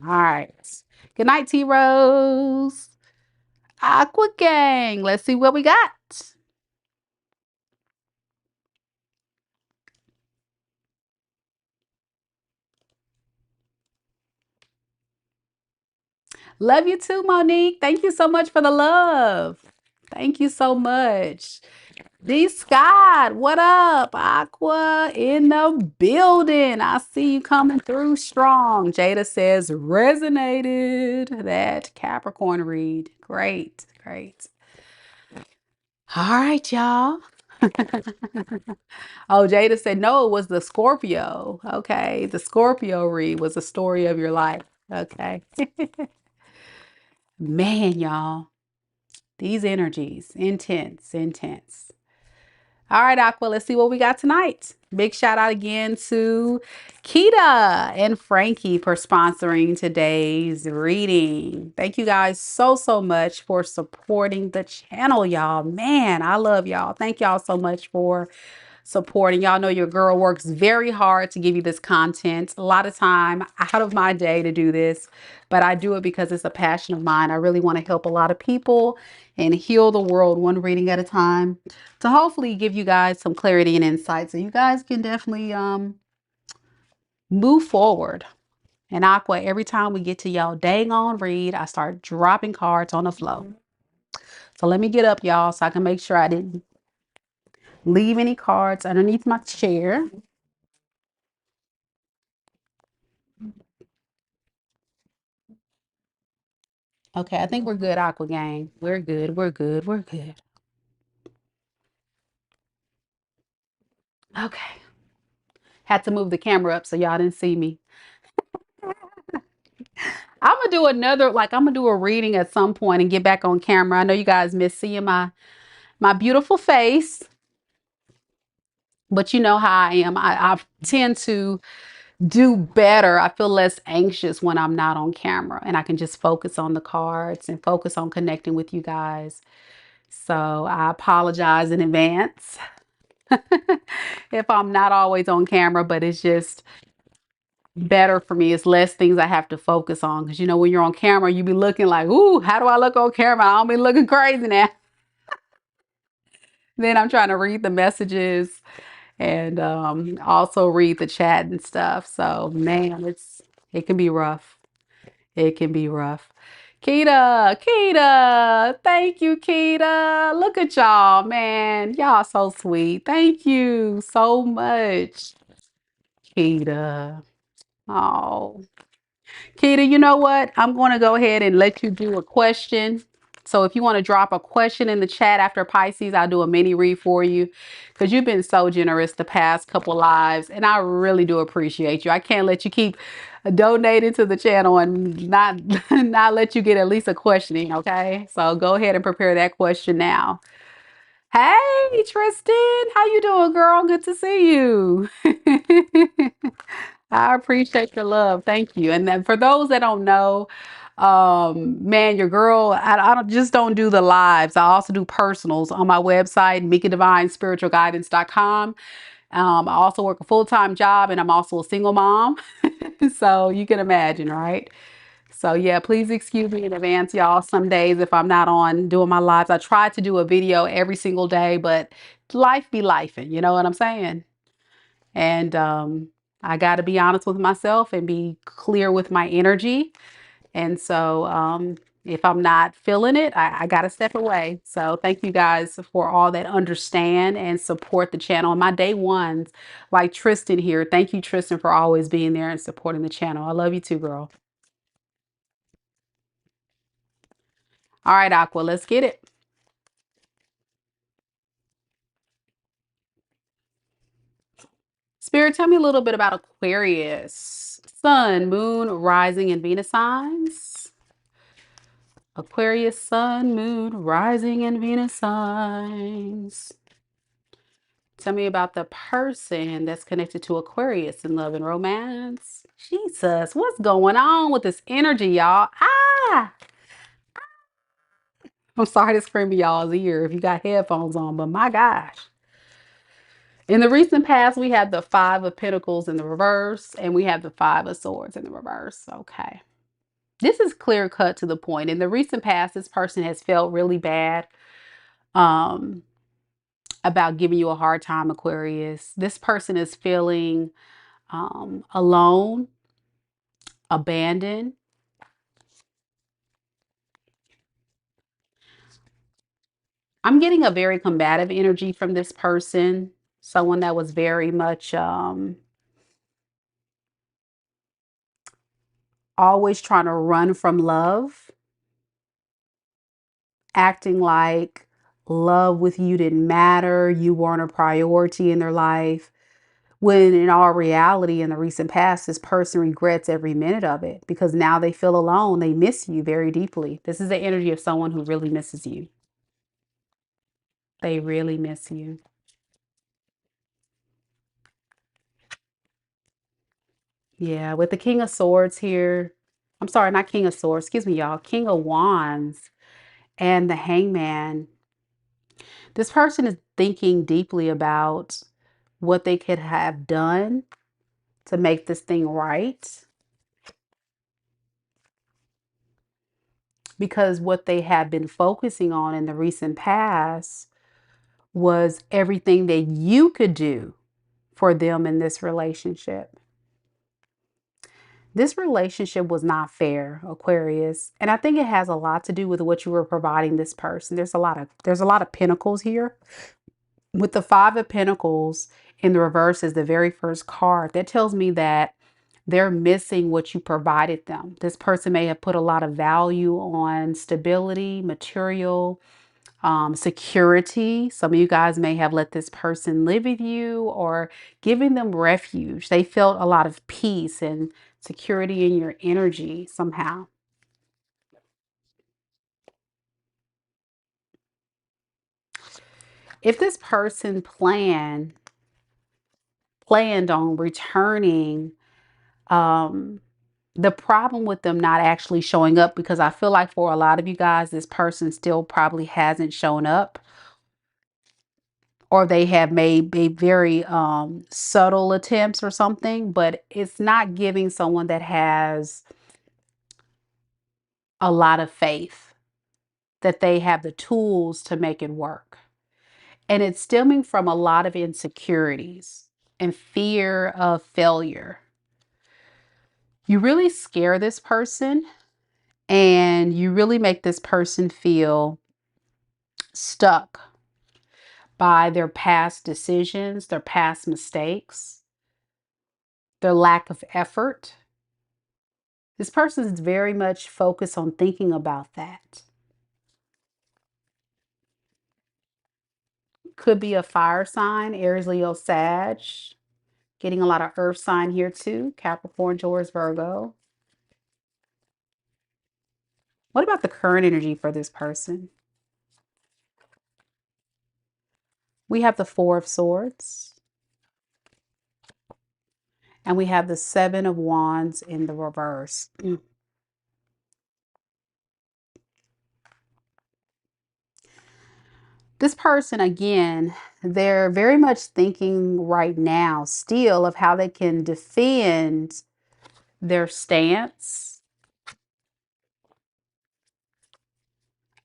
All right. Good night, T Rose. Aqua gang. Let's see what we got. Love you too, Monique. Thank you so much for the love. Thank you so much. D Scott, what up? Aqua in the building. I see you coming through strong. Jada says resonated. That Capricorn read. Great, great. All right, y'all. Oh, Jada said no, it was the Scorpio. Okay, the Scorpio read was the story of your life. Okay. Man, y'all, these energies, intense, intense. All right, Aqua, let's see what we got tonight. Big shout out again to Kita and Frankie for sponsoring today's reading. Thank you guys so much for supporting the channel, y'all. Man, I love y'all. Thank y'all so much for supporting. Y'all know your girl works very hard to give you this content. A lot of time out of my day to do this, but I do it because it's a passion of mine. I really want to help a lot of people and heal the world one reading at a time to hopefully give you guys some clarity and insight so you guys can definitely move forward. And Aqua, every time we get to y'all dang on read, I start dropping cards on the floor. So let me get up, y'all, so I can make sure I didn't leave any cards underneath my chair. Okay, I think we're good, Aqua Gang. We're good. We're good. We're good. Okay. Had to move the camera up so y'all didn't see me. I'm gonna do another, like I'm gonna do a reading at some point and get back on camera. I know you guys miss seeing my beautiful face, but you know how I am. I tend to do better. I feel less anxious when I'm not on camera and I can just focus on the cards and focus on connecting with you guys. So I apologize in advance if I'm not always on camera, but it's just better for me. It's less things I have to focus on because you know when you're on camera, you be looking like, ooh, how do I look on camera? I don't be looking crazy now. Then I'm trying to read the messages and also read the chat and stuff. So man, it can be rough. It can be rough. Kita, thank you, Kita. Look at y'all, man. Y'all so sweet. Thank you so much, Kita. Oh, Kita, you know what? I'm going to go ahead and let you do a question. So if you want to drop a question in the chat after Pisces, I'll do a mini read for you because you've been so generous the past couple lives and I really do appreciate you. I can't let you keep donating to the channel and not let you get at least a questioning, okay? So go ahead and prepare that question now. Hey, Tristan, how you doing, girl? Good to see you. I appreciate your love. Thank you. And then for those that don't know, man, your girl, I don't do the lives. I also do personals on my website, MikaDivineSpiritualGuidance.com. I also work a full-time job and I'm also a single mom. So you can imagine, right? So yeah, please excuse me in advance, y'all. Some days if I'm not on doing my lives, I try to do a video every single day, but life be lifing, you know what I'm saying? And I got to be honest with myself and be clear with my energy. And so if I'm not feeling it, I got to step away. So thank you guys for all that understand and support the channel. And my day ones, like Tristan here, thank you, Tristan, for always being there and supporting the channel. I love you too, girl. All right, Aqua, let's get it. Spirit, tell me a little bit about Aquarius. Sun, moon, rising, and Venus signs. Aquarius, sun, moon, rising, and Venus signs. Tell me about the person that's connected to Aquarius in love and romance. Jesus, what's going on with this energy, y'all? Ah! I'm sorry to scream in y'all's ear if you got headphones on, but my gosh. In the recent past, we had the Five of Pentacles in the reverse, and we have the Five of Swords in the reverse. Okay. This is clear cut to the point. In the recent past, this person has felt really bad um, about giving you a hard time, Aquarius. This person is feeling alone, abandoned. I'm getting a very combative energy from this person. Someone that was very much always trying to run from love, acting like love with you didn't matter, you weren't a priority in their life. When in all reality, in the recent past, this person regrets every minute of it because now they feel alone. They miss you very deeply. This is the energy of someone who really misses you. They really miss you. Yeah, with the King of Swords here. I'm sorry, not King of Swords. Excuse me, y'all. King of Wands and the Hangman. This person is thinking deeply about what they could have done to make this thing right. Because what they have been focusing on in the recent past was everything that you could do for them in this relationship. This relationship was not fair, Aquarius, and I think it has a lot to do with what you were providing this person. There's a lot of pentacles here. With the 5 of Pentacles in the reverse is the very first card. That tells me that they're missing what you provided them. This person may have put a lot of value on stability, material, security. Some of you guys may have let this person live with you or giving them refuge. They felt a lot of peace and security in your energy somehow. If this person planned on returning, um, the problem with them not actually showing up, because I feel like for a lot of you guys, this person still probably hasn't shown up, or they have made very subtle attempts or something, but it's not giving someone that has a lot of faith that they have the tools to make it work. And it's stemming from a lot of insecurities and fear of failure. You really scare this person and you really make this person feel stuck by their past decisions, their past mistakes, their lack of effort. This person is very much focused on thinking about that. Could be a fire sign, Aries, Leo, Sag. Getting a lot of earth sign here too, Capricorn, Taurus, Virgo. What about the current energy for this person? We have the 4 of Swords. And we have the 7 of Wands in the reverse. This person, again, they're very much thinking right now still of how they can defend their stance,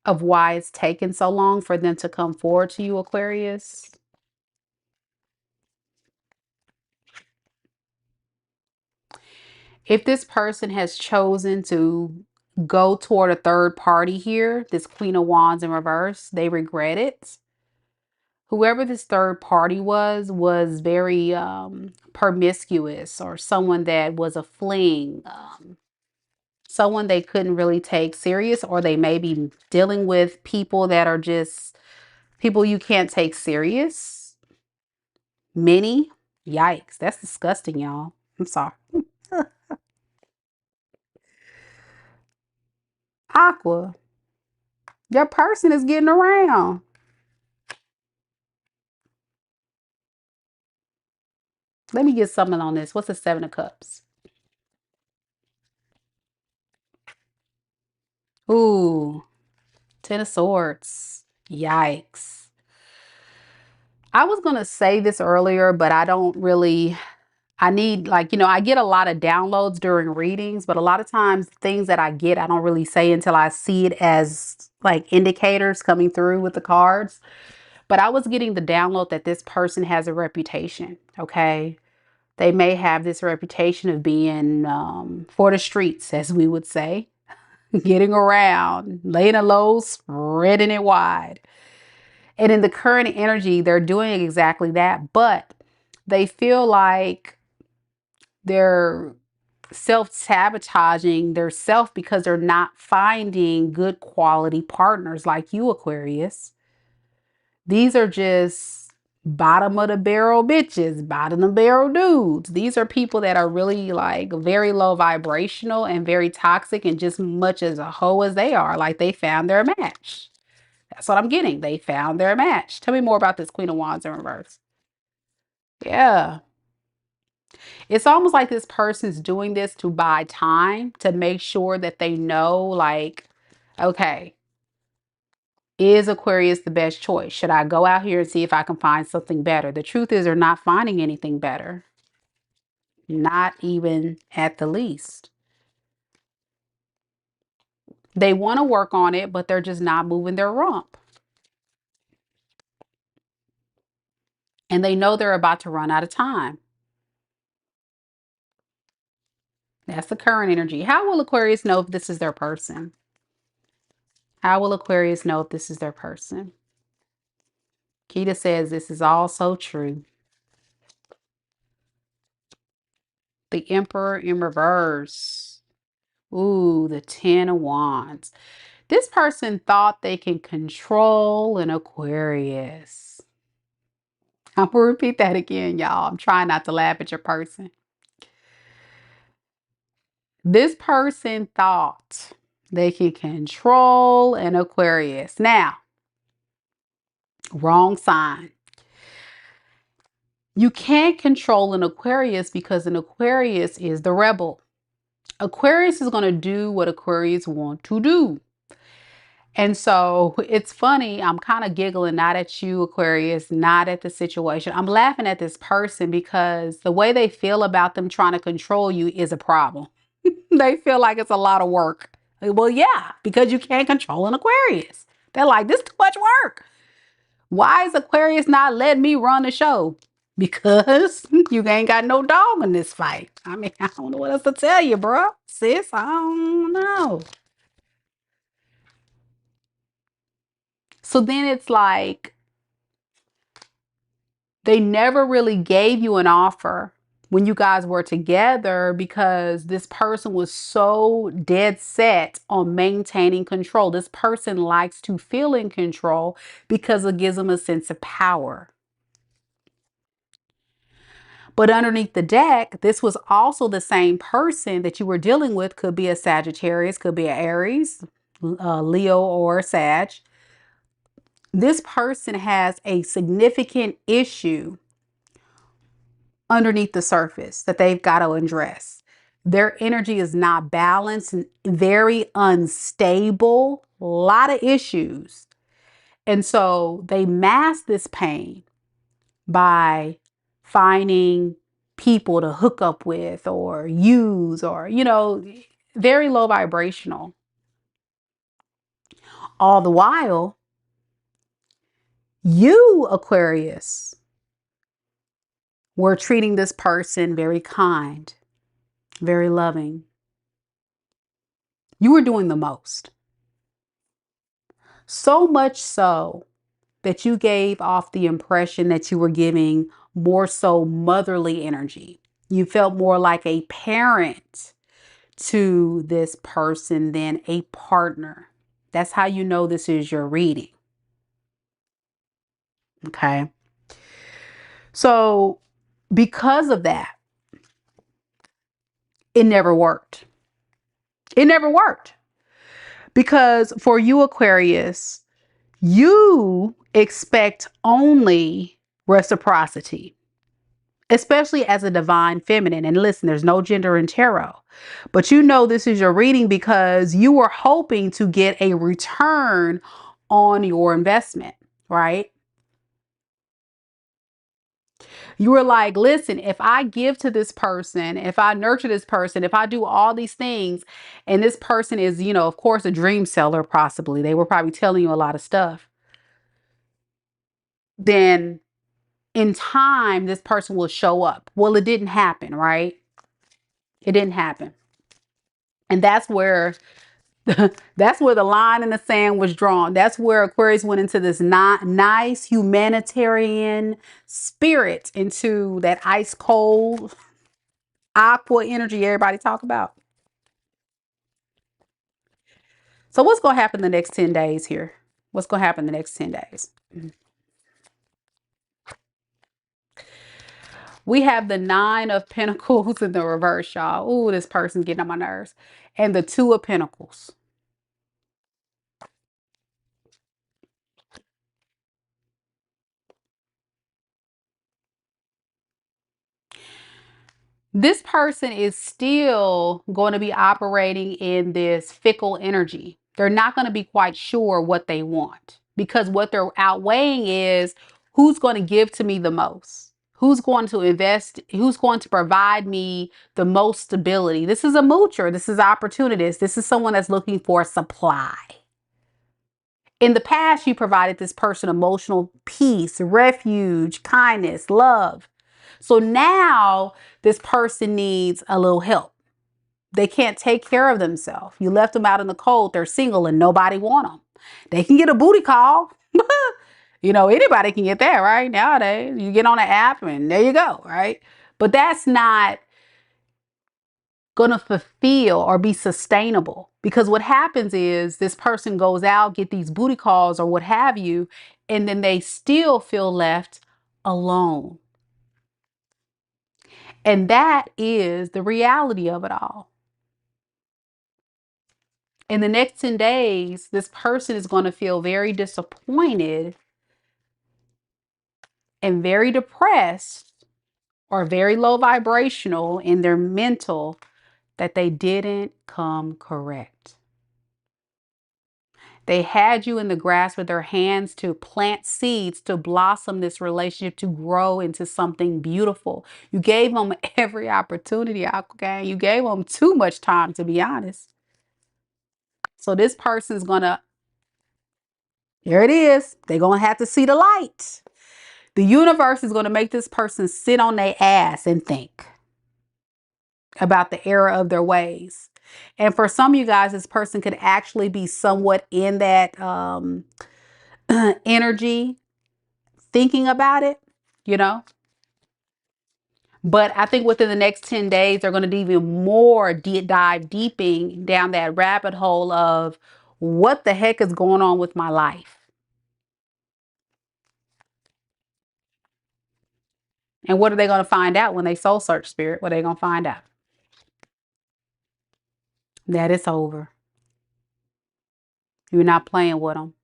of why it's taken so long for them to come forward to you, Aquarius. If this person has chosen to go toward a third party here, this Queen of Wands in reverse, they regret it. Whoever this third party was very promiscuous, or someone that was a fling, someone they couldn't really take serious, or they may be dealing with people that are just people you can't take serious. Many. Yikes. That's disgusting, y'all. I'm sorry. Aqua. Your person is getting around. Let me get something on this. What's the 7 of Cups? Ooh, 10 of Swords. Yikes. I was going to say this earlier, but I don't really, I need, like, I get a lot of downloads during readings, but a lot of times things that I get, I don't really say until I see it as like indicators coming through with the cards. But I was getting the download that this person has a reputation. Okay. They may have this reputation of being for the streets, as we would say, getting around, laying it low, spreading it wide. And in the current energy, they're doing exactly that, but they feel like they're self-sabotaging their self because they're not finding good quality partners like you, Aquarius. These are just bottom of the barrel bitches, bottom of the barrel dudes. These are people that are really like very low vibrational and very toxic, and just much as a hoe as they are, like they found their match. That's what I'm getting. They found their match. Tell me more about this Queen of Wands in reverse. Yeah. It's almost like this person's doing this to buy time, to make sure that they know, like, okay, is Aquarius the best choice? Should I go out here and see if I can find something better? The truth is, they're not finding anything better. Not even at the least. They want to work on it, but they're just not moving their rump. And they know they're about to run out of time. That's the current energy. How will Aquarius know if this is their person? How will Aquarius know if this is their person? Keita says this is all so true. The Emperor in reverse. Ooh, the 10 of Wands. This person thought they can control an Aquarius. I'm going to repeat that again, y'all. I'm trying not to laugh at your person. This person thought they can control an Aquarius. Now, wrong sign. You can't control an Aquarius because an Aquarius is the rebel. Aquarius is going to do what Aquarius want to do. And so it's funny, I'm kind of giggling, not at you, Aquarius, not at the situation. I'm laughing at this person because the way they feel about them trying to control you is a problem. They feel like it's a lot of work. Well, yeah, because you can't control an Aquarius. They're like, this is too much work. Why is Aquarius not letting me run the show? Because you ain't got no dog in this fight. I mean, I don't know what else to tell you, bro. Sis, I don't know. So then it's like, they never really gave you an offer when you guys were together because this person was so dead set on maintaining control. This person likes to feel in control because it gives them a sense of power. But underneath the deck, this was also the same person that you were dealing with. Could be a Sagittarius, could be an Aries, Leo, or Sag. This person has a significant issue underneath the surface that they've got to address. Their energy is not balanced and very unstable, a lot of issues. And so they mask this pain by finding people to hook up with or use or, very low vibrational. All the while, you, Aquarius, were treating this person very kind, very loving. You were doing the most. So much so that you gave off the impression that you were giving more so motherly energy. You felt more like a parent to this person than a partner. That's how you know this is your reading. Okay. So because of that, it never worked. It never worked. Because for you, Aquarius, you expect only reciprocity, especially as a divine feminine. And listen, there's no gender in tarot, but you know this is your reading because you were hoping to get a return on your investment, right? You were like, listen, if I give to this person, if I nurture this person, if I do all these things, and this person is, of course, a dream seller, possibly, they were probably telling you a lot of stuff, then in time, this person will show up. Well, it didn't happen, right? It didn't happen. And that's where that's where the line in the sand was drawn. That's where Aquarius went into this nice humanitarian spirit, into that ice cold aqua energy everybody talk about. So what's going to happen the next 10 days here? What's going to happen the next 10 days? We have the 9 of Pentacles in the reverse, y'all. Ooh, this person's getting on my nerves. And the 2 of Pentacles. This person is still going to be operating in this fickle energy. They're not going to be quite sure what they want, because what they're outweighing is who's going to give to me the most, who's going to invest, who's going to provide me the most stability. This is a moocher. This is opportunist. This is someone that's looking for supply. In the past, you provided this person emotional peace, refuge, kindness, love. So now this person needs a little help. They can't take care of themselves. You left them out in the cold. They're single and nobody want them. They can get a booty call. You know, anybody can get that, right? Nowadays, you get on an app and there you go, right? But that's not going to fulfill or be sustainable, because what happens is this person goes out, get these booty calls or what have you, and then they still feel left alone. And that is the reality of it all. In the next 10 days, this person is going to feel very disappointed and very depressed or very low vibrational in their mental that they didn't come correct. They had you in the grasp of their hands to plant seeds, to blossom this relationship, to grow into something beautiful. You gave them every opportunity, okay? You gave them too much time, to be honest. So this person's gonna, here it is. They're gonna have to see the light. The universe is gonna make this person sit on their ass and think about the error of their ways. And for some of you guys, this person could actually be somewhat in that energy, thinking about it, you know. But I think within the next 10 days, they're going to do even more dive deeping down that rabbit hole of what the heck is going on with my life. And what are they going to find out when they soul search, spirit? What are they going to find out? That it's over. You're not playing with them.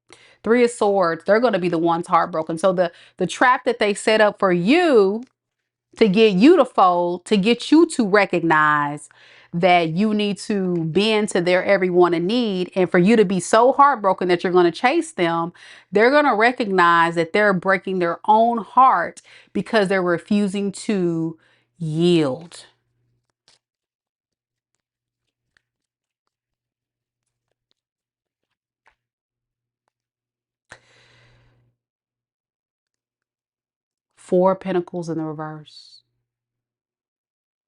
Three of Swords, they're going to be the ones heartbroken. So the trap that they set up for you to get you to fold, to get you to recognize that you need to bend to their every want and need, and for you to be so heartbroken that you're going to chase them, they're going to recognize that they're breaking their own heart because they're refusing to yield. Four of Pentacles in the reverse.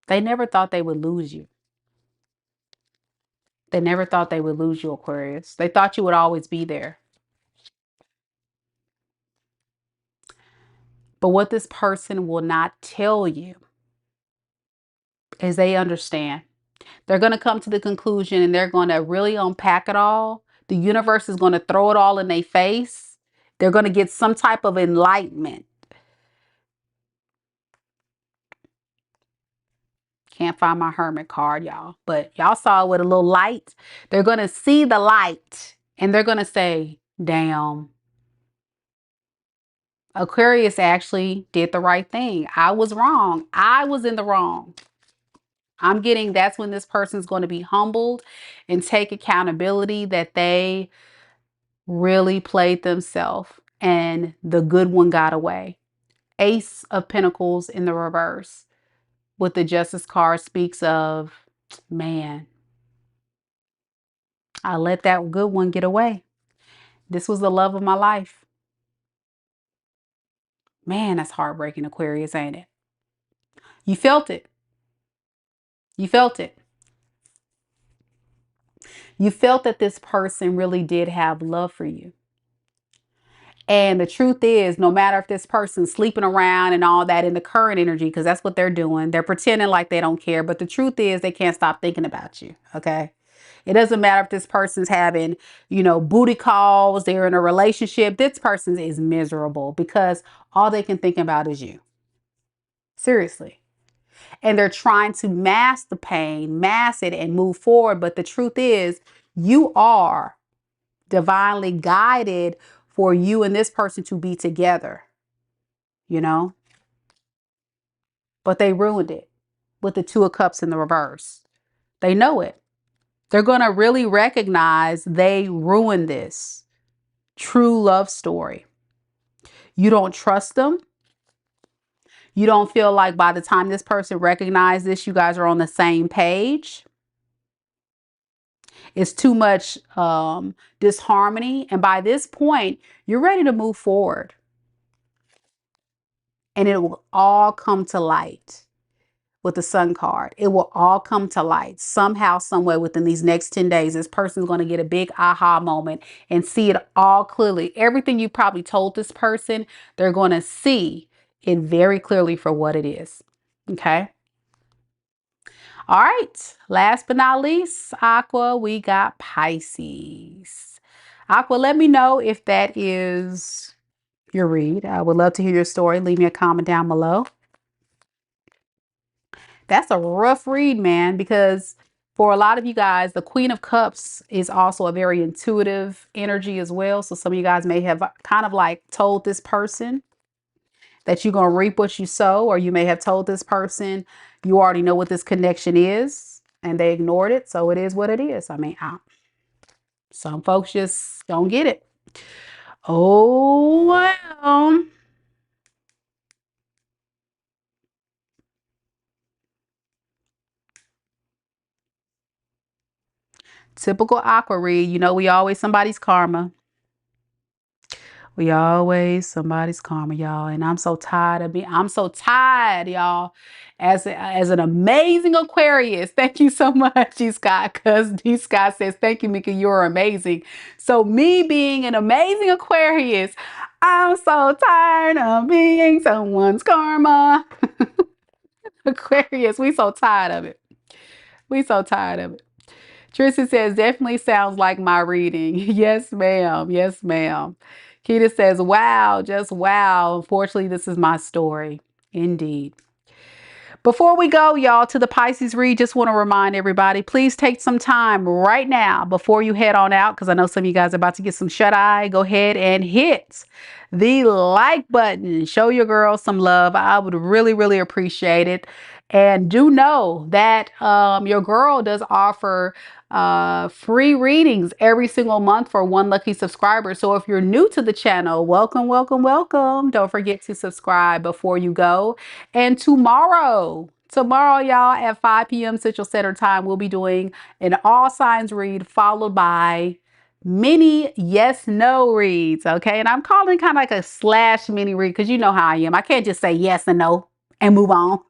They never thought they would lose you. They never thought they would lose you, Aquarius. They thought you would always be there. But what this person will not tell you is they understand. They're going to come to the conclusion and they're going to really unpack it all. The universe is going to throw it all in their face. They're going to get some type of enlightenment. Can't find my Hermit card, y'all. But y'all saw it with a little light. They're going to see the light and they're going to say, damn. Aquarius actually did the right thing. I was wrong. I was in the wrong. I'm getting that's when this person's going to be humbled and take accountability that they really played themselves and the good one got away. Ace of Pentacles in the reverse with the Justice card speaks of, man, I let that good one get away. This was the love of my life. Man, that's heartbreaking, Aquarius, ain't it? You felt it. You felt it. You felt that this person really did have love for you. And the truth is, no matter if this person's sleeping around and all that in the current energy, because that's what they're doing, they're pretending like they don't care. But the truth is, they can't stop thinking about you. Okay. It doesn't matter if this person's having, booty calls, they're in a relationship. This person is miserable because all they can think about is you. Seriously. And they're trying to mask the pain, mask it, and move forward. But the truth is, you are divinely guided for you and this person to be together, but they ruined it. with the Two of Cups in the reverse. They know it. They're going to really recognize they ruined this true love story. You don't trust them. You don't feel like by the time this person recognizes this, you guys are on the same page. It's too much disharmony. And by this point, you're ready to move forward. And it will all come to light with the Sun card. It will all come to light somehow, somewhere within these next 10 days. This person's going to get a big aha moment and see it all clearly. Everything you probably told this person, they're going to see it very clearly for what it is. Okay. All right. Last but not least, Aqua, we got Pisces. Aqua, let me know if that is your read. I would love to hear your story. Leave me a comment down below. That's a rough read, man, because for a lot of you guys, the Queen of Cups is also a very intuitive energy as well. So some of you guys may have kind of like told this person that you're going to reap what you sow, or you may have told this person you already know what this connection is and they ignored it. So it is what it is. I mean, some folks just don't get it. Oh, well. Typical Aqua read. You know, we always somebody's karma. We always somebody's karma, y'all. And I'm so tired of I'm so tired, y'all. As an amazing Aquarius. Thank you so much, G Scott. Because G Scott says, thank you, Mika. You're amazing. So me being an amazing Aquarius, I'm so tired of being someone's karma. Aquarius, we so tired of it. We so tired of it. Tristan says, definitely sounds like my reading. Yes, ma'am. Yes, ma'am. Keita says, wow, just wow. Unfortunately, this is my story. Indeed. Before we go, y'all, to the Pisces read, just want to remind everybody, please take some time right now before you head on out, because I know some of you guys are about to get some shut eye. Go ahead and hit the like button. Show your girl some love. I would really, really appreciate it. And do know that your girl does offer free readings every single month for one lucky subscriber. So if you're new to the channel, welcome, welcome, welcome. Don't forget to subscribe before you go. And tomorrow, y'all, at 5 p.m. Central Standard Time, we'll be doing an all signs read followed by mini yes no reads. Okay, and I'm calling kind of like a slash mini read because you know how I am. I can't just say yes and no and move on.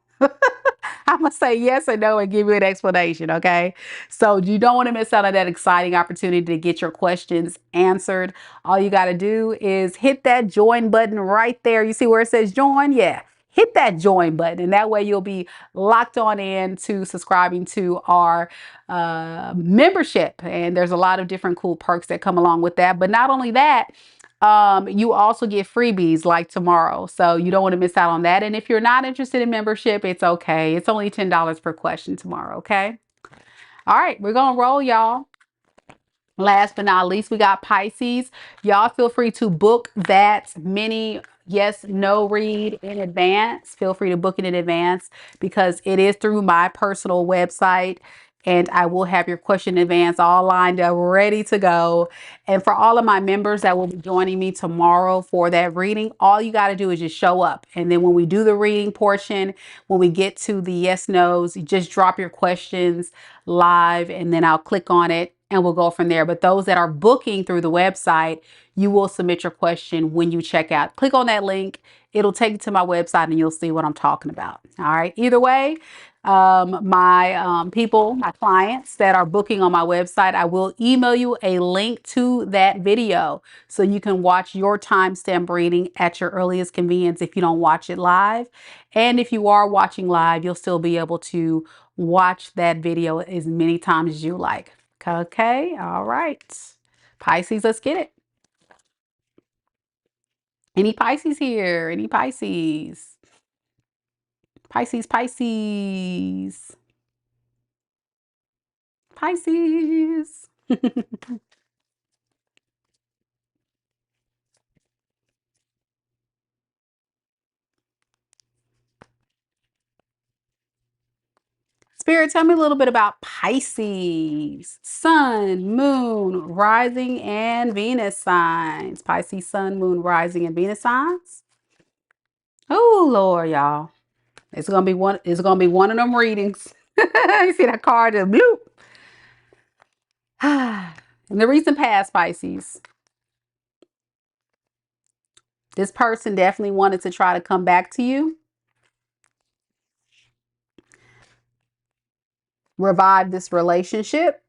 I'm going to say yes or no and give you an explanation, okay? So you don't want to miss out on that exciting opportunity to get your questions answered. All you got to do is hit that join button right there. You see where it says join? Yeah. Hit that join button, and that way you'll be locked on in to subscribing to our membership. And there's a lot of different cool perks that come along with that. But not only that, you also get freebies like tomorrow. So you don't want to miss out on that. And if you're not interested in membership, it's okay. It's only $10 per question tomorrow. Okay. All right. We're going to roll, y'all. Last but not least, we got Pisces. Y'all feel free to book that mini yes, no read in advance. Feel free to book it in advance because it is through my personal website. And I will have your question in advance all lined up, ready to go. And for all of my members that will be joining me tomorrow for that reading, all you got to do is just show up. And then when we do the reading portion, when we get to the yes, no's, you just drop your questions live and then I'll click on it and we'll go from there. But those that are booking through the website, you will submit your question when you check out. Click on that link. It'll take you to my website and you'll see what I'm talking about. All right. Either way, my people, my clients that are booking on my website, I will email you a link to that video so you can watch your timestamp reading at your earliest convenience if you don't watch it live. And if you are watching live, you'll still be able to watch that video as many times as you like. Okay. All right. Pisces, let's get it. Any Pisces here? Any Pisces? Pisces, Pisces. Pisces. Spirit, tell me a little bit about Pisces, Sun, Moon, Rising, and Venus signs. Pisces, Sun, Moon, Rising, and Venus signs. Oh Lord, y'all. It's gonna be one, it's gonna be one of them readings. You see that card just bloop. In the recent past, Pisces, this person definitely wanted to try to come back to you, revive this relationship.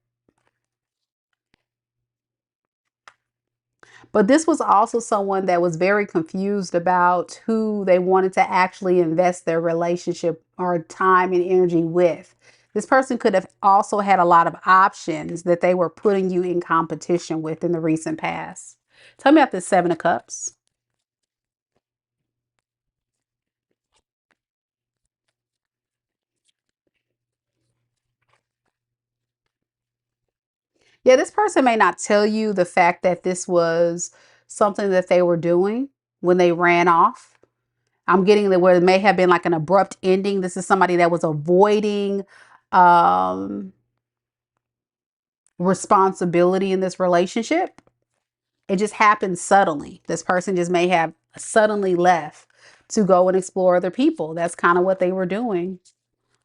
But this was also someone that was very confused about who they wanted to actually invest their relationship or time and energy with. This person could have also had a lot of options that they were putting you in competition with in the recent past. Tell me about the Seven of Cups. Yeah, this person may not tell you the fact that this was something that they were doing when they ran off. I'm getting that where it may have been like an abrupt ending. This is somebody that was avoiding um, responsibility in this relationship. It just happened suddenly. This person just may have suddenly left to go and explore other people. That's kind of what they were doing.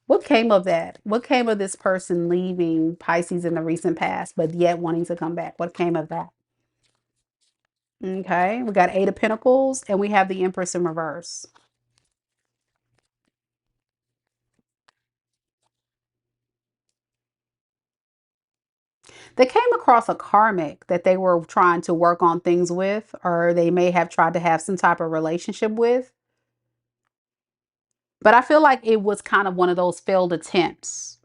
What came of that? What came of this person leaving Pisces in the recent past, but yet wanting to come back? What came of that? Okay, we got Eight of Pentacles and we have the Empress in reverse. They came across a karmic that they were trying to work on things with, or they may have tried to have some type of relationship with. But I feel like it was kind of one of those failed attempts.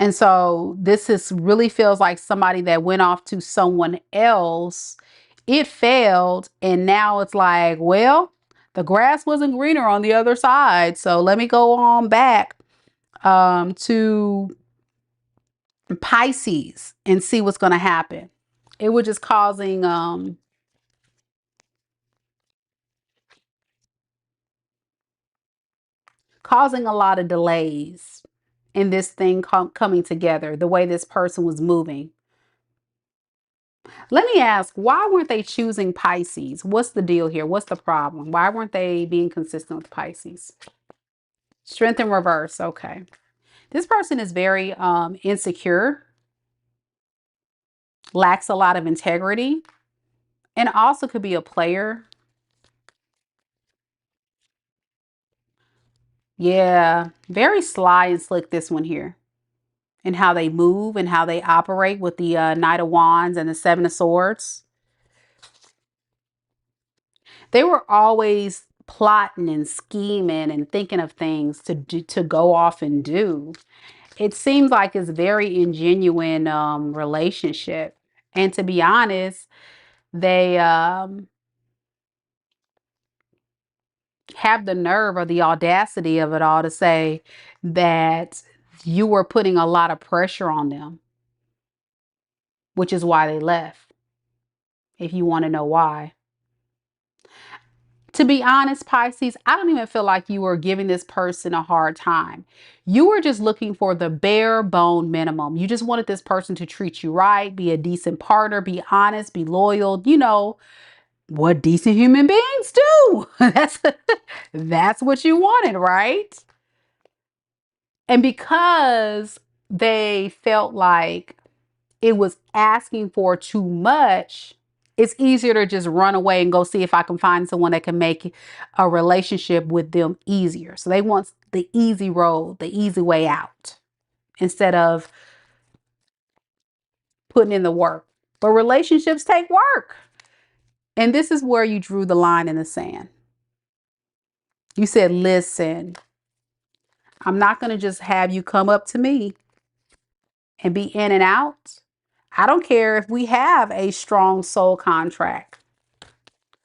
And so this is really feels like somebody that went off to someone else. It failed. And now it's like, well, the grass wasn't greener on the other side. So let me go on back to Pisces and see what's going to happen. It was just causing a lot of delays in this thing coming together, the way this person was moving. Let me ask, why weren't they choosing Pisces? What's the deal here? What's the problem? Why weren't they being consistent with Pisces? Strength in reverse. Okay. This person is very insecure, lacks a lot of integrity, and also could be a player. Yeah, very sly and slick, this one here, and how they move and how they operate with the Knight of Wands and the Seven of Swords. They were always plotting and scheming and thinking of things to go off and do. It seems like it's very ingenuine relationship. And to be honest, they have the nerve or the audacity of it all to say that you were putting a lot of pressure on them, which is why they left. If you want to know why. To be honest, Pisces, I don't even feel like you were giving this person a hard time. You were just looking for the bare bone minimum. You just wanted this person to treat you right, be a decent partner, be honest, be loyal, you know, what decent human beings do. That's what you wanted, right? And because they felt like it was asking for too much, it's easier to just run away and go see if I can find someone that can make a relationship with them easier. So they want the easy road, the easy way out, instead of putting in the work. But relationships take work. And this is where you drew the line in the sand. You said, listen, I'm not going to just have you come up to me and be in and out. I don't care if we have a strong soul contract.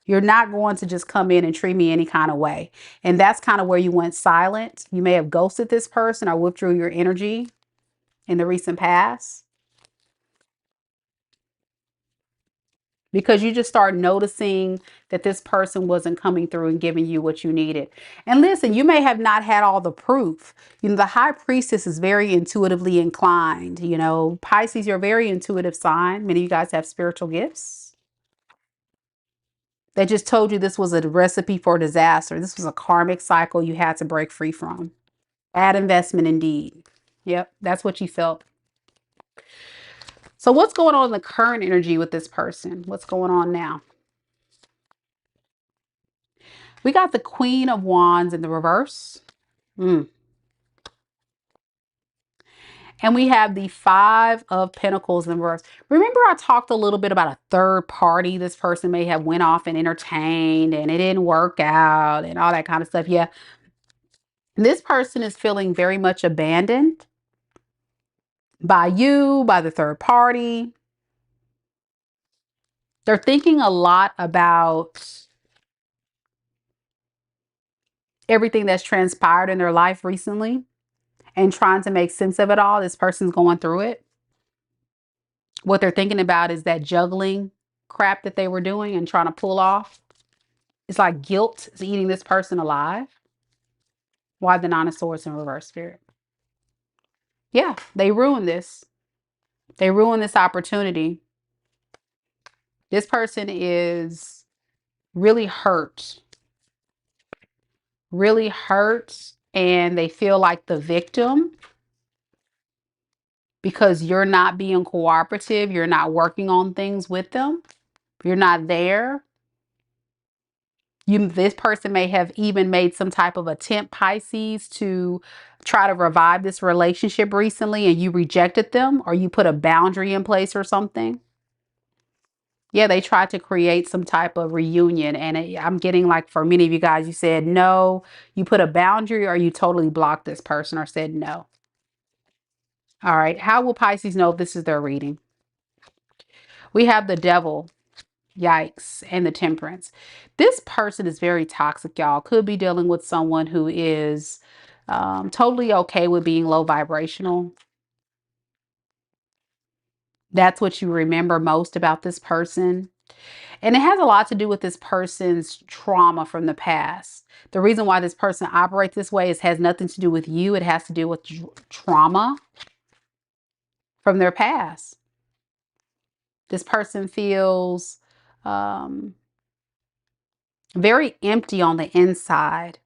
You're not going to just come in and treat me any kind of way. And that's kind of where you went silent. You may have ghosted this person or withdrew your energy in the recent past. because you just start noticing that this person wasn't coming through and giving you what you needed. And listen, you may have not had all the proof. You know, the high priestess is very intuitively inclined. You know, Pisces, you're a very intuitive sign. Many of you guys have spiritual gifts. They just told you this was a recipe for disaster. This was a karmic cycle you had to break free from. Bad investment indeed. Yep, that's what you felt. So what's going on in the current energy with this person? What's going on now? We got the Queen of Wands in the reverse. And we have the Five of Pentacles in reverse. Remember I talked a little bit about a third party this person may have went off and entertained and it didn't work out and all that kind of stuff. Yeah. This person is feeling very much abandoned by you, by the third party. They're thinking a lot about everything that's transpired in their life recently and trying to make sense of it all. This person's going through it. What they're thinking about is that juggling crap that they were doing and trying to pull off. It's like guilt is eating this person alive. Why the Nine of Swords in reverse, Spirit? Yeah, they ruined this. They ruined this opportunity. This person is really hurt. Really hurt. And they feel like the victim because you're not being cooperative. You're not working on things with them. You're not there. This person may have even made some type of attempt, Pisces, to try to revive this relationship recently and you rejected them or you put a boundary in place or something. Yeah, they tried to create some type of reunion. And I'm getting like for many of you guys, you said no, you put a boundary or you totally blocked this person or said no. All right. How will Pisces know if this is their reading? We have the Devil. Yikes. And the Temperance. This person is very toxic, y'all. Could be dealing with someone who is totally okay with being low vibrational. That's what you remember most about this person. And it has a lot to do with this person's trauma from the past. The reason why this person operates this way has nothing to do with you. It has to do with trauma from their past. This person feels very empty on the inside.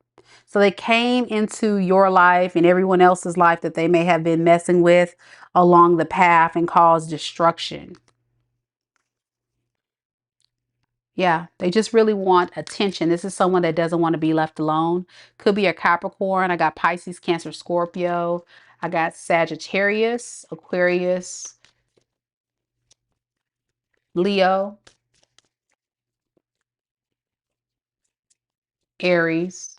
So they came into your life and everyone else's life that they may have been messing with along the path and caused destruction. Yeah, they just really want attention. This is someone that doesn't want to be left alone. Could be a Capricorn. I got Pisces, Cancer, Scorpio. I got Sagittarius, Aquarius, Leo, Aries.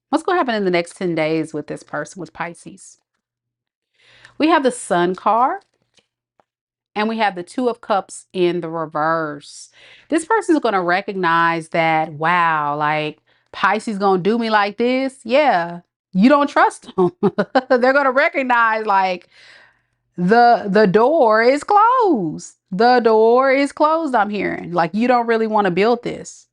What's going to happen in the next 10 days with this person, with Pisces? We have the Sun card. And we have the Two of Cups in the reverse. This person is going to recognize that, wow, like Pisces going to do me like this. Yeah, you don't trust them. They're going to recognize like the door is closed. The door is closed, I'm hearing. Like you don't really want to build this.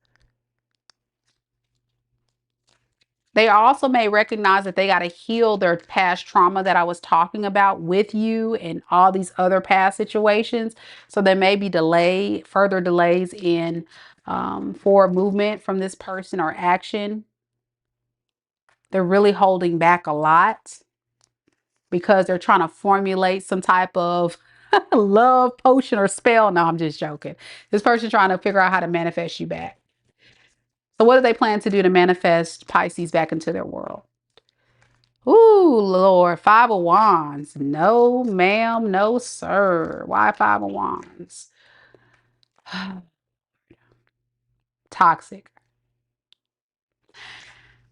They also may recognize that they got to heal their past trauma that I was talking about with you and all these other past situations. So there may be further delays in forward movement from this person or action. They're really holding back a lot because they're trying to formulate some type of love potion or spell. No, I'm just joking. This person's trying to figure out how to manifest you back. So what do they plan to do to manifest Pisces back into their world? Ooh, Lord, Five of Wands. No, ma'am, no, sir. Why Five of Wands? Toxic.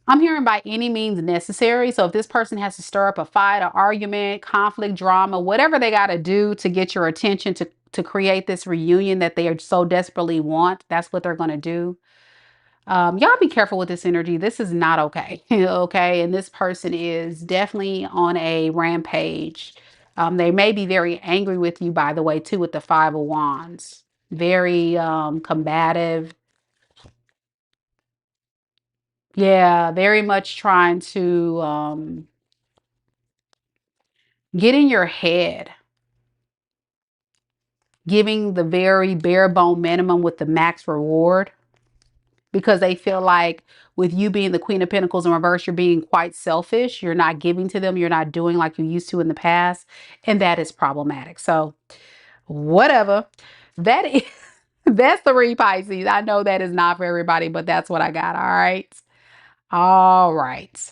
I'm hearing by any means necessary. So if this person has to stir up a fight, an argument, conflict, drama, whatever they got to do to get your attention to create this reunion that they are so desperately want, that's what they're going to do. Y'all be careful with this energy. This is not okay. Okay. And this person is definitely on a rampage. They may be very angry with you, by the way, too, with the Five of Wands. very combative. Yeah, very much trying to get in your head, giving the very bare bone minimum with the max reward, because they feel like with you being the Queen of Pentacles in reverse, you're being quite selfish. You're not giving to them. You're not doing like you used to in the past. And that is problematic. So whatever. That is that's the read, Pisces. I know that is not for everybody, but that's what I got. All right. All right.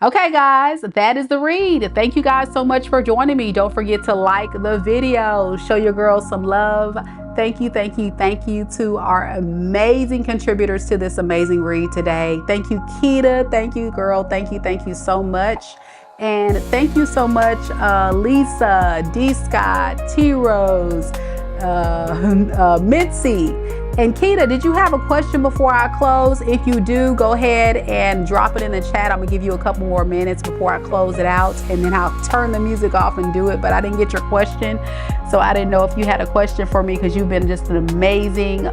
Okay, guys, that is the read. Thank you guys so much for joining me. Don't forget to like the video, show your girls some love. Thank you, thank you, thank you to our amazing contributors to this amazing read today. Thank you, Keita. Thank you, girl. Thank you so much. And thank you so much, Lisa, D. Scott, T. Rose, Mitzi. And Keita, did you have a question before I close? If you do, go ahead and drop it in the chat. I'm gonna give you a couple more minutes before I close it out, and then I'll turn the music off and do it. But I didn't get your question, so I didn't know if you had a question for me, because you've been just an amazing,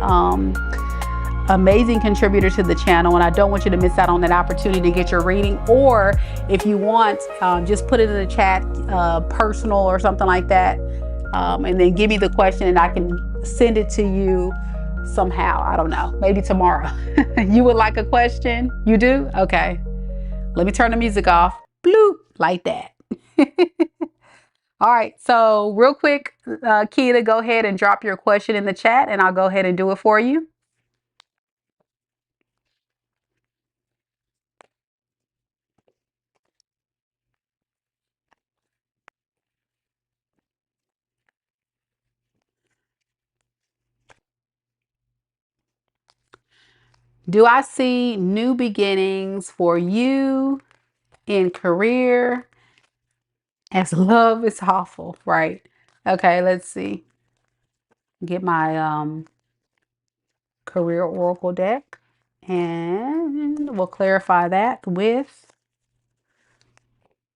amazing contributor to the channel, and I don't want you to miss out on that opportunity to get your reading. Or if you want, just put it in the chat, personal or something like that, and then give me the question, and I can send it to you somehow. I don't know, maybe tomorrow. You would like a question? You do? Okay. Let me turn the music off. Bloop, like that. All right. So real quick, Keita, go ahead and drop your question in the chat, and I'll go ahead and do it for you. Do I see new beginnings for you in career as love is awful, right? Okay, let's see. Get my career oracle deck, and we'll clarify that with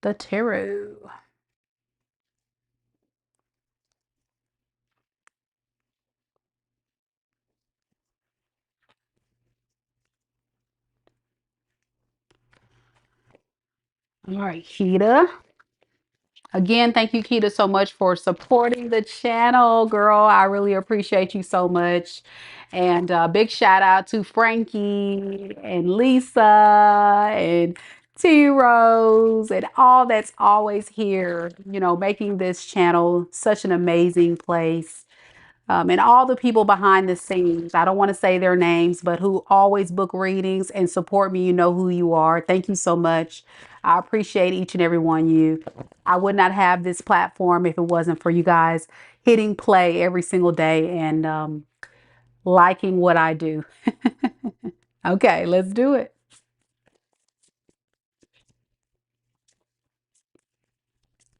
the tarot. All right, Keita. Again, thank you, Keita, so much for supporting the channel, girl. I really appreciate you so much. And big shout out to Frankie and Lisa and T Rose and all that's always here, you know, making this channel such an amazing place. And all the people behind the scenes. I don't want to say their names, but who always book readings and support me. You know who you are. Thank you so much. I appreciate each and every one of you. I would not have this platform if it wasn't for you guys hitting play every single day and liking what I do. Okay, let's do it.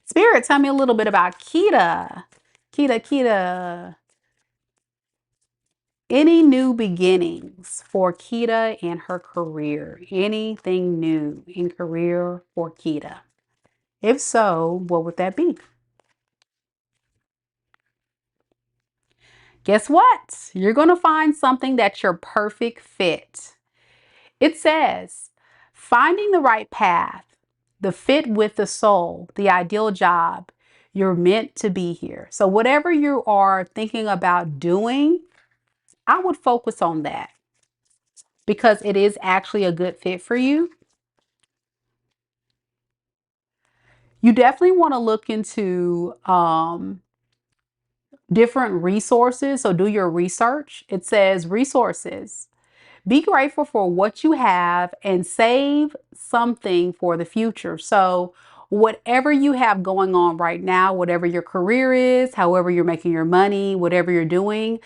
Spirit, tell me a little bit about Keita. Keita. Any new beginnings for Keita and her career? Anything new in career for Keita? If so, what would that be? Guess what? You're going to find something that's your perfect fit. It says, finding the right path, the fit with the soul, the ideal job, you're meant to be here. So whatever you are thinking about doing, I would focus on that, because it is actually a good fit for you. You definitely want to look into different resources. So do your research. It says resources. Be grateful for what you have and save something for the future. So whatever you have going on right now, whatever your career is, however you're making your money, whatever you're doing,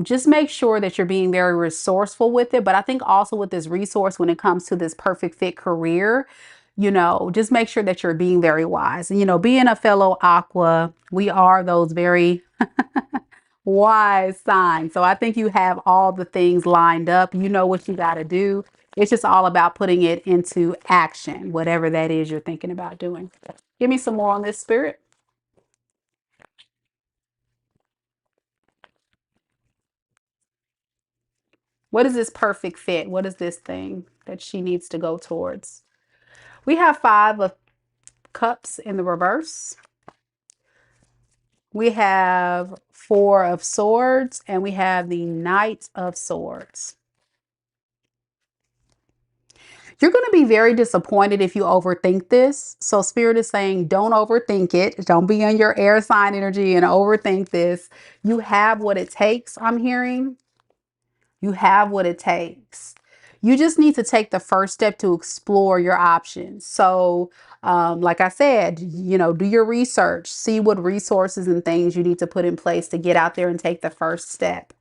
just make sure that you're being very resourceful with it. But I think also with this resource, when it comes to this perfect fit career, you know, just make sure that you're being very wise. And, you know, being a fellow Aqua, we are those very wise signs. So I think you have all the things lined up. You know what you got to do. It's just all about putting it into action, whatever that is you're thinking about doing. Give me some more on this, Spirit. What is this perfect fit? What is this thing that she needs to go towards? We have 5 of Cups in the reverse. We have 4 of Swords, and we have the Knight of Swords. You're going to be very disappointed if you overthink this. So Spirit is saying, don't overthink it. Don't be on your air sign energy and overthink this. You have what it takes, I'm hearing. You have what it takes. You just need to take the first step to explore your options. So, like I said, you know, do your research, see what resources and things you need to put in place to get out there and take the first step.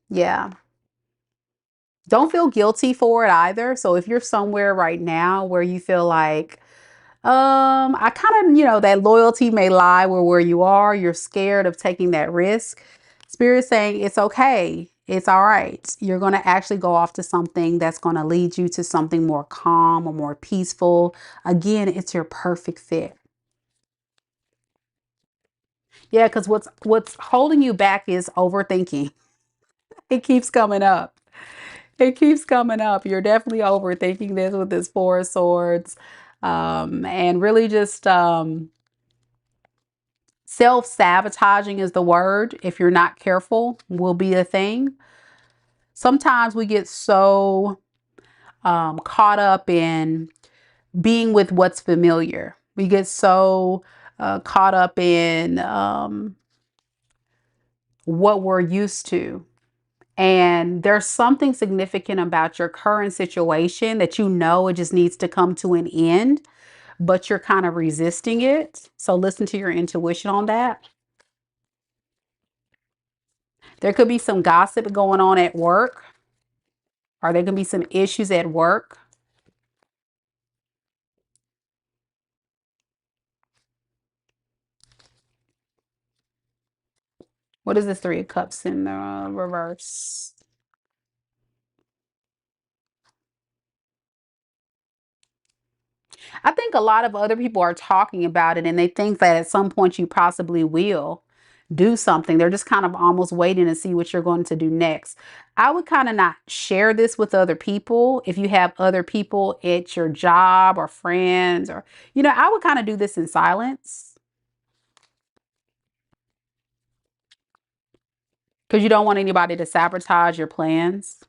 Yeah. Don't feel guilty for it either. So if you're somewhere right now where you feel like, I kind of, you know, that loyalty may lie where you are, you're scared of taking that risk. Spirit saying it's okay. It's all right. You're going to actually go off to something that's going to lead you to something more calm or more peaceful. Again, it's your perfect fit. Yeah, because what's holding you back is overthinking. It keeps coming up. It keeps coming up. You're definitely overthinking this with this 4 of Swords. And really just self-sabotaging is the word. If you're not careful, will be a thing. Sometimes we get so caught up in being with what's familiar. We get so caught up in what we're used to. And there's something significant about your current situation that you know it just needs to come to an end, but you're kind of resisting it. So listen to your intuition on that. There could be some gossip going on at work. Are there going to be some issues at work? What is this 3 of Cups in the reverse? I think a lot of other people are talking about it and they think that at some point you possibly will do something. They're just kind of almost waiting to see what you're going to do next. I would kind of not share this with other people. If you have other people at your job or friends or, you know, I would kind of do this in silence because you don't want anybody to sabotage your plans.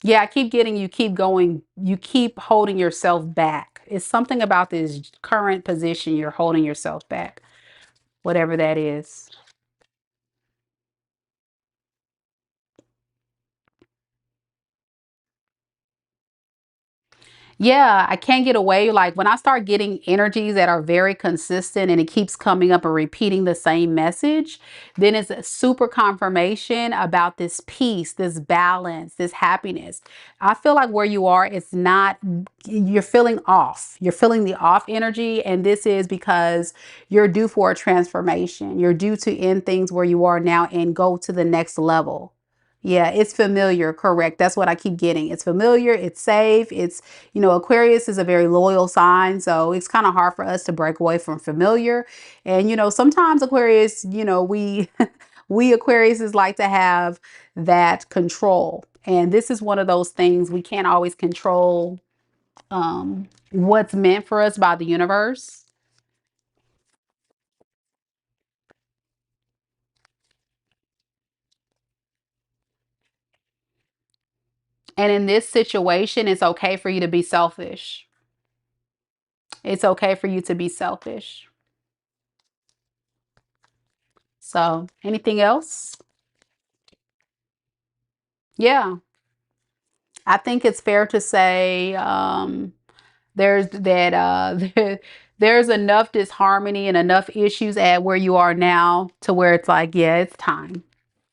Yeah, I keep getting you keep going, you keep holding yourself back. It's something about this current position you're holding yourself back, whatever that is. Yeah, I can't get away. Like when I start getting energies that are very consistent and it keeps coming up and repeating the same message, then it's a super confirmation about this peace, this balance, this happiness. I feel like where you are, it's not, you're feeling off. You're feeling the off energy. And this is because you're due for a transformation. You're due to end things where you are now and go to the next level. Yeah, it's familiar, correct. That's what I keep getting. It's familiar, it's safe, it's, you know, Aquarius is a very loyal sign, so it's kind of hard for us to break away from familiar. And, you know, sometimes Aquarius, you know, we we Aquariuses like to have that control. And this is one of those things we can't always control what's meant for us by the universe. And in this situation, it's okay for you to be selfish. It's okay for you to be selfish. So, anything else? Yeah, I think it's fair to say there's that there's enough disharmony and enough issues at where you are now to where it's like, yeah, it's time.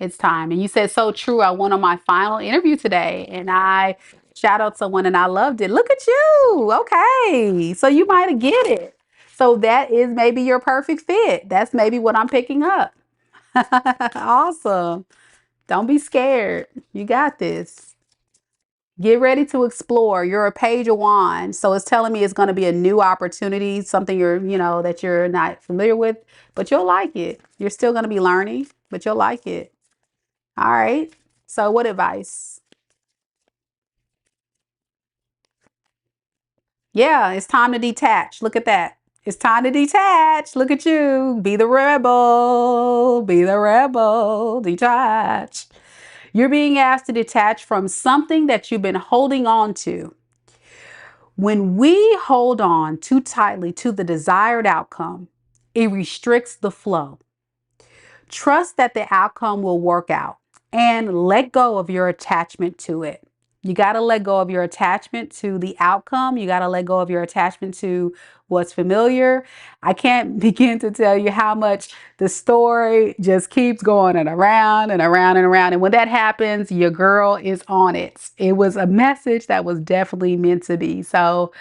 It's time. And you said so true. I went on my final interview today and I shadowed someone and I loved it. Look at you. Okay. So you might get it. So that is maybe your perfect fit. That's maybe what I'm picking up. Awesome. Don't be scared. You got this. Get ready to explore. You're a page of wands. So it's telling me it's going to be a new opportunity, something you're, you know, that you're not familiar with, but you'll like it. You're still going to be learning. but you'll like it. All right. So what advice? Yeah, it's time to detach. Look at that. It's time to detach. Look at you. Be the rebel. Be the rebel. Detach. You're being asked to detach from something that you've been holding on to. When we hold on too tightly to the desired outcome, it restricts the flow. Trust that the outcome will work out and let go of your attachment to it. You got to let go of your attachment to the outcome. You got to let go of your attachment to what's familiar. I can't begin to tell you how much the story just keeps going and around and around and around. And when that happens, your girl is on it. It was a message that was definitely meant to be. So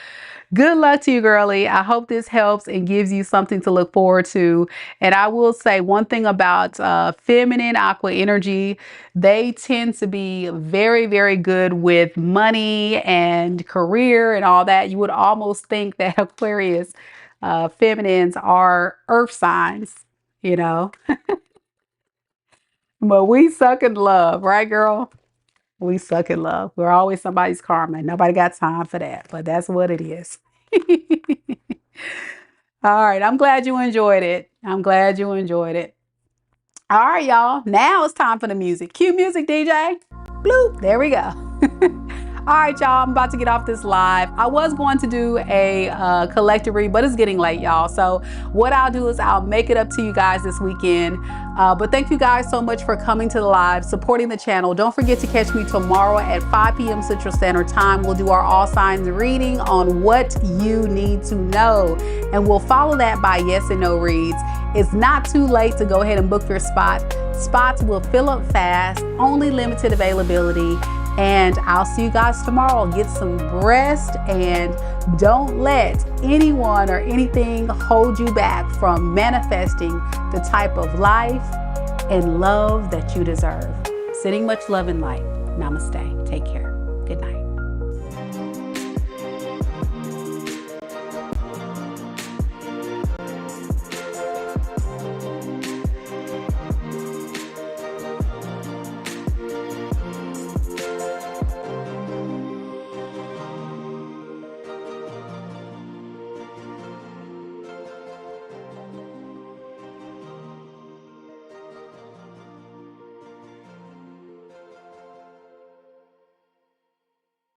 good luck to you, girly. I hope this helps and gives you something to look forward to. And I will say one thing about feminine aqua energy, they tend to be very, very good with money and career and all that. You would almost think that Aquarius feminines are earth signs, you know, but we suck in love, right, girl? We suck in love. We're always somebody's karma. Nobody got time for that, but that's what it is. All right. I'm glad you enjoyed it. I'm glad you enjoyed it. All right, y'all. Now it's time for the music. Cue music, DJ. Bloop. There we go. All right, y'all. I'm about to get off this live. I was going to do a collective read, but it's getting late, y'all. So what I'll do is I'll make it up to you guys this weekend. But thank you guys so much for coming to the live, supporting the channel. Don't forget to catch me tomorrow at 5 p.m. Central Standard Time. We'll do our all signs reading on what you need to know. And we'll follow that by yes and no reads. It's not too late to go ahead and book your spot. Spots will fill up fast, only limited availability. And I'll see you guys tomorrow. Get some rest and don't let anyone or anything hold you back from manifesting the type of life and love that you deserve. Sending much love and light. Namaste. Take care. Good night.